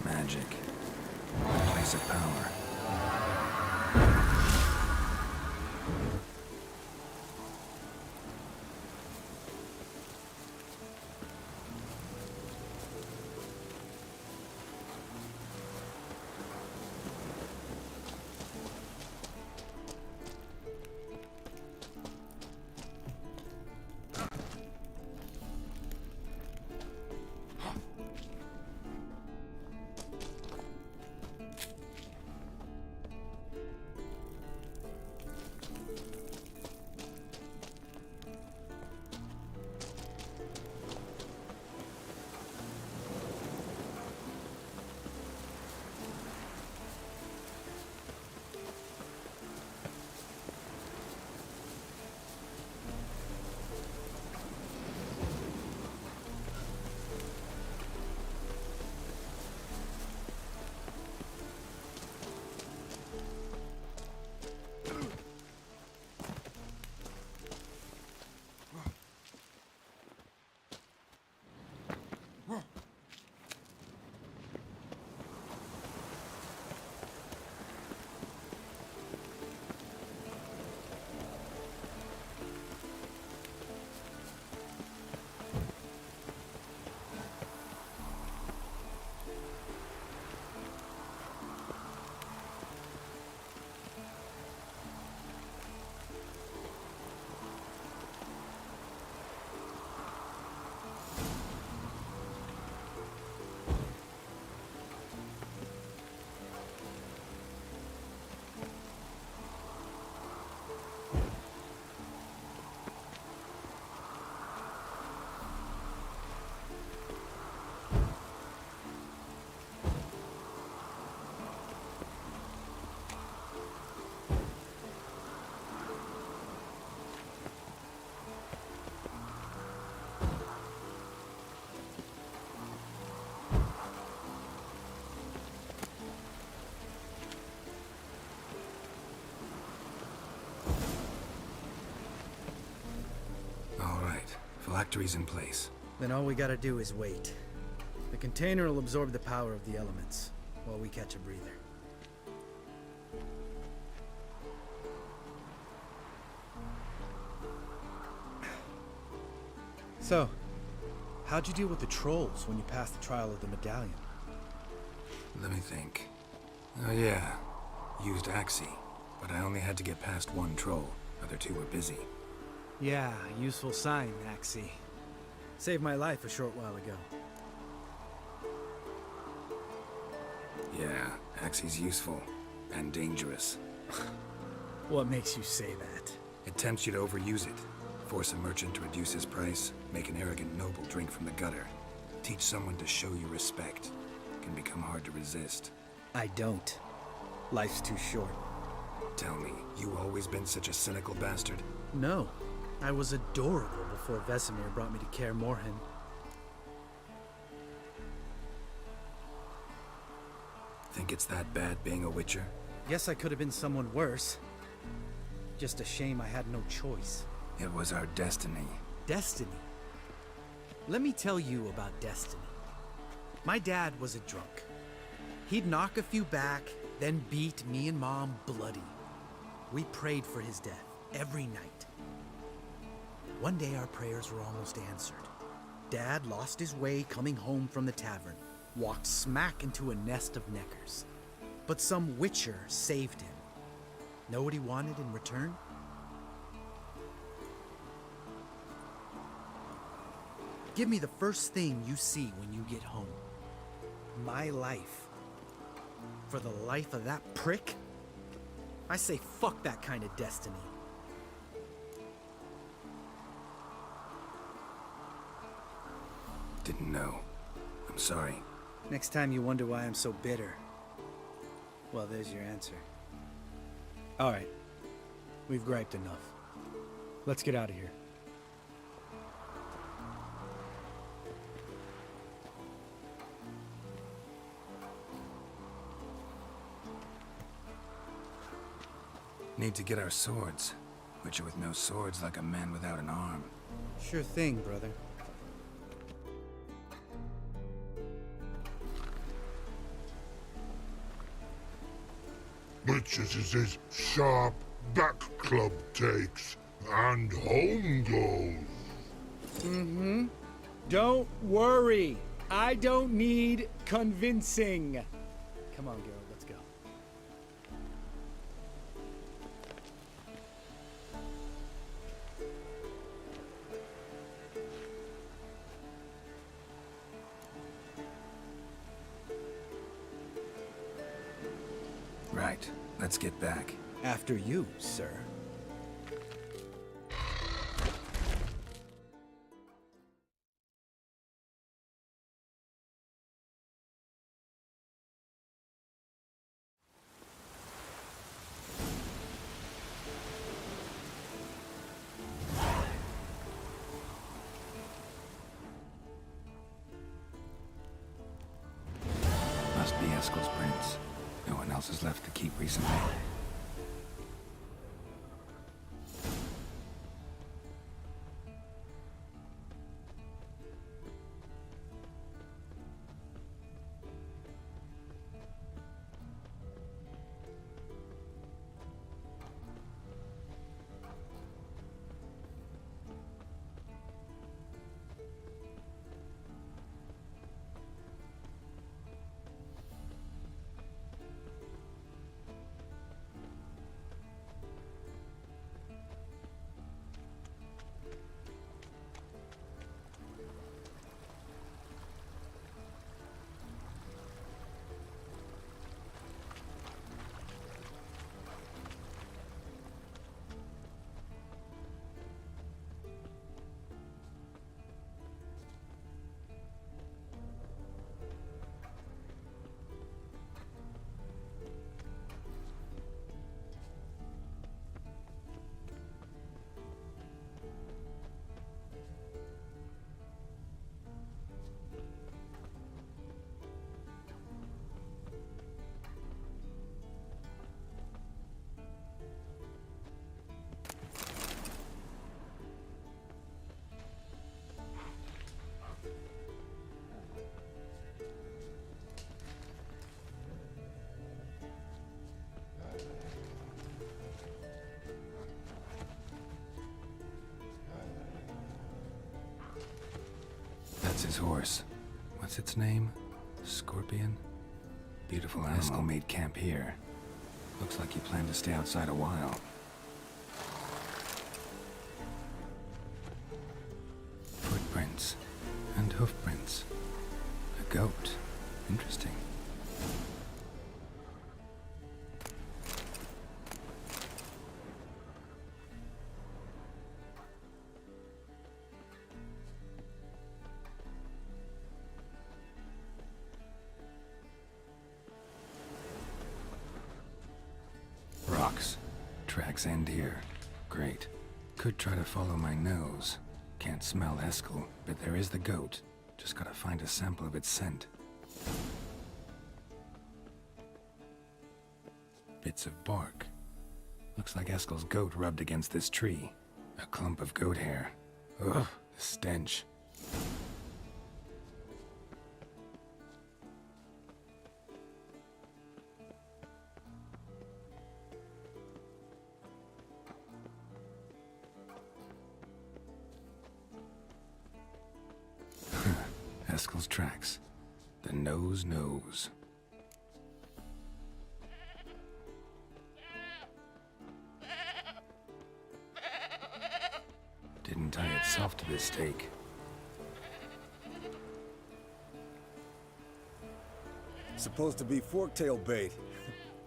Magic. A place of power. Phylactery's in place. Then all we gotta do is wait. The container will absorb the power of the elements, while we catch a breather. So, how'd you deal with the trolls when you passed the trial of the medallion? Let me think. Oh yeah, used Axii, but I only had to get past one troll. Other two were busy. Yeah, useful sign, Axii. Saved my life a short while ago. Yeah, Axii's useful. And dangerous. What makes you say that? It tempts you to overuse it. Force a merchant to reduce his price. Make an arrogant noble drink from the gutter. Teach someone to show you respect. Can become hard to resist. I don't. Life's too short. Tell me, you always been such a cynical bastard? No. I was adorable before Vesemir brought me to Kaer Morhen. Think it's that bad being a Witcher? Guess I could have been someone worse. Just a shame I had no choice. It was our destiny. Destiny? Let me tell you about destiny. My dad was a drunk. He'd knock a few back, then beat me and Mom bloody. We prayed for his death every night. One day our prayers were almost answered. Dad lost his way coming home from the tavern, walked smack into a nest of neckers. But some Witcher saved him. Know what he wanted in return? Give me the first thing you see when you get home. My life. For the life of that prick? I say fuck that kind of destiny. Didn't know. I'm sorry. Next time you wonder why I'm so bitter, well, there's your answer. All right. We've griped enough. Let's get out of here. Need to get our swords. Witcher with no swords like a man without an arm. Sure thing, brother. Witches is his sharp back club takes, and home goes. Mm-hmm. Don't worry. I don't need convincing. Come on, Geralt, let's go. Right. Let's get back. After you, sir. Must be Eskel's prince. No one else has left the keep recently. That's his horse. What's its name? Scorpion? Beautiful animal. Haskell made camp here. Looks like he planned to stay outside a while. Footprints. And hoofprints. A goat. Interesting. Rocks. Tracks end here. Great. Could try to follow my nose. Can't smell Haskell, but there is the goat. Just gotta find a sample of its scent. Bits of bark. Looks like Haskell's goat rubbed against this tree. A clump of goat hair. Ugh, the stench. Haskell's tracks. The nose knows. Didn't tie itself to this stake. Supposed to be forktail bait.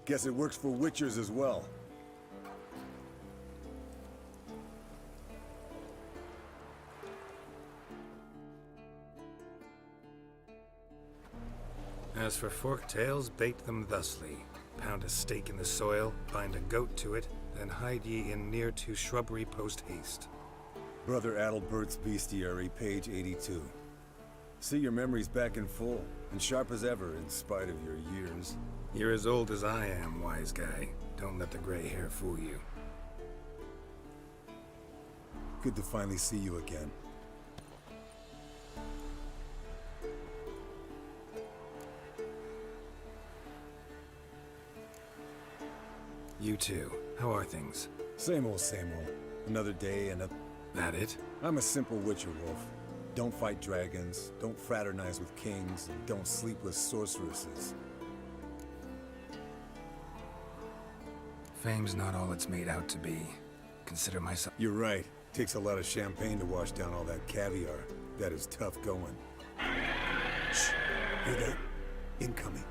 Guess it works for witchers as well. As for forktails, bait them thusly. Pound a stake in the soil, bind a goat to it, then hide ye in near to shrubbery post haste. Brother Adalbert's Bestiary, page 82. See your memories back in full, and sharp as ever in spite of your years. You're as old as I am, wise guy. Don't let the gray hair fool you. Good to finally see you again. You too. How are things? Same old, same old. Another day and a... That it? I'm a simple witcher wolf. Don't fight dragons, don't fraternize with kings, and don't sleep with sorceresses. Fame's not all it's made out to be. Consider myself... You're right. Takes a lot of champagne to wash down all that caviar. That is tough going. Shh. Hear that? Incoming.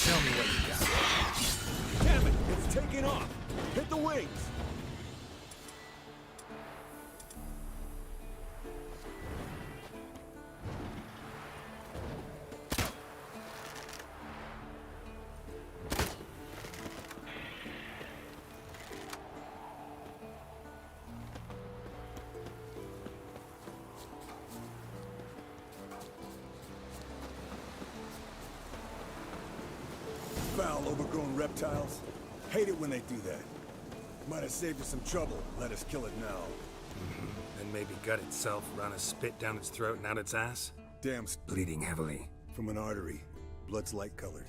Tell me what you got. Damn it! It's taking off! Hit the wings! Foul, overgrown reptiles. Hate it when they do that. Might have saved us some trouble. Let us kill it now. Then maybe gut itself, run a spit down its throat and out its ass? Damn. Bleeding heavily. From an artery. Blood's light-colored.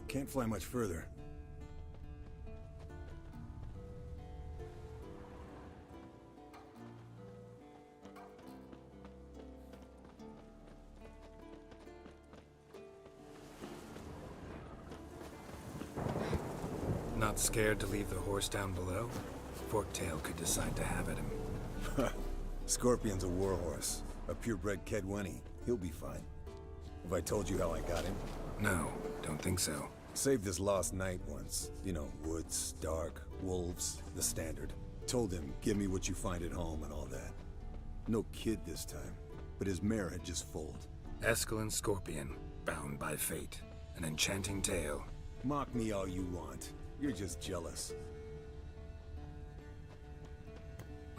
Can't fly much further. Not scared to leave the horse down below? Forktail could decide to have at him. Scorpion's a warhorse. A purebred Kedwenny. He'll be fine. Have I told you how I got him? No, don't think so. Saved his lost knight once. You know, woods, dark, wolves, the standard. Told him, give me what you find at home and all that. No kid this time, but his mare had just foaled. Haskell and Scorpion, bound by fate. An enchanting tale. Mock me all you want. You're just jealous.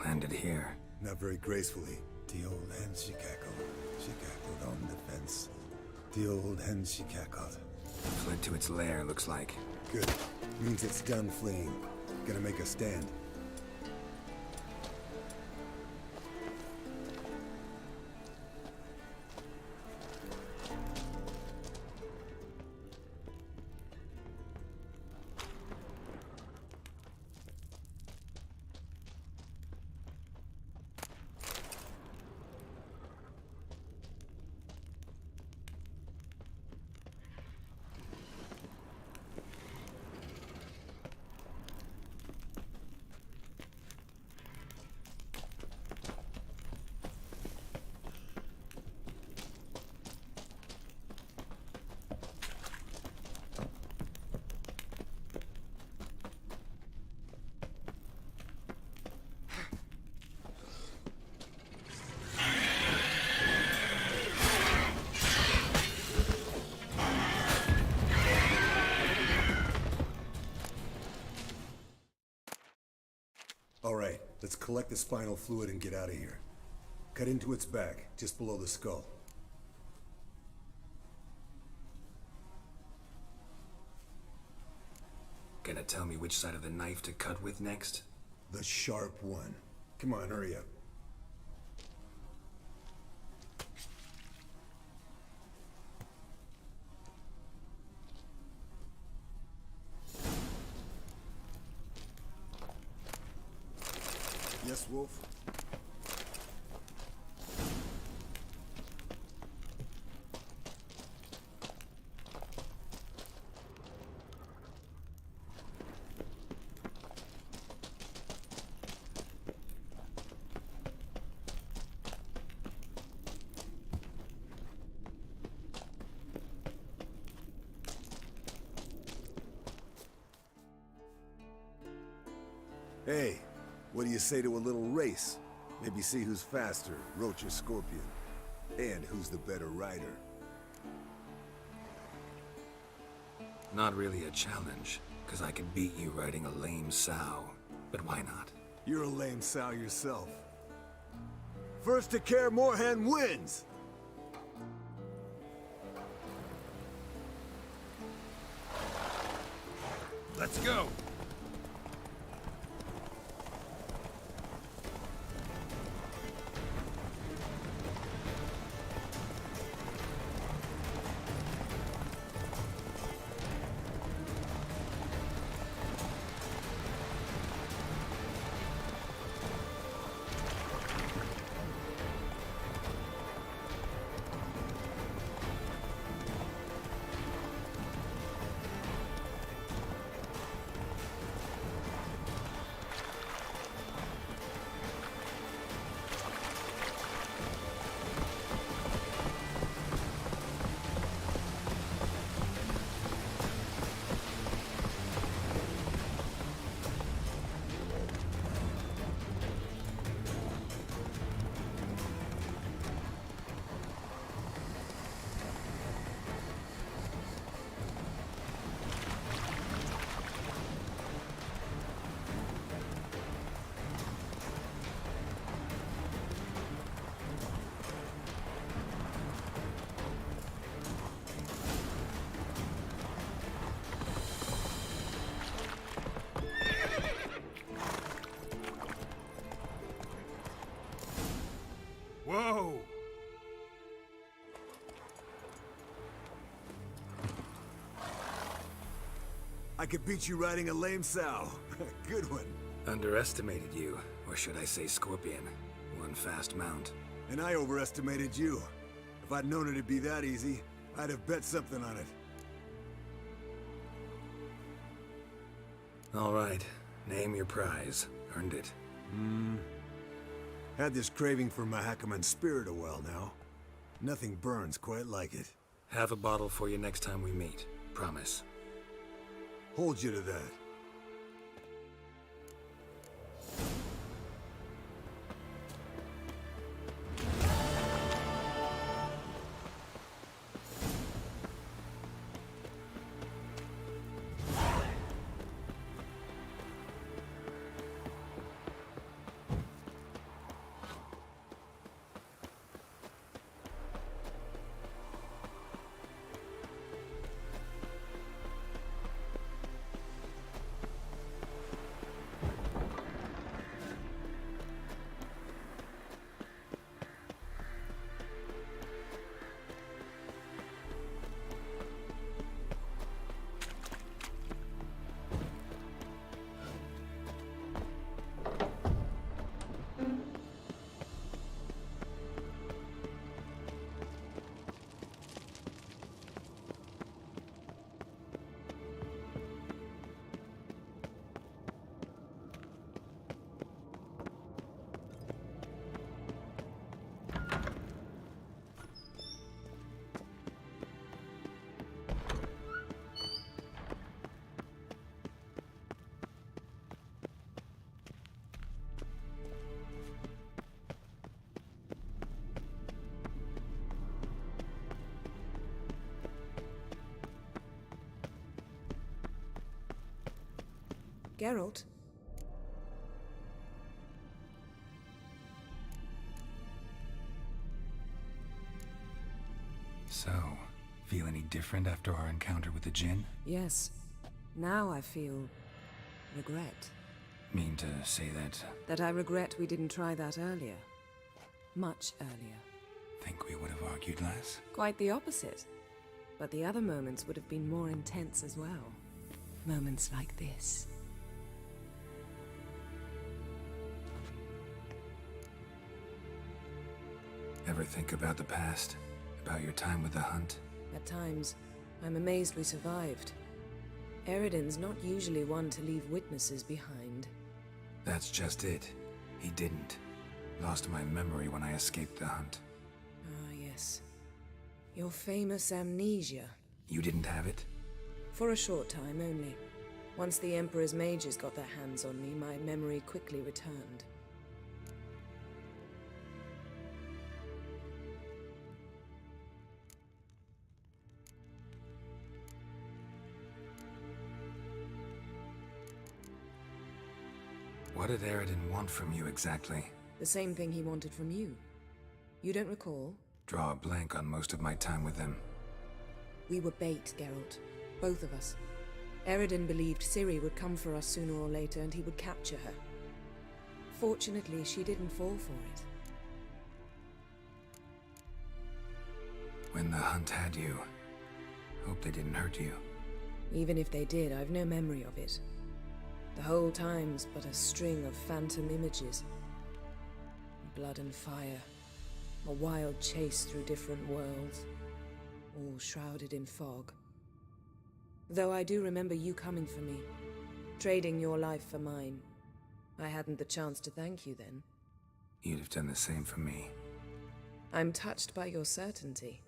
Landed here. Not very gracefully. The old hen she cackled. She cackled on the fence. The old hen she cackled. Fled to its lair, looks like. Good. Means it's done fleeing. Gonna make a stand. Let's collect the spinal fluid and get out of here. Cut into its back, just below the skull. Gonna tell me which side of the knife to cut with next? The sharp one. Come on, hurry up. Yes, Wolf? Hey, what do you say to a little race? Maybe see who's faster, Roach or Scorpion. And who's the better rider. Not really a challenge, because I could beat you riding a lame sow. But why not? You're a lame sow yourself. First to Kaer Morhen wins! Let's go! Whoa! I could beat you riding a lame sow. Good one. Underestimated you, or should I say Scorpion. One fast mount. And I overestimated you. If I'd known it'd be that easy, I'd have bet something on it. All right, name your prize. Earned it. Had this craving for Mahakaman spirit a while now. Nothing burns quite like it. Have a bottle for you next time we meet. Promise. Hold you to that. Geralt? So, feel any different after our encounter with the Jinn? Yes. Now I feel regret. Mean to say that? That I regret we didn't try that earlier. Much earlier. Think we would have argued less? Quite the opposite. But the other moments would have been more intense as well. Moments like this. Ever think about the past? About your time with the Hunt? At times, I'm amazed we survived. Eridan's not usually one to leave witnesses behind. That's just it. He didn't. Lost my memory when I escaped the Hunt. Ah, yes. Your famous amnesia. You didn't have it? For a short time only. Once the Emperor's mages got their hands on me, my memory quickly returned. What did Eridan want from you exactly? The same thing he wanted from you. You don't recall? Draw a blank on most of my time with them. We were bait, Geralt. Both of us. Eridan believed Ciri would come for us sooner or later and he would capture her. Fortunately, she didn't fall for it. When the Hunt had you, hope they didn't hurt you. Even if they did, I've no memory of it. The whole time's but a string of phantom images. Blood and fire. A wild chase through different worlds. All shrouded in fog. Though I do remember you coming for me. Trading your life for mine. I hadn't the chance to thank you then. You'd have done the same for me. I'm touched by your certainty.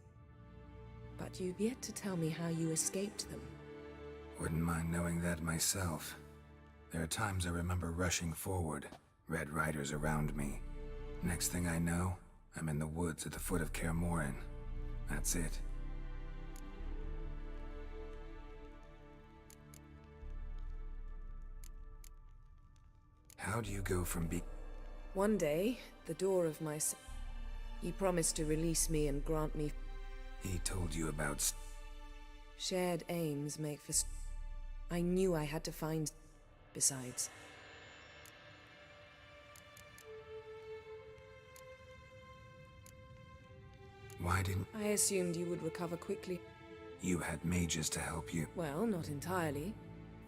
But you've yet to tell me how you escaped them. Wouldn't mind knowing that myself. There are times I remember rushing forward, Red Riders around me. Next thing I know, I'm in the woods at the foot of Kaer Morhen. That's it. How do you go from One day, the door of my he promised to release me and grant me... He told you about... Shared aims make for... I knew I had to find... Besides... Why didn't... I assumed you would recover quickly. You had mages to help you. Well, not entirely.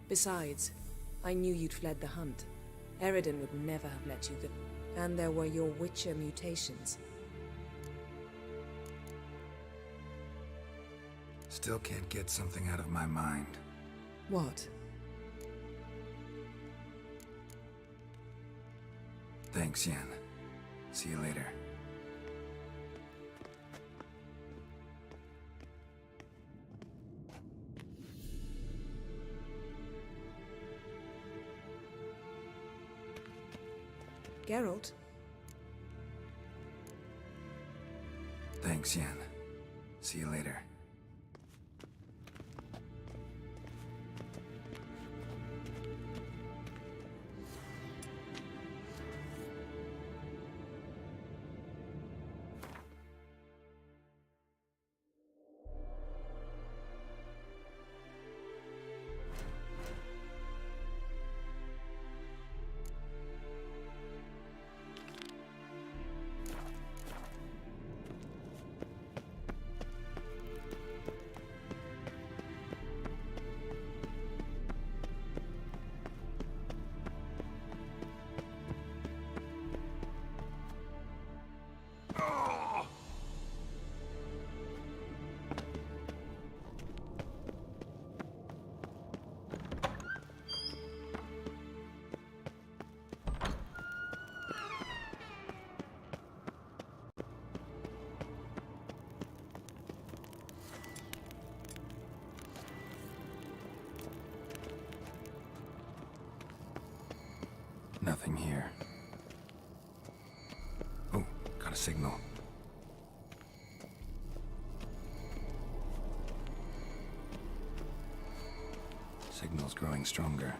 Besides, I knew you'd fled the Hunt. Eridan would never have let you go. And there were your Witcher mutations. Still can't get something out of my mind. What? Thanks, Yen. See you later. Geralt? Thanks, Yen. See you later. Nothing here. Oh, got a signal. Signal's growing stronger.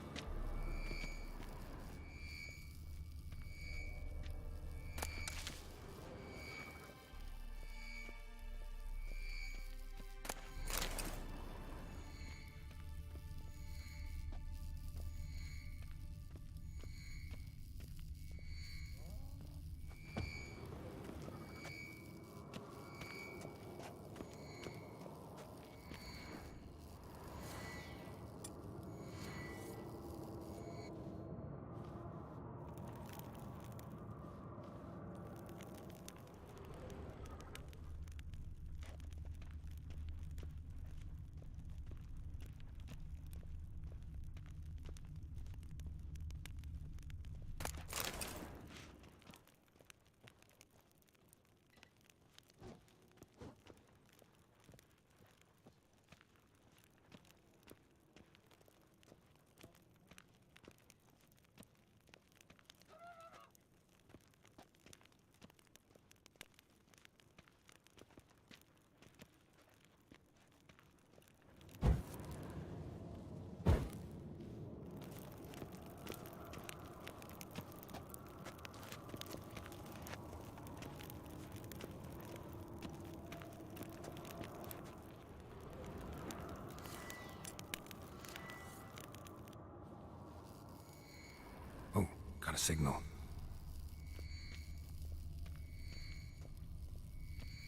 signal.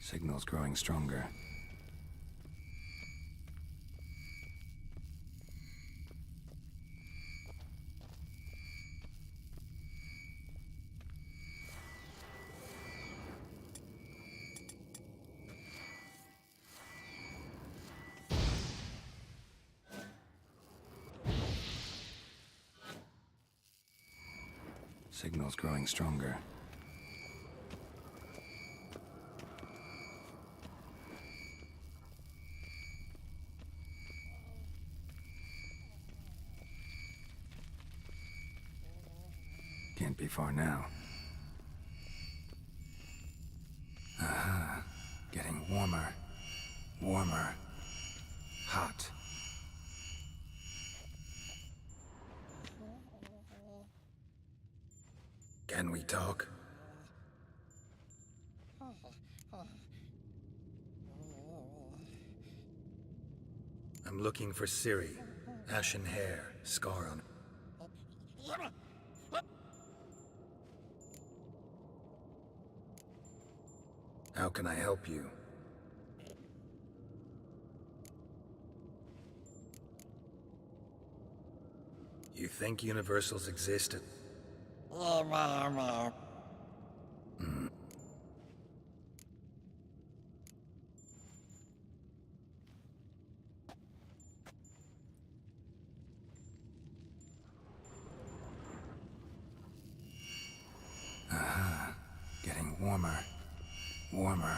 Signal's growing stronger. Signal's growing stronger. Can't be far now. Aha. Getting warmer. Warmer. Hot. Can we talk? I'm looking for Ciri. Ashen hair, scar on it. How can I help you? You think universals exist? Aha. Getting warmer. Warmer.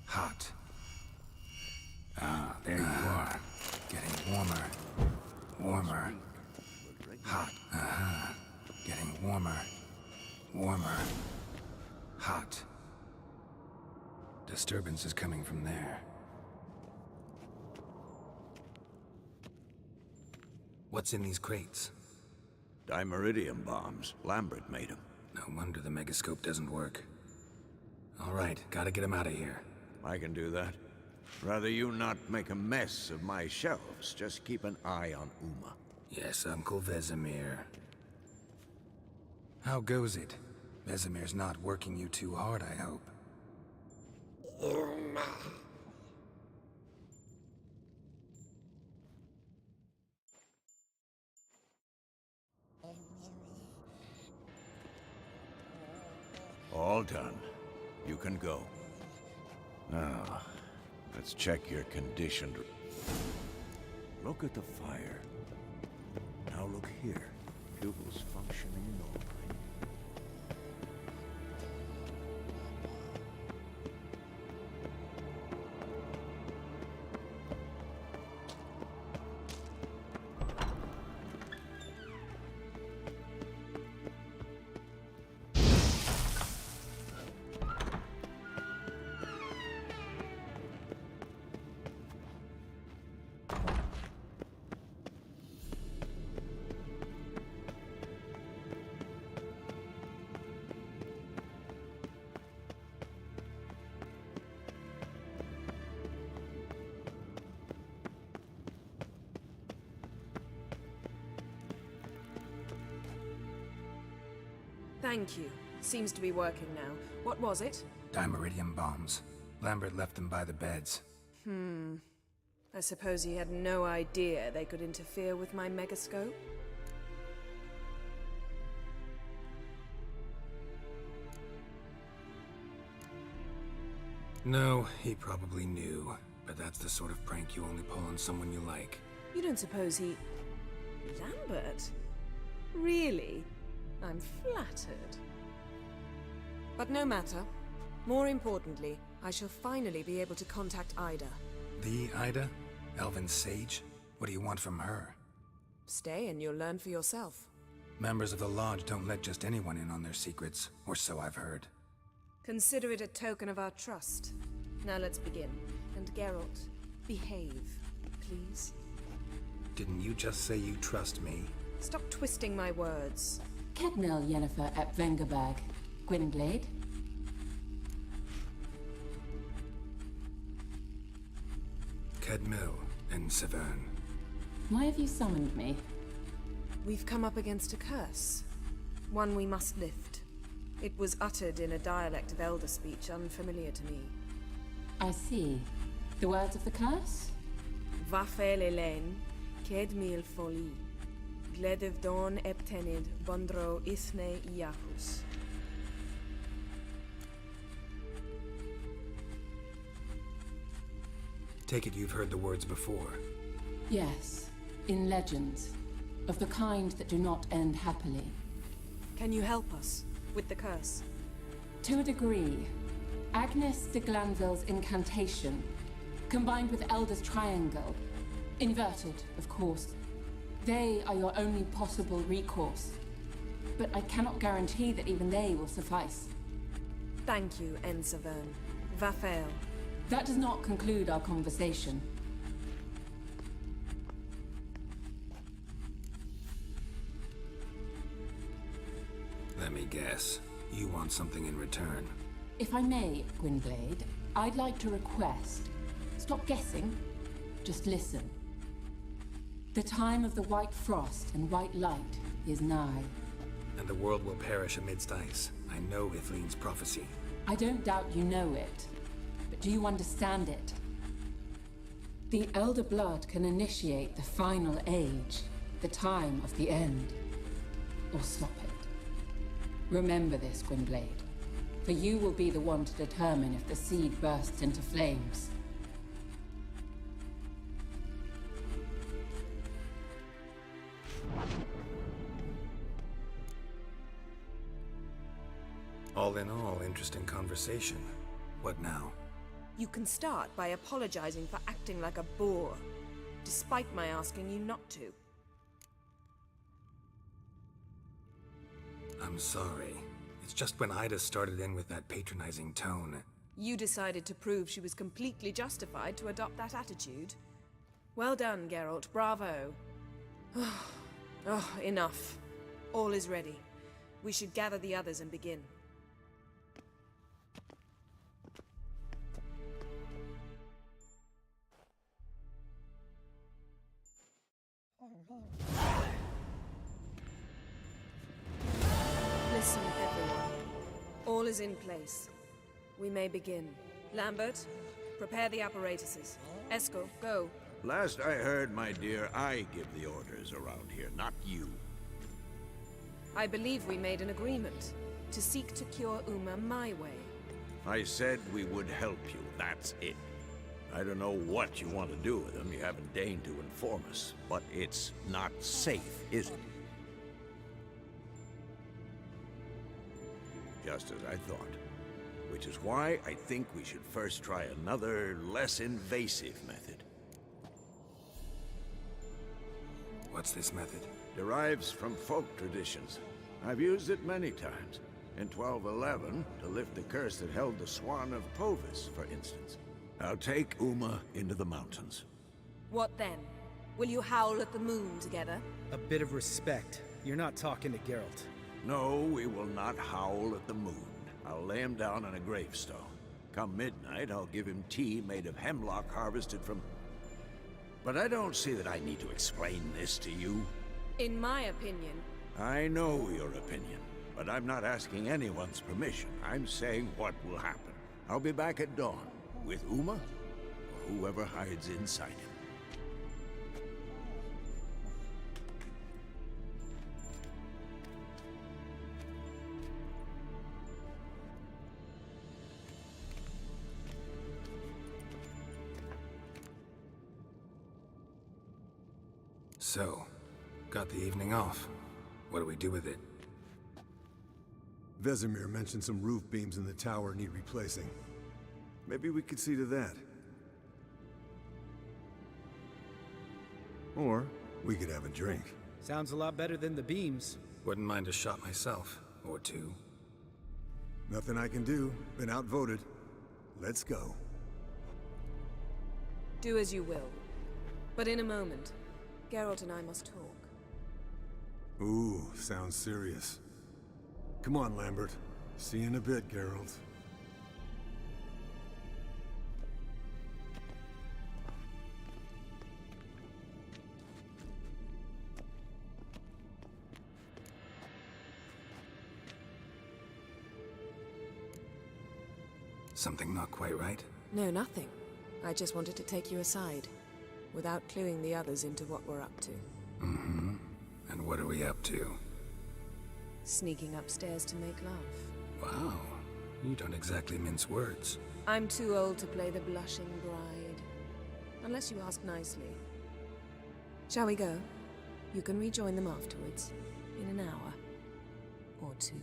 Hot. Ah, there you are. Getting warmer. Warmer. Hot. Aha. Getting warmer. Warmer. Hot. Disturbance is coming from there. What's in these crates? Dimeridium bombs. Lambert made them. No wonder the megascope doesn't work. All right, gotta get him out of here. I can do that. Rather you not make a mess of my shelves. Just keep an eye on Uma. Yes, Uncle Vesemir. How goes it? Vesemir's not working you too hard, I hope. Uma. All done. You can go. Now, let's check your condition. Look at the fire. Now look here. Pupils functioning normally. Thank you. Seems to be working now. What was it? Dimeridium bombs. Lambert left them by the beds. I suppose he had no idea they could interfere with my megascope? No, he probably knew. But that's the sort of prank you only pull on someone you like. You don't suppose he... Lambert? Really? I'm flattered. But no matter. More importantly, I shall finally be able to contact Ida. The Ida? Elven Sage? What do you want from her? Stay and you'll learn for yourself. Members of the Lodge don't let just anyone in on their secrets, or so I've heard. Consider it a token of our trust. Now let's begin. And Geralt, behave, please. Didn't you just say you trust me? Stop twisting my words. Cadmel Yennefer at Vengerberg. Gwynglade? Cadmel and Severn. Why have you summoned me? We've come up against a curse. one we must lift. It was uttered in a dialect of Elder speech unfamiliar to me. I see. The words of the curse? Vafel Elen, ked mil foli, gledev don eptenid bondro ithne iacus. Take it you've heard the words before. Yes, in legends, of the kind that do not end happily. Can you help us with the curse? To a degree. Agnes de Glanville's incantation, combined with Elder's triangle, inverted, of course. They are your only possible recourse. But I cannot guarantee that even they will suffice. Thank you, Ensavern. Vafel. That does not conclude our conversation. Let me guess. You want something in return. If I may, Gwynblade, I'd like to request. Stop guessing. Just listen. The time of the white frost and white light is nigh. And the world will perish amidst ice. I know Ithleen's prophecy. I don't doubt you know it. But do you understand it? The Elder Blood can initiate the final age, the time of the end. Or stop it. Remember this, Gwynblade. For you will be the one to determine if the seed bursts into flames. All in all, interesting conversation. What now? You can start by apologizing for acting like a boor, despite my asking you not to. I'm sorry. It's just when Ida started in with that patronizing tone. You decided to prove she was completely justified to adopt that attitude. Well done, Geralt. Bravo. Enough. All is ready. We should gather the others and begin. Listen, everyone. All is in place. We may begin. Lambert, prepare the apparatuses. Eskel, go. Last I heard, my dear, I give the orders around here, not you. I believe we made an agreement to seek to cure Uma my way. I said we would help you, that's it. I don't know what you want to do with them, you haven't deigned to inform us, but it's not safe, is it? Just as I thought. Which is why I think we should first try another, less invasive method. What's this method? Derives from folk traditions. I've used it many times. In 1211, to lift the curse that held the Swan of Povis, for instance. I'll take Uma into the mountains. What then? Will you howl at the moon together? A bit of respect. You're not talking to Geralt. No, we will not howl at the moon. I'll lay him down on a gravestone. Come midnight, I'll give him tea made of hemlock harvested from... But I don't see that I need to explain this to you. In my opinion... I know your opinion, but I'm not asking anyone's permission. I'm saying what will happen. I'll be back at dawn, with Uma, or whoever hides inside him. So, got the evening off. What do we do with it? Vesemir mentioned some roof beams in the tower need replacing. Maybe we could see to that. Or we could have a drink. Sounds a lot better than the beams. Wouldn't mind a shot myself. Or two. Nothing I can do. Been outvoted. Let's go. Do as you will. But in a moment, Geralt and I must talk. Ooh, sounds serious. Come on, Lambert. See you in a bit, Geralt. Something not quite right? No, nothing. I just wanted to take you aside, without cluing the others into what we're up to. Mm-hmm. And what are we up to? Sneaking upstairs to make love. Wow. You don't exactly mince words. I'm too old to play the blushing bride. Unless you ask nicely. Shall we go? You can rejoin them afterwards, in an hour or 2.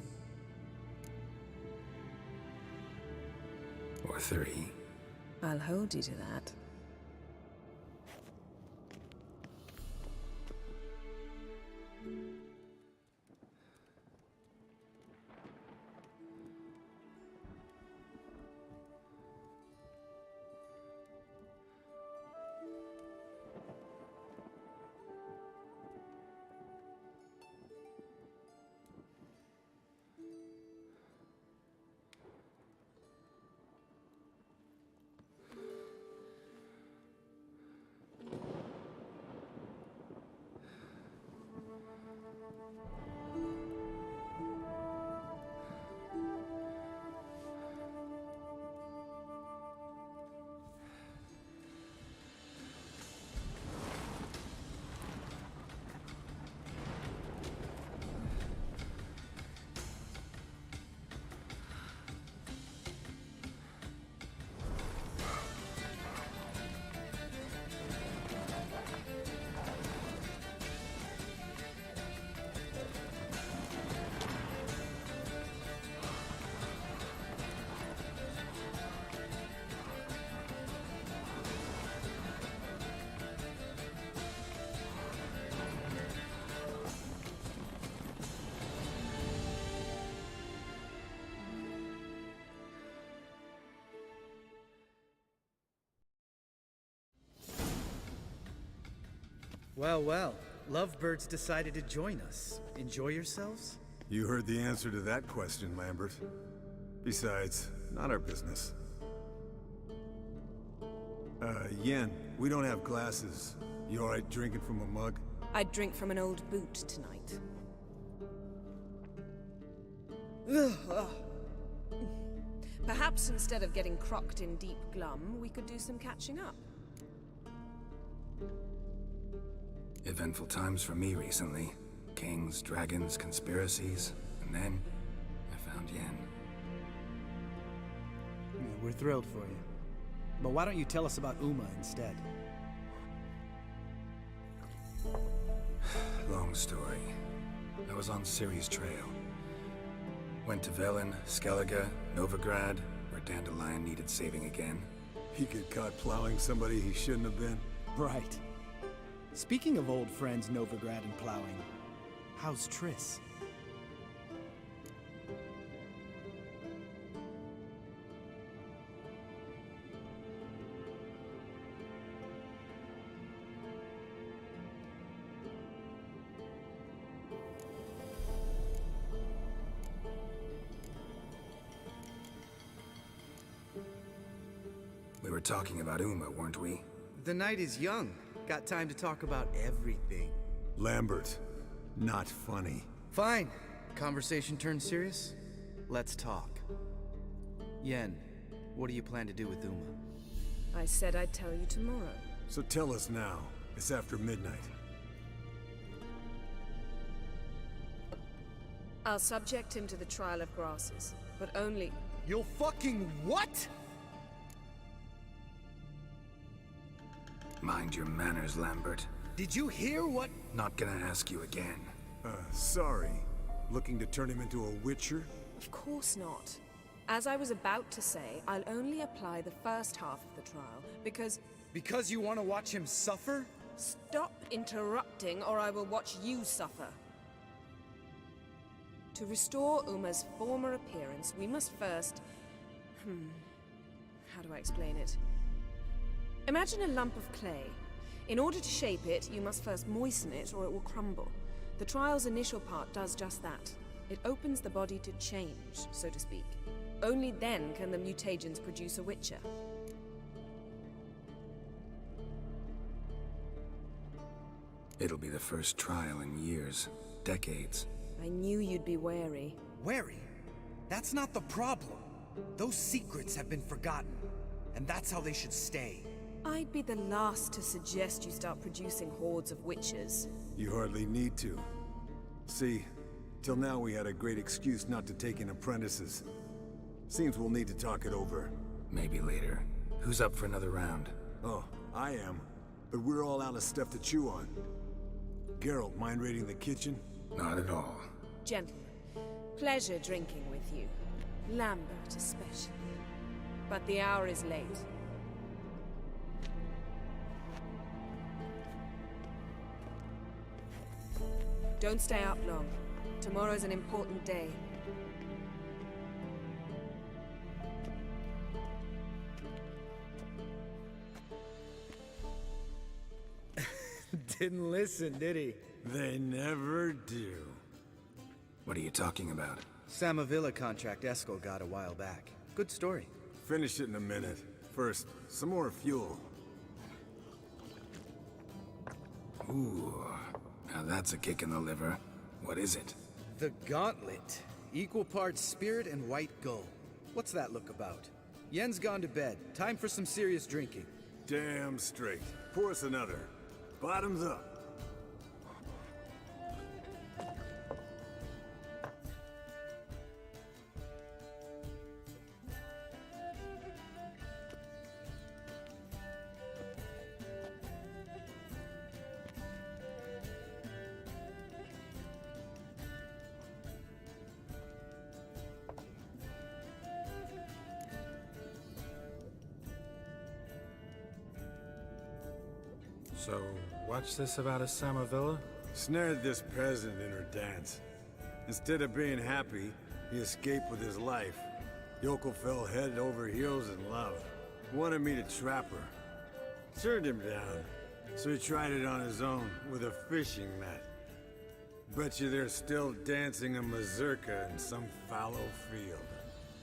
Or 3. I'll hold you to that. Well, well. Lovebirds decided to join us. Enjoy yourselves? You heard the answer to that question, Lambert. Besides, not our business. Yen, we don't have glasses. You alright drinking from a mug? I'd drink from an old boot tonight. Perhaps instead of getting crocked in deep glum, we could do some catching up. Eventful times for me recently. Kings, dragons, conspiracies, and then I found Yen. Yeah, we're thrilled for you. But why don't you tell us about Uma instead? Long story. I was on Ciri's trail. Went to Velen, Skellige, Novigrad, where Dandelion needed saving again. He get caught plowing somebody he shouldn't have been. Right. Speaking of old friends Novigrad and plowing, how's Triss? We were talking about Uma, weren't we? The night is young. Got time to talk about everything. Lambert, not funny. Fine. Conversation turned serious? Let's talk. Yen, what do you plan to do with Uma? I said I'd tell you tomorrow. So tell us now. It's after midnight. I'll subject him to the trial of grasses, but only... You'll fucking what? Mind your manners, Lambert. Did you hear what? Not gonna ask you again. Sorry. Looking to turn him into a witcher? Of course not. As I was about to say, I'll only apply the first half of the trial, because... Because you want to watch him suffer? Stop interrupting, or I will watch you suffer. To restore Uma's former appearance, we must first... How do I explain it? Imagine a lump of clay. In order to shape it, you must first moisten it, or it will crumble. The trial's initial part does just that. It opens the body to change, so to speak. Only then can the mutagens produce a witcher. It'll be the first trial in years. Decades. I knew you'd be wary. Wary? That's not the problem. Those secrets have been forgotten, and that's how they should stay. I'd be the last to suggest you start producing hordes of witches. You hardly need to. See, till now we had a great excuse not to take in apprentices. Seems we'll need to talk it over. Maybe later. Who's up for another round? Oh, I am. But we're all out of stuff to chew on. Geralt, mind raiding the kitchen? Not at all. Gentlemen, pleasure drinking with you. Lambert especially. But the hour is late. Don't stay up long. Tomorrow's an important day. Didn't listen, did he? They never do. What are you talking about? Samavilla contract Eskel got a while back. Good story. Finish it in a minute. First, some more fuel. Ooh, now that's a kick in the liver. What is it? The Gauntlet. Equal parts spirit and white gull. What's that look about? Yen's gone to bed. Time for some serious drinking. Damn straight. Pour us another. Bottoms up. So, what's this about a Samavilla? Snared this peasant in her dance. Instead of being happy, he escaped with his life. Yokel fell head over heels in love. Wanted me to trap her. Turned him down. So he tried it on his own with a fishing net. Bet you they're still dancing a mazurka in some fallow field.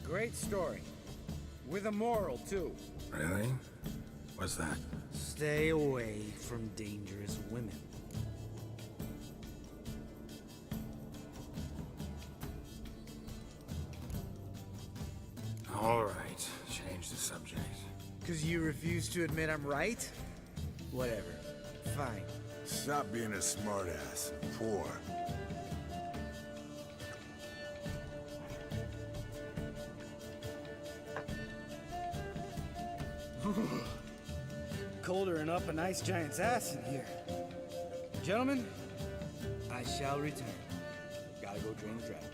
Great story. With a moral, too. Really? What's that? Stay away from dangerous women. All right, change the subject. 'Cause you refuse to admit I'm right? Whatever. Fine. Stop being a smartass. Poor. Colder and up a nice giant's ass in here. Gentlemen, I shall return. Gotta go drain the dragon.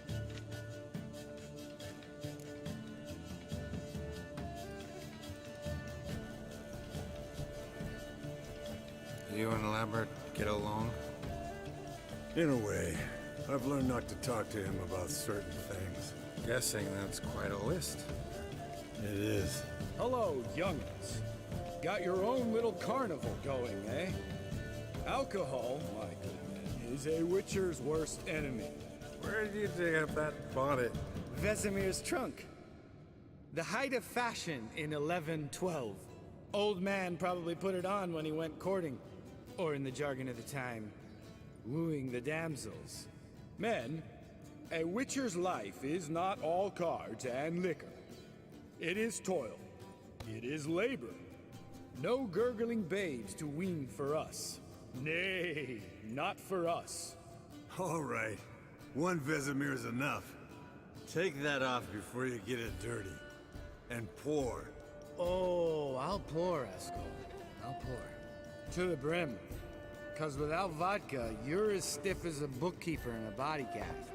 You and Lambert get along? In a way. I've learned not to talk to him about certain things. Guessing that's quite a list. It is. Hello, youngins. Got your own little carnival going, eh? Alcohol, my goodness, is a witcher's worst enemy. Where did you dig up that bonnet? Vesemir's trunk. The height of fashion in 1112. Old man probably put it on when he went courting. Or in the jargon of the time, wooing the damsels. Men, a witcher's life is not all cards and liquor. It is toil. It is labor. No gurgling babes to wean for us. Nay, not for us. All right. One Vesemir's enough. Take that off before you get it dirty. And pour. Oh, I'll pour, Eskel. I'll pour. To the brim. 'Cause without vodka, you're as stiff as a bookkeeper in a body cast.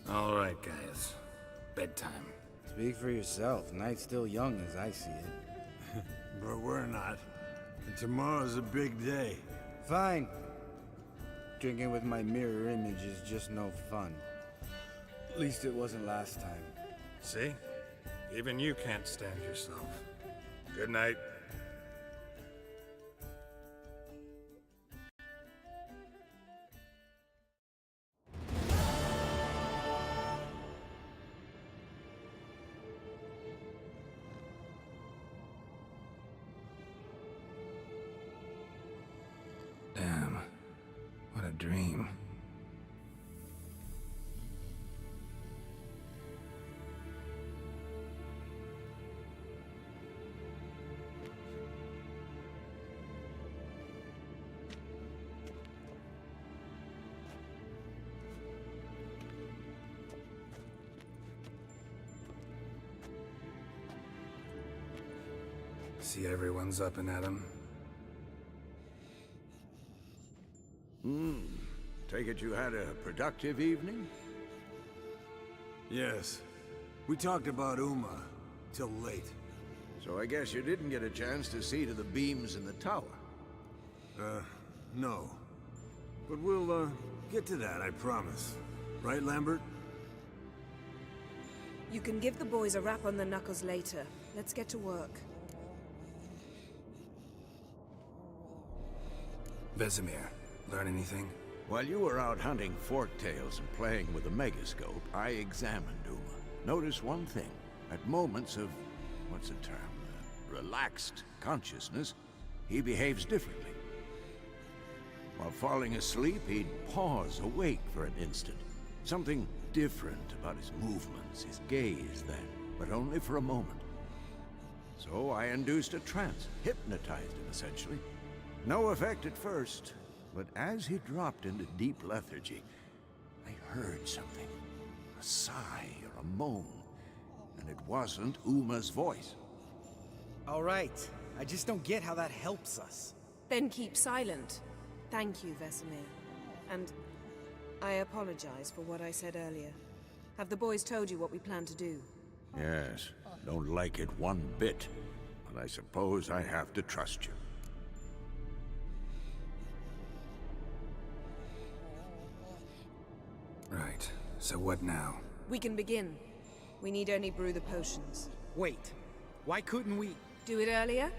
All right, guys. Bedtime. Speak for yourself. Night's still young as I see it. But we're not. And tomorrow's a big day. Fine. Drinking with my mirror image is just no fun. At least it wasn't last time. See? Even you can't stand yourself. Good night. dream. See everyone's up and at 'em. Take it you had a productive evening? Yes. We talked about Uma till late. So I guess you didn't get a chance to see to the beams in the tower. No. But we'll, get to that, I promise. Right, Lambert? You can give the boys a rap on the knuckles later. Let's get to work. Vesemir, learn anything? While you were out hunting forktails and playing with a megascope, I examined Uma. Notice one thing. At moments of, what's the term, relaxed consciousness, he behaves differently. While falling asleep, he'd pause awake for an instant. Something different about his movements, his gaze then, but only for a moment. So I induced a trance, hypnotized him essentially. No effect at first, but as he dropped into deep lethargy, I heard something. A sigh or a moan, and it wasn't Uma's voice. All right. I just don't get how that helps us. Then keep silent. Thank you, Vesemir. And I apologize for what I said earlier. Have the boys told you what we plan to do? Yes, don't like it one bit, but I suppose I have to trust you. Right. So what now? We can begin. We need only brew the potions. Wait. Why couldn't we... Do it earlier?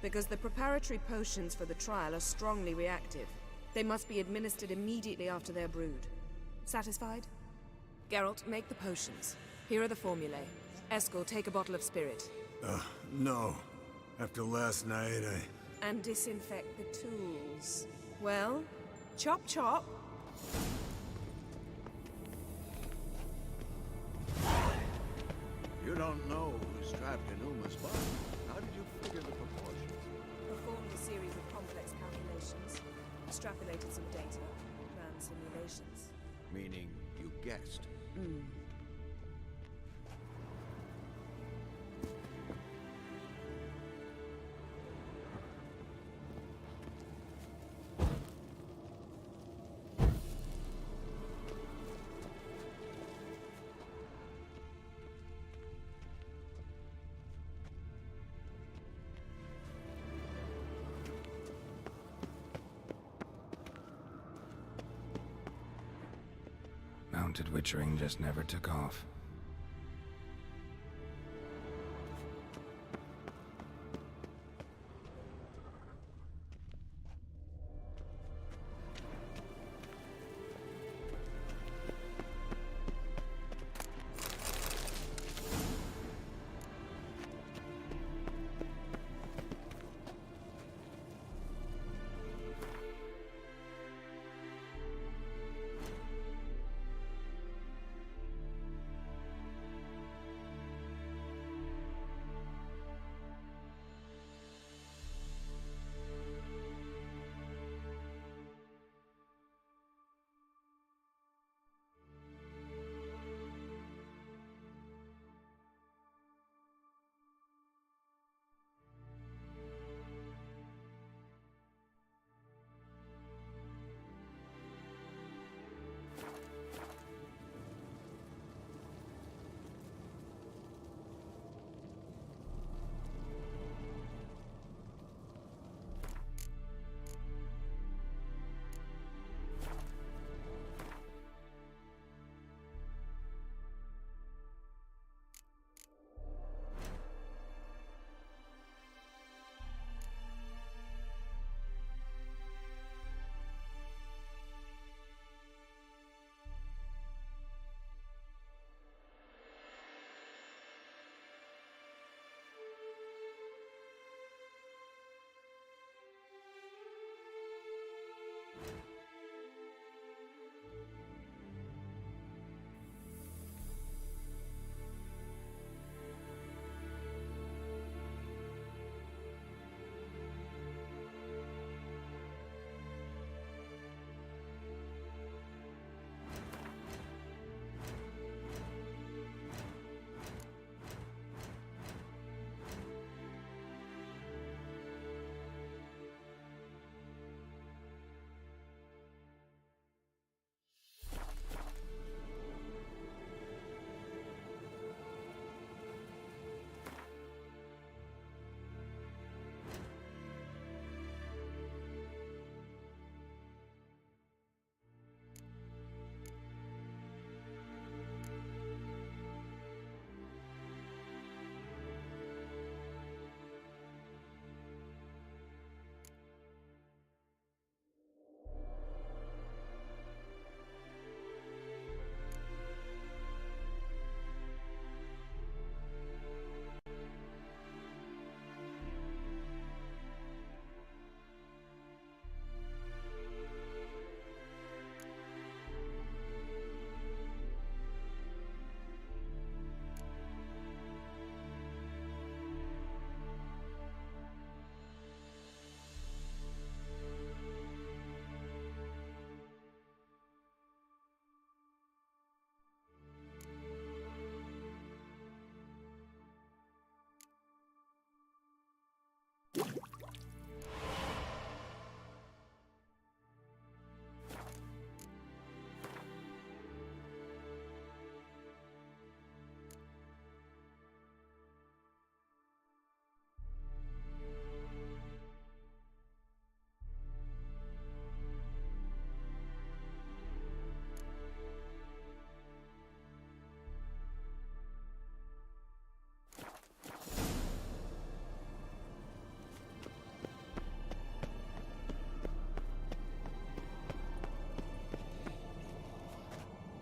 Because the preparatory potions for the trial are strongly reactive. They must be administered immediately after they're brewed. Satisfied? Geralt, make the potions. Here are the formulae. Eskel, take a bottle of spirit. No. After last night, And disinfect the tools. Well, chop chop. You don't know who's trapped in Uma's body. How did you figure the proportions? Performed a series of complex calculations. Extrapolated some data. Ran simulations. Meaning, you guessed. Mounted witchering just never took off.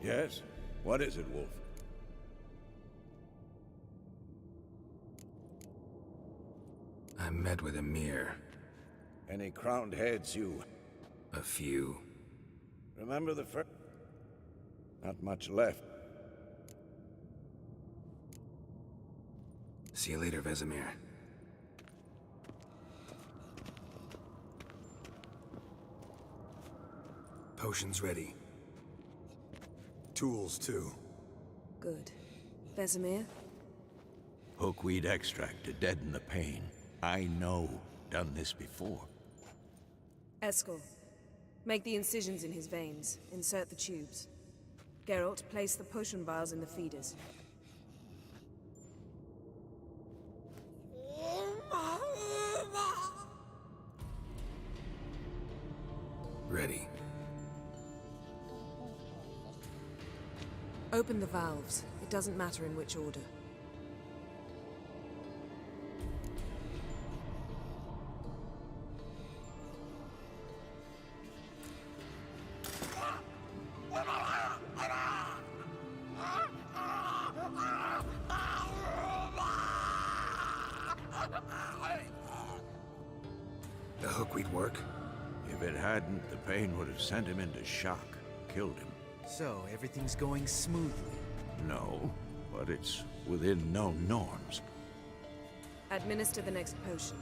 Yes? What is it, Wolf? I met with Emir. Any crowned heads you... A few. Remember the first... Not much left. See you later, Vesemir. Potions ready. Tools, too. Good. Vesemir? Hookweed extract to deaden the pain. I know. Done this before. Eskel. Make the incisions in his veins. Insert the tubes. Geralt, place the potion vials in the feeders. Ready. Open the valves. It doesn't matter in which order. The hookweed work? If it hadn't, the pain would have sent him into shock. Killed him. So, everything's going smoothly? No, but it's within known norms. Administer the next potion.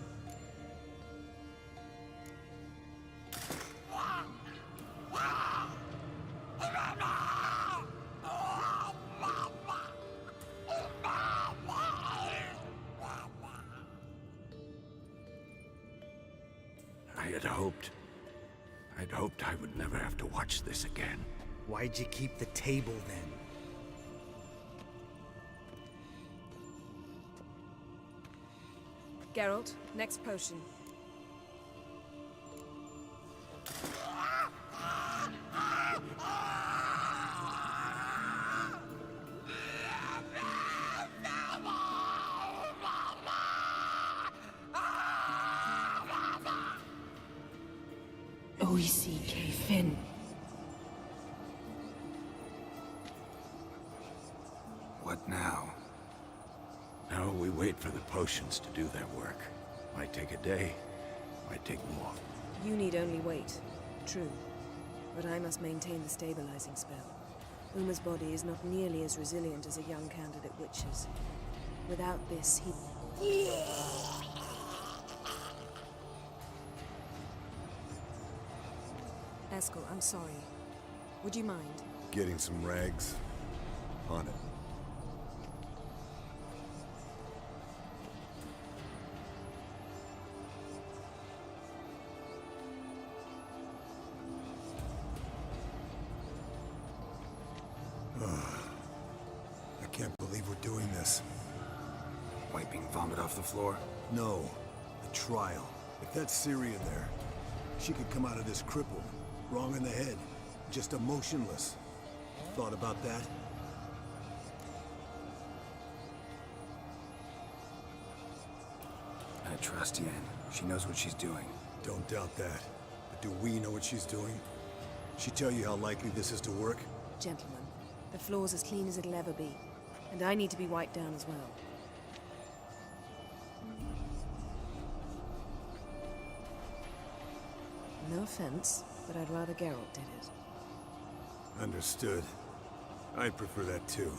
I'd hoped I would never have to watch this again. Why'd you keep the table then? Geralt, next potion. Oisi Kefin. What now? Now we wait for the potions to do their work. Might take a day, might take more. You need only wait. True. But I must maintain the stabilizing spell. Uma's body is not nearly as resilient as a young candidate witch's. Without this, he... Eskel, I'm sorry. Would you mind? Getting some rags? On it. I can't believe we're doing this. Wiping vomit off the floor? No. The trial. If that's Ciri in there, she could come out of this crippled. Wrong in the head. Just emotionless. Thought about that? I trust Yen. She knows what she's doing. Don't doubt that. But do we know what she's doing? She tell you how likely this is to work? Gentlemen, the floor's as clean as it'll ever be. And I need to be wiped down as well. No offense, but I'd rather Geralt did it. Understood. I'd prefer that too.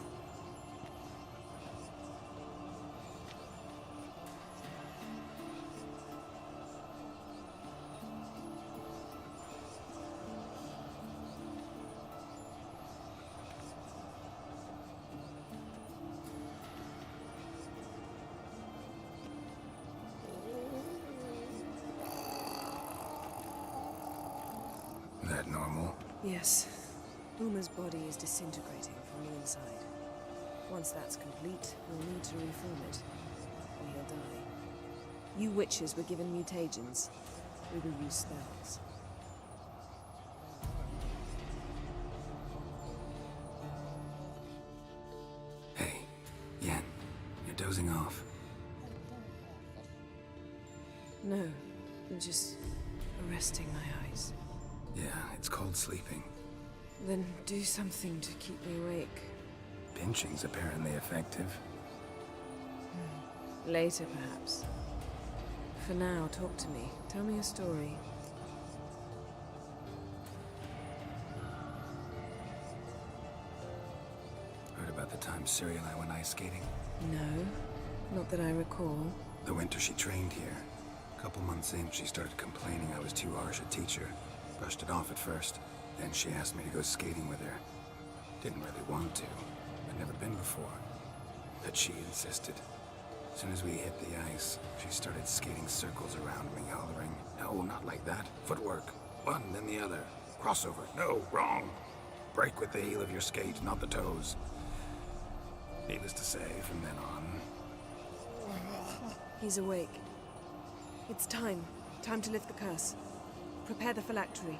That normal? Yes. Uma's body is disintegrating from the inside. Once that's complete, we'll need to reform it, or he'll die. You witches were given mutagens. We will use spells. Hey, Yen, you're dozing off. No, I'm just resting my eyes. Yeah, it's called sleeping. Then do something to keep me awake. Pinching's apparently effective. Later, perhaps. For now, talk to me. Tell me a story. Heard about the time Ciri and I went ice skating? No, not that I recall. The winter she trained here. A couple months in, she started complaining I was too harsh a teacher. Brushed it off at first. Then she asked me to go skating with her. Didn't really want to. I'd never been before. But she insisted. As soon as we hit the ice, she started skating circles around me, hollering, "No, not like that. Footwork. One, then the other. Crossover. No, wrong. Break with the heel of your skate, not the toes." Needless to say, from then on... He's awake. It's time. Time to lift the curse. Prepare the phylactery.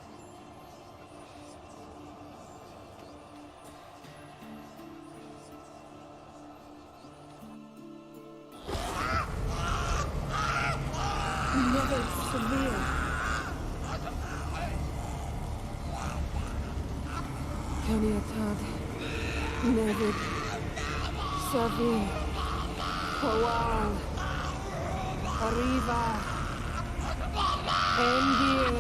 Never severe. Caniatad. Never severe. Kowal. Arriva. Endir.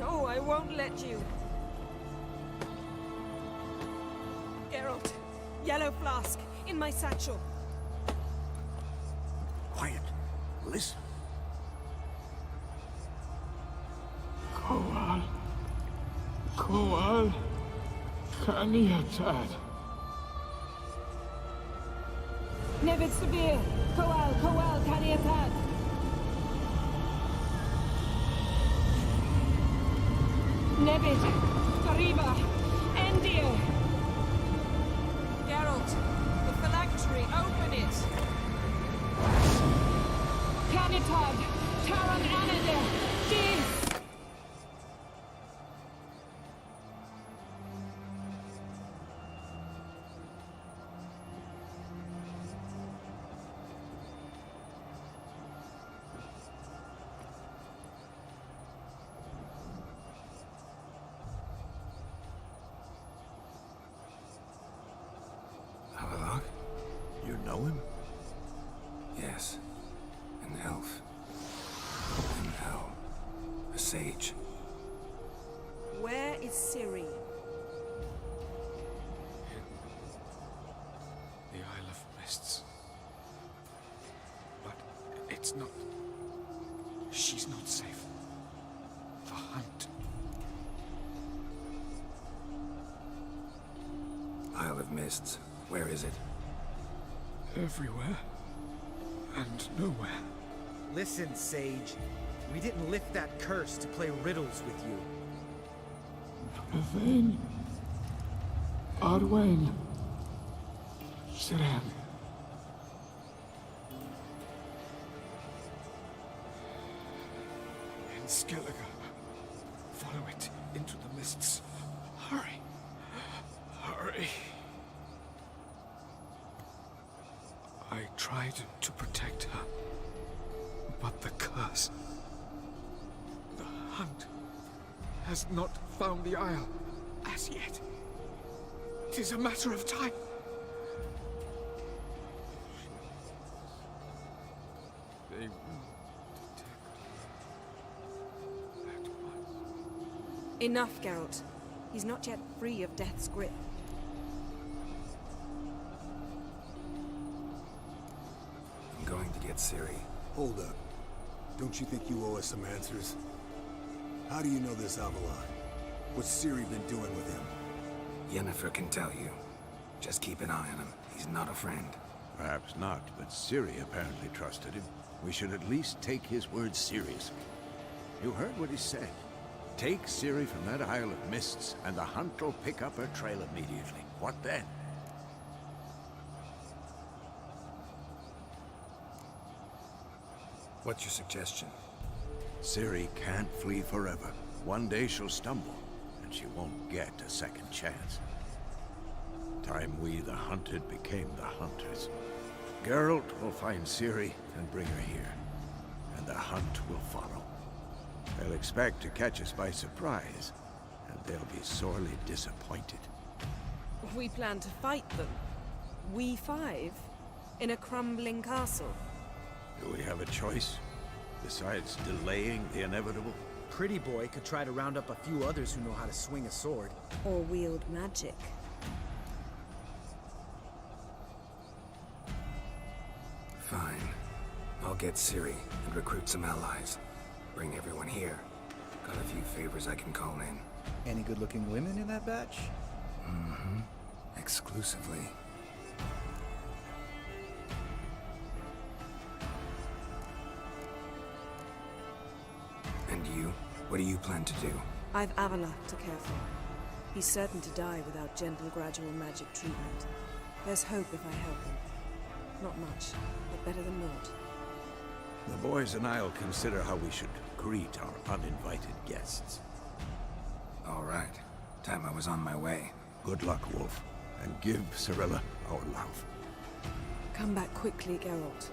No, I won't let you. Geralt, yellow flask, in my satchel. Quiet. Listen. Kowal. Kowal. Caniatad. Nevid Severe. Kowal, Caniatad. Nevid. Arriba. Endir. Geralt, the phylactery, open it! Canitad, Taran Anade, Dis! Havelock? You know him? Yes. An elf. An owl. A sage. Where is Ciri? The Isle of Mists. But it's not... She's not safe. The hunt. Isle of Mists. Where is it? Everywhere. And nowhere. Listen, Sage. We didn't lift that curse to play riddles with you. Yvain. Arwen. Siran. In Skellige. Follow it into the mists. Hurry. Hurry. I tried to protect her, but the curse... The hunt has not found the Isle as yet. 'Tis a matter of time. They will detect at once. Enough, Geralt. He's not yet free of death's grip. I'm going to get Ciri. Hold up. Don't you think you owe us some answers? How do you know this Avalon? What's Ciri been doing with him? Yennefer can tell you. Just keep an eye on him. He's not a friend. Perhaps not, but Ciri apparently trusted him. We should at least take his words seriously. You heard what he said. Take Ciri from that Isle of Mists, and the hunt will pick up her trail immediately. What then? What's your suggestion? Ciri can't flee forever. One day she'll stumble, and she won't get a second chance. Time we, the hunted, became the hunters. Geralt will find Ciri and bring her here. and the hunt will follow. They'll expect to catch us by surprise, and they'll be sorely disappointed. We plan to fight them. We five? In a crumbling castle? Do we have a choice, besides delaying the inevitable? Pretty Boy could try to round up a few others who know how to swing a sword. Or wield magic. Fine. I'll get Ciri and recruit some allies. Bring everyone here. Got a few favors I can call in. Any good-looking women in that batch? Mm-hmm. Exclusively. And you? What do you plan to do? I've Avallac'h to care for. He's certain to die without gentle, gradual magic treatment. There's hope if I help him. Not much, but better than naught. The boys and I'll consider how we should greet our uninvited guests. All right. Time I was on my way. Good luck, Wolf, and give Cirilla our love. Come back quickly, Geralt.